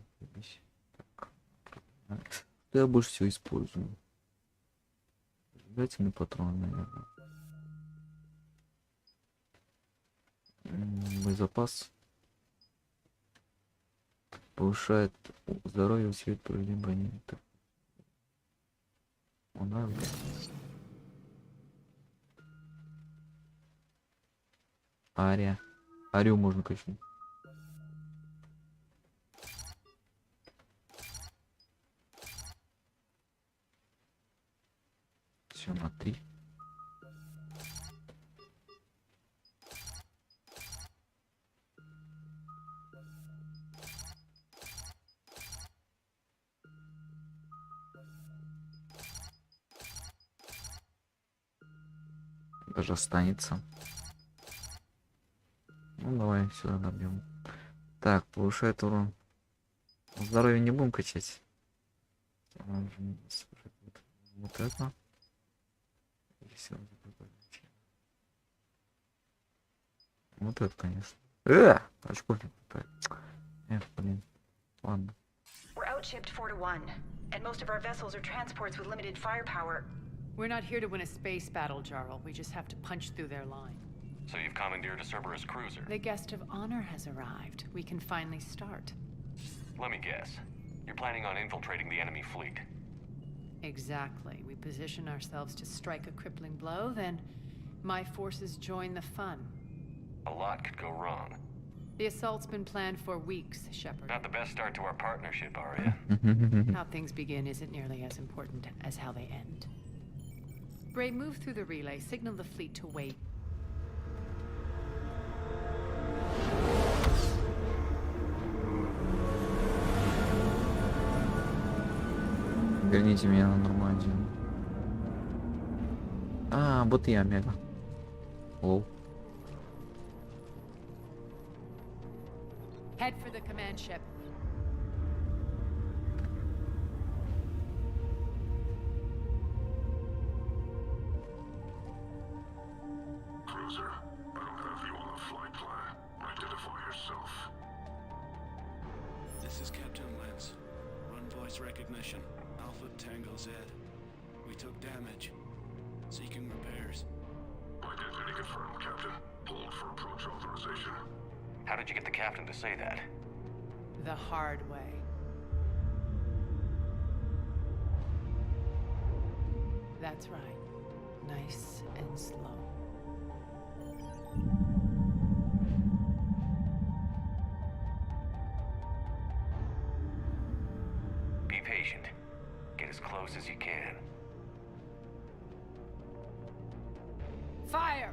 Так. Что я больше всего использую? Зажигательный патрон, наверное. Боезапас. Повышает здоровье, усиливает проведение брони. Да. Ария. Арию можно качнуть. Все на 3. Даже останется. Ну давай сюда добьем. Так, повышает урон. Здоровье не будем качать. Вот это. Вот это, конечно. Очков не хватает. Блин. Ладно. We're outshipped 4-1, and most of our vessels are transports with limited firepower. We're not here to win a space battle, Jarl. We just have to punch through their line. So you've commandeered a Cerberus cruiser? The guest of honor has arrived. We can finally start. Let me guess. You're planning on infiltrating the enemy fleet? Exactly. We position ourselves to strike a crippling blow, then my forces join the fun. A lot could go wrong. The assault's been planned for weeks, Shepard. Not the best start to our partnership, Aria. How things begin isn't nearly as important as how they end. Bray, move through the relay. Signal the fleet to wait. Верните меня на нормальную. А, вот я мега. Лол. Head for the command ship. Cruiser, I don't have you on the flight plan. Identify yourself. This is Captain Lance. Run voice recognition. Alpha Tango Z. We took damage. Seeking repairs. Identity confirmed, Captain. Hold for approach authorization. How did you get the captain to say that? The hard way. That's right. Nice and slow. Be patient. Get as close as you can. Fire!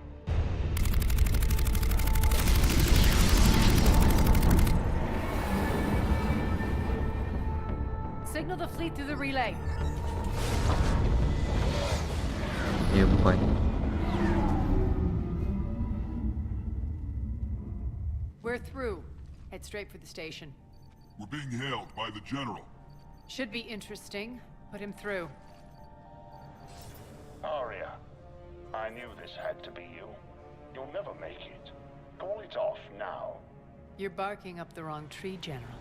Signal the fleet through the relay. Ебать. We're through. Head straight for the station. We're being hailed by the General. Should be interesting. Put him through. Aria, I knew this had to be you. You'll never make it. Call it off now. You're barking up the wrong tree, General.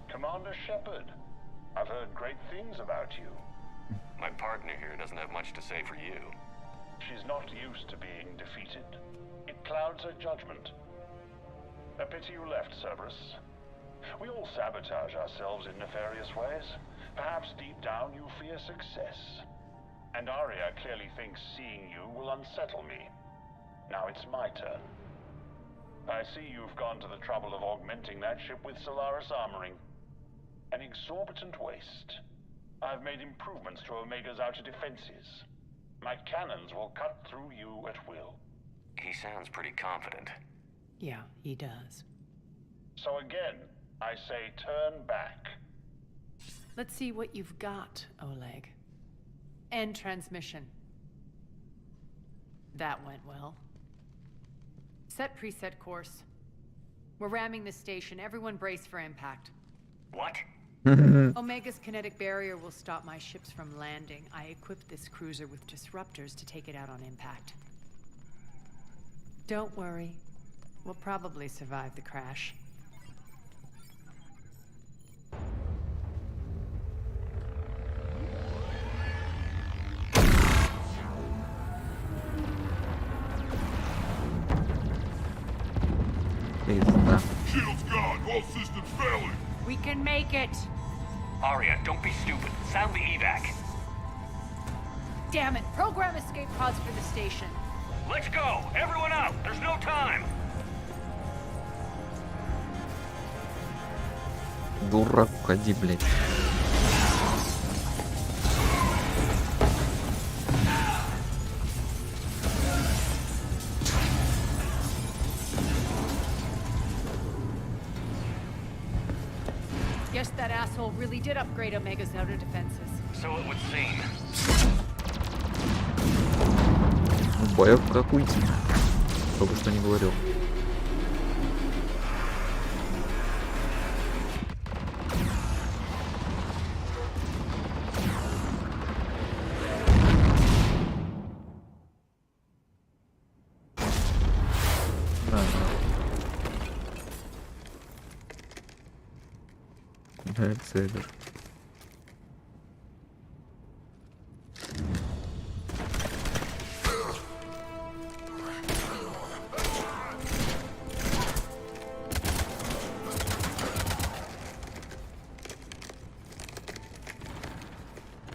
Commander Shepard, I've heard great things about you. My partner here doesn't have much to say for you. She's not used to being defeated. It clouds clouds a judgment. A pity you left, Cerberus. We all sabotage ourselves in nefarious ways. Perhaps deep down you fear success. And Arya clearly thinks seeing you will unsettle me. Now it's my turn. I see you've gone to the trouble of augmenting that ship with Solaris armoring. An exorbitant waste. I've made improvements to Omega's outer defenses. My cannons will cut through you at will. He sounds pretty confident. Yeah, he does. So again, I say turn back. Let's see what you've got, Oleg. End transmission. That went well. Set preset course. We're ramming the station. Everyone brace for impact. What? Omega's kinetic barrier will stop my ships from landing. I equipped this cruiser with disruptors to take it out on impact. Don't worry. We'll probably survive the crash. Shield's gone. All systems failing. We can make it! Arya, don't be stupid. Sound the evac. Damn it! Program escape pods for the station. Let's go! Everyone out! There's no time! Дурак, уходи, блядь. Guess that asshole really did upgrade Omega's outer defenses. So it would seem. Боев как уйти. Кто бы что ни говорил. Цедер.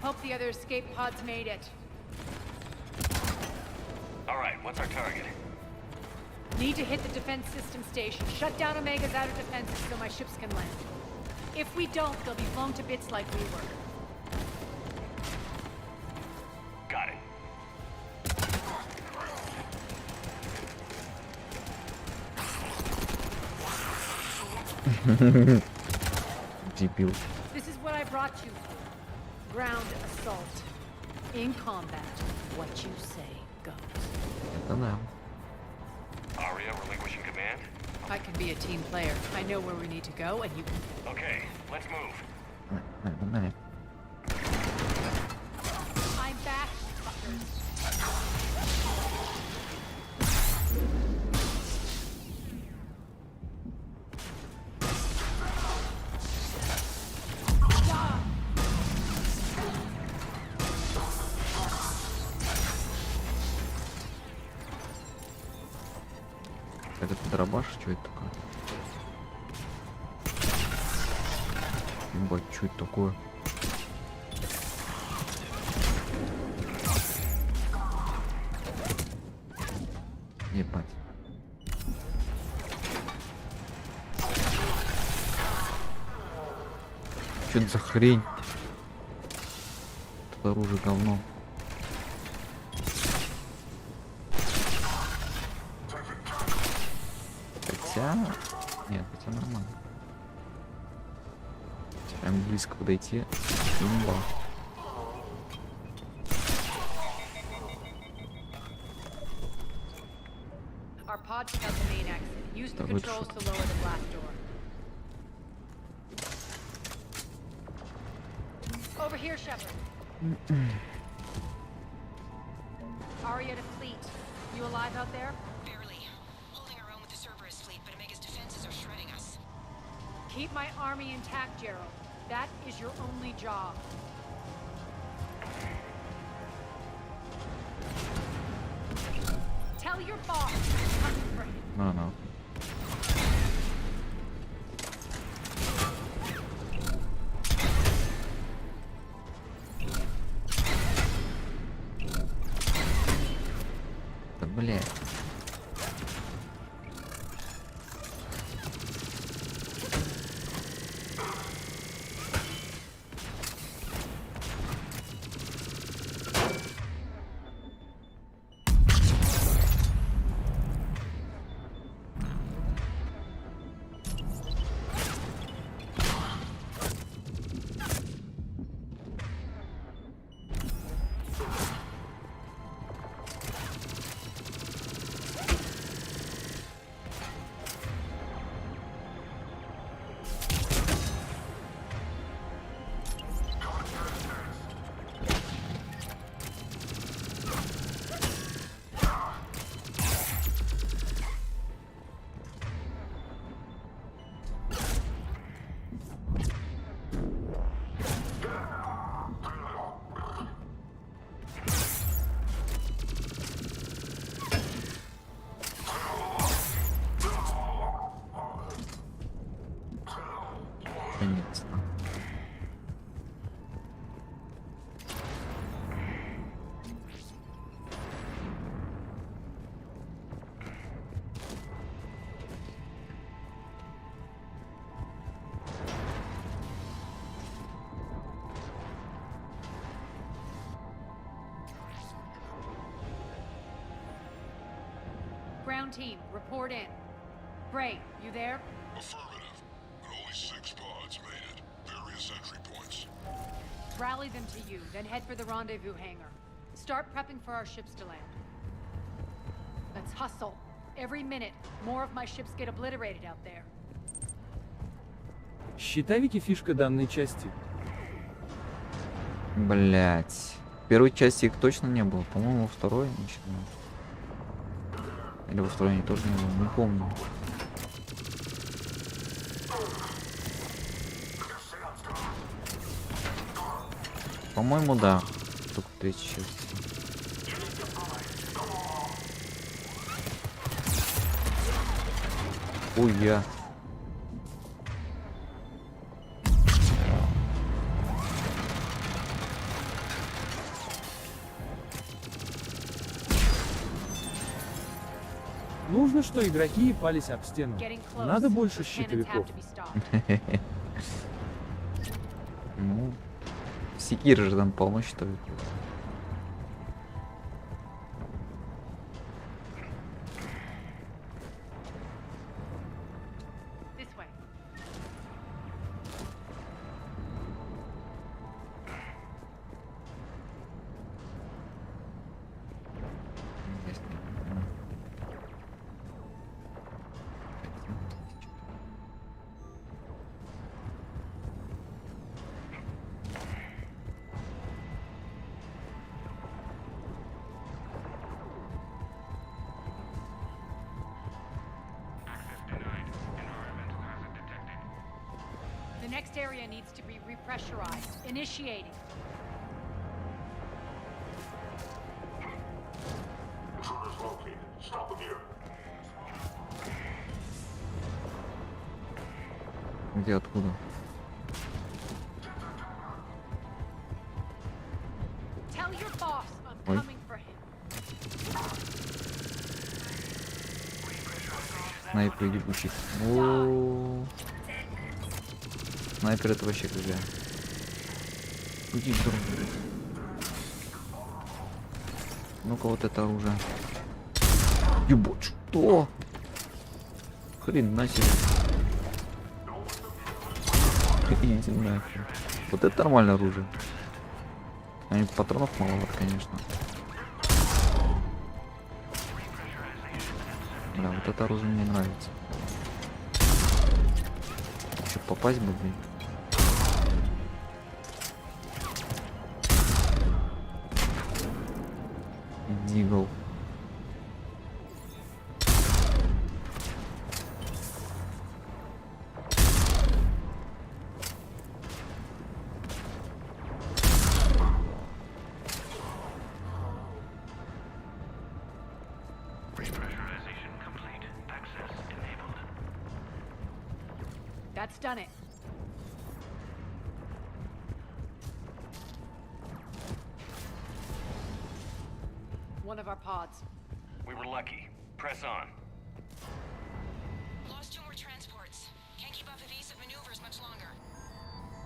Hope the other escape pods made it. All right, what's our target? Need to hit the defense system station. Shut down Omega's outer defenses so my ships can land. If we don't, they'll be blown to bits like we were. Got it. Дебил. This is what I brought you for. Ground assault. In combat, what you say goes. Это да. Arya relinquishing command? I can be a team player. I know where we need to go, and you can... Okay, let's move. I'm back, fuckers. Так, это дробаш, что это такое? Ебать, что это такое? Ебать. Что это за хрень? Это оружие говно. Нет, хотя нормально. Прям близко подойти. Имба. Our pods got the main exit. Use the controls to lower the blast door. Over here, Shepard. Arya to fleet. You alive out there? Keep my army intact, Gerald. That is your only job. Tell your boss I'm coming for him. Ну, ну. Да, блядь. Конец. Ground team, report in. Bray, you there? Affirmative. But only 6 pods made it. Various entry points. Rally them to you, then head for the rendezvous hangar. Start prepping for our ships to land. Let's hustle. Every minute, more of my ships get obliterated out there. Считайте фишка данной части. Блять. В первой части их точно не было. По-моему, во второй начинал. Или во второй они тоже не было, не помню. По-моему, да. Только в третьей части. Ой, я. Нужно, что игроки епались об стену. Надо больше щитовиков. Ну, секир же там полно щитовиков. The next area needs to be repressurized. Initiating. Intruders located. Stop them here. Где, откуда? Tell your boss I'm Ой. coming for him. Снайпер ебучий. О-о-о. Снайпер это вообще когда? Уйди, дур. Ну-ка, вот это оружие. Ебать, что? Хрен на себе. Иди нахер. Вот это нормальное оружие. Они патронов маловато, конечно. Да, вот это оружие мне нравится. Еще попасть бы, блин. Дигл. That's done it. One of our pods. We were lucky. Press on. Lost 2 more transports. Can't keep up evasive maneuvers much longer.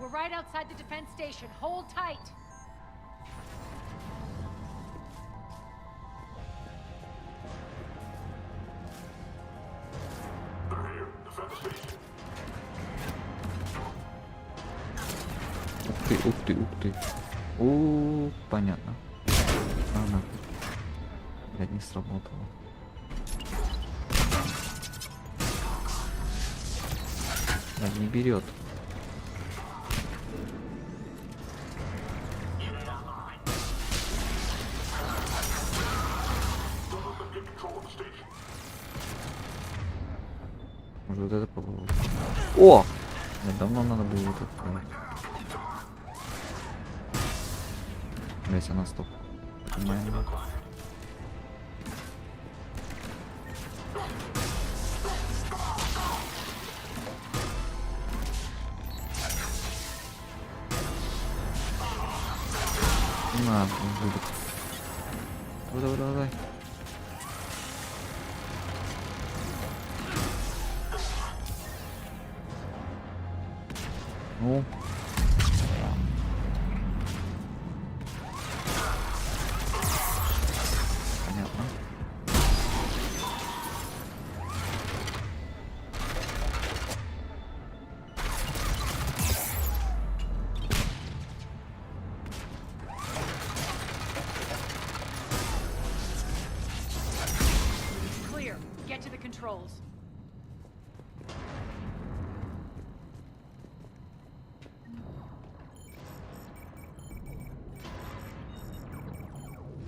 We're right outside the defense station. Hold tight. Ух ты, ух ты. О, понятно. Ага. Блядь, не сработало. Блядь, не берет. Может вот это попробовать. О! Мне давно надо было вот это пробовать. Блять, она стоп. Понимаем. На, он будет. Давай, давай, давай. Ну. Понятно. Clear. Get to the controls.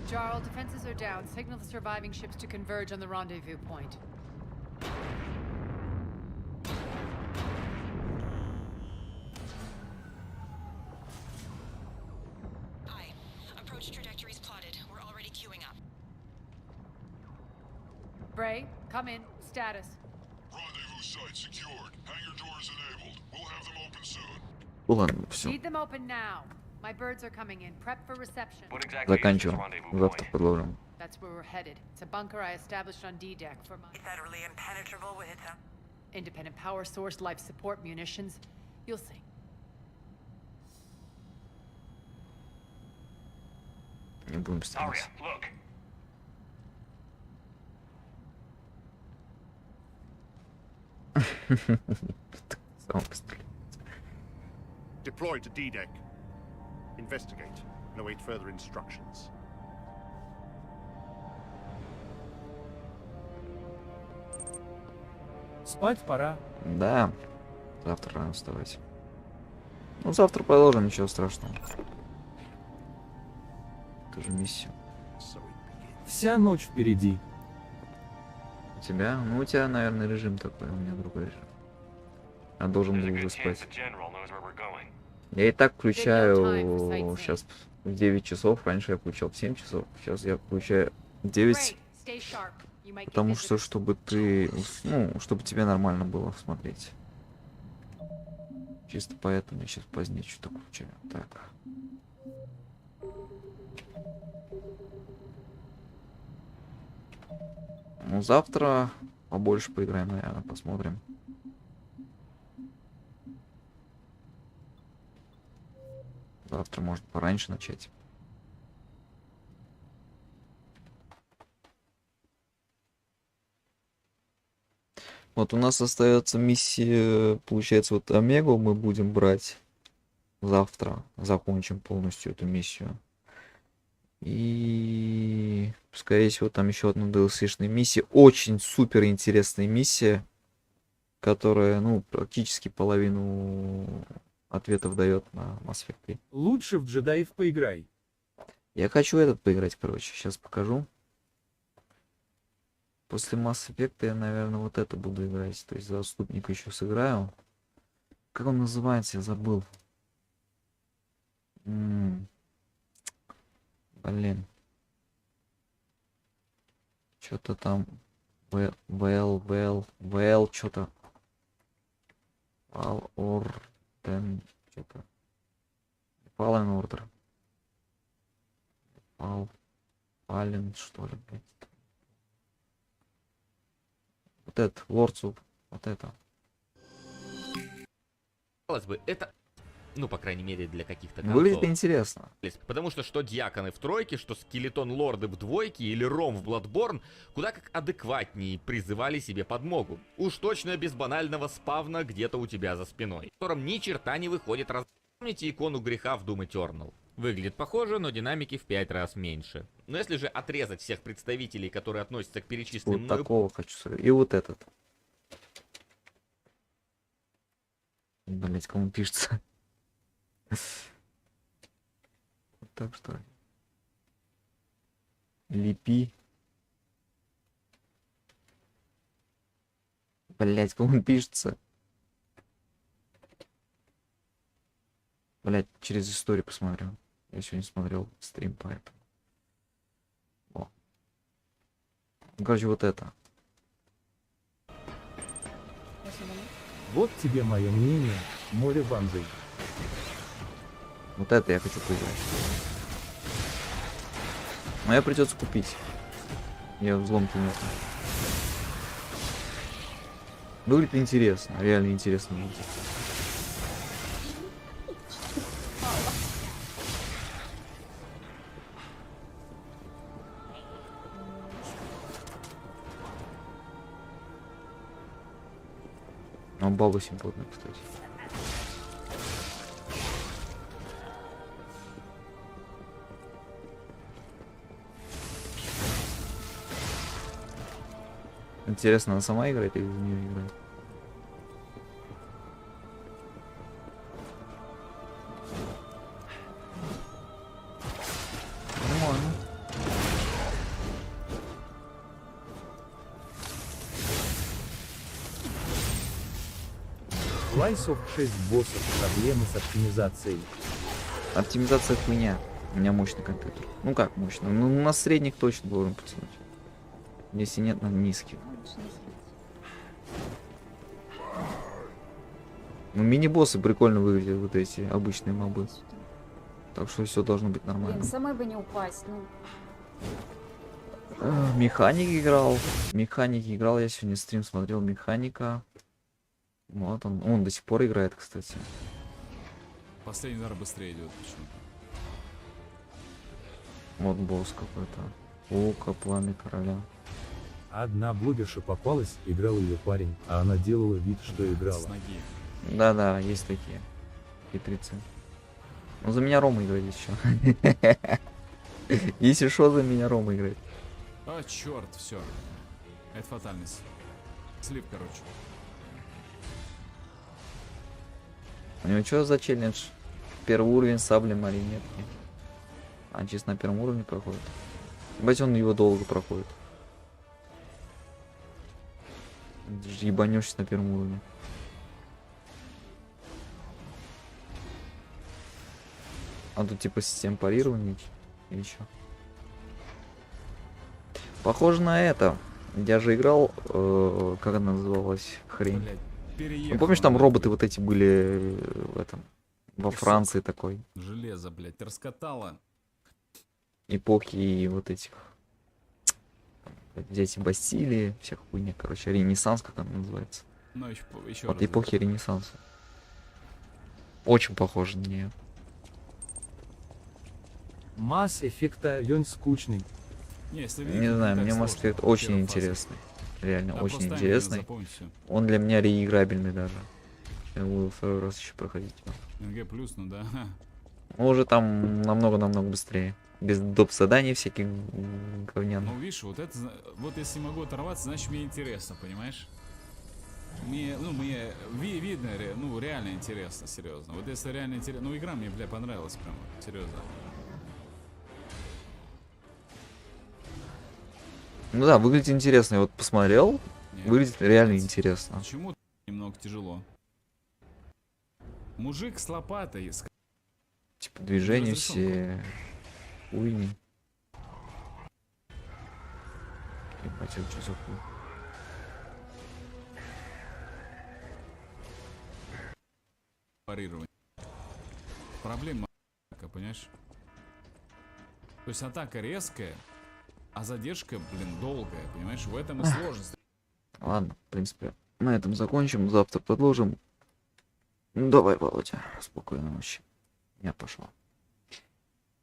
Jarl, defenses are down. Signal the surviving ships to converge on the rendezvous point. Aye. Approach trajectories plotted. We're already queuing up. Bray, come in. Status. Rendezvous site secured. Hangar doors enabled. We'll have them open soon. Ладно, все. Need them open now. My birds are coming in. Prep for reception. Заканчиваю. Завтра продолжим. That's where we're headed. It's a bunker I established on D-deck for my... Is that really impenetrable with its independent power source, life support, munitions. You'll see. Не будем стрелять. Look. Сам пострелять. Deploy to D-deck. Investigate and await further instructions. Спать пора. Да. Завтра рано вставать. Ну, завтра продолжим, ничего страшного. Тоже миссию. Вся ночь впереди. У тебя? Ну, у тебя, наверное, режим такой, у меня другой режим. Я должен был уже спать. Я и так включаю сейчас в 9 часов. Раньше я включал в 7 часов. Сейчас я включаю в 9. Потому что, чтобы ты... Ну, чтобы тебе нормально было смотреть. Чисто поэтому я сейчас позднее что-то включаю. Так. Ну, завтра побольше поиграем, наверное, посмотрим. Завтра может пораньше начать. Вот у нас остается миссия, получается, вот Омегу мы будем брать завтра. Закончим полностью эту миссию. И, скорее всего, там еще одна DLC-шная миссия. Очень супер интересная миссия, которая, ну, практически половину ответов дает на Mass Effect 3. Лучше в джедаев поиграй. Я хочу этот поиграть, короче. Сейчас покажу. После Mass Effect я, наверное, вот это буду играть. То есть за отступника еще сыграю. Как он называется, я забыл. Блин. Что-то там. ВЛ, что-то. Order. Что-то. Fallen Order. Fallen, что ли, блядь. Вот это, Лордсуп. Вот это. Казалось бы, это, ну, по крайней мере, для каких-то Выглядит интересно. Потому что дьяконы в тройке, что скелетон лорды в двойке или ром в Bloodborne куда как адекватнее призывали себе подмогу. Уж точно без банального спавна где-то у тебя за спиной, в котором ни черта не выходит раз. Помните икону греха в Doom Eternal? Выглядит похоже, но динамики в 5 раз меньше. Но если же отрезать всех представителей, которые относятся к перечисленным Вот мною... такого хочу смотреть. И вот этот. Блять, кому пишется? Вот так что ли? Лепи. Блять, кому пишется? Блять, через историю посмотрю. Я сегодня смотрел стрим, поэтому. О. Ну, короче, вот это. Вот тебе мое мнение, море ванзой. Вот это я хочу поиграть. Но я придется купить. Я взлом-то нет. Выглядит интересно, реально интересно выглядит. Он баба симпотная, кстати. Интересно, она сама играет или в нее играет? Нормально. Лайсов 6 боссов, проблемы с оптимизацией. Оптимизация хуйня. У меня мощный компьютер. Ну как мощный? Ну на средних точно должен потянуть. Если нет, на низких. Ну мини-боссы прикольно выглядят, вот эти обычные мобы. Так что все должно быть нормально. Блин, самой бы не упасть, ну. Механик играл. Я сегодня стрим смотрел механика. Вот он до сих пор играет, кстати. Последний удар быстрее идет почему-то. Вот босс какой-то. Око, пламя короля. Одна блогерша попалась, играл ее парень, а она делала вид, что играла. С ноги. Да, есть такие хитрецы. Ну за меня Рома играет еще. Если что, за меня Рома играет. А, черт, все. Это фатальность. Слив, короче. У него что за челлендж? Первый уровень сабли маринетки. А чисто на первом уровне проходит. Ебать, он его долго проходит. Ебанешься на первом уровне. А тут типа система парирования или что? Похоже на это. Я же играл, как она называлась, хрень. Ну, помнишь, там роботы вот эти были в этом, во Франции такой. Железо, блядь, раскатало. Эпохи и вот этих. Дети Бастилии, всех хуйня, короче, Ренессанс, как она называется. Ну, еще вот эпохи Ренессанса. Очень похоже на нее. Масс эффекта Йон скучный. Не знаю, мне Масс Эффект очень интересный. Реально очень интересный. Он для меня реиграбельный даже. Я буду второй раз еще проходить. НГ плюс, ну да. Ну, уже там намного быстрее. Без доп. Заданий всяких говнян. Ну, видишь, вот это, вот если могу оторваться, значит мне интересно, понимаешь? Мне видно, ну, реально интересно, серьезно. Вот если реально интересно, ну, игра мне, бля, понравилась прям, серьезно. Ну да, выглядит интересно. Я вот посмотрел, выглядит реально интересно. Почему немного тяжело? Мужик с лопатой. Типа движения все хуйни. Ебать, это что за хуй? парирование. Проблема, понимаешь? То есть атака резкая, а задержка, блин, долгая, понимаешь? В этом и сложность. Ладно, в принципе, на этом закончим. Завтра продолжим. Ну, давай, Володя, спокойной ночи. Я пошел.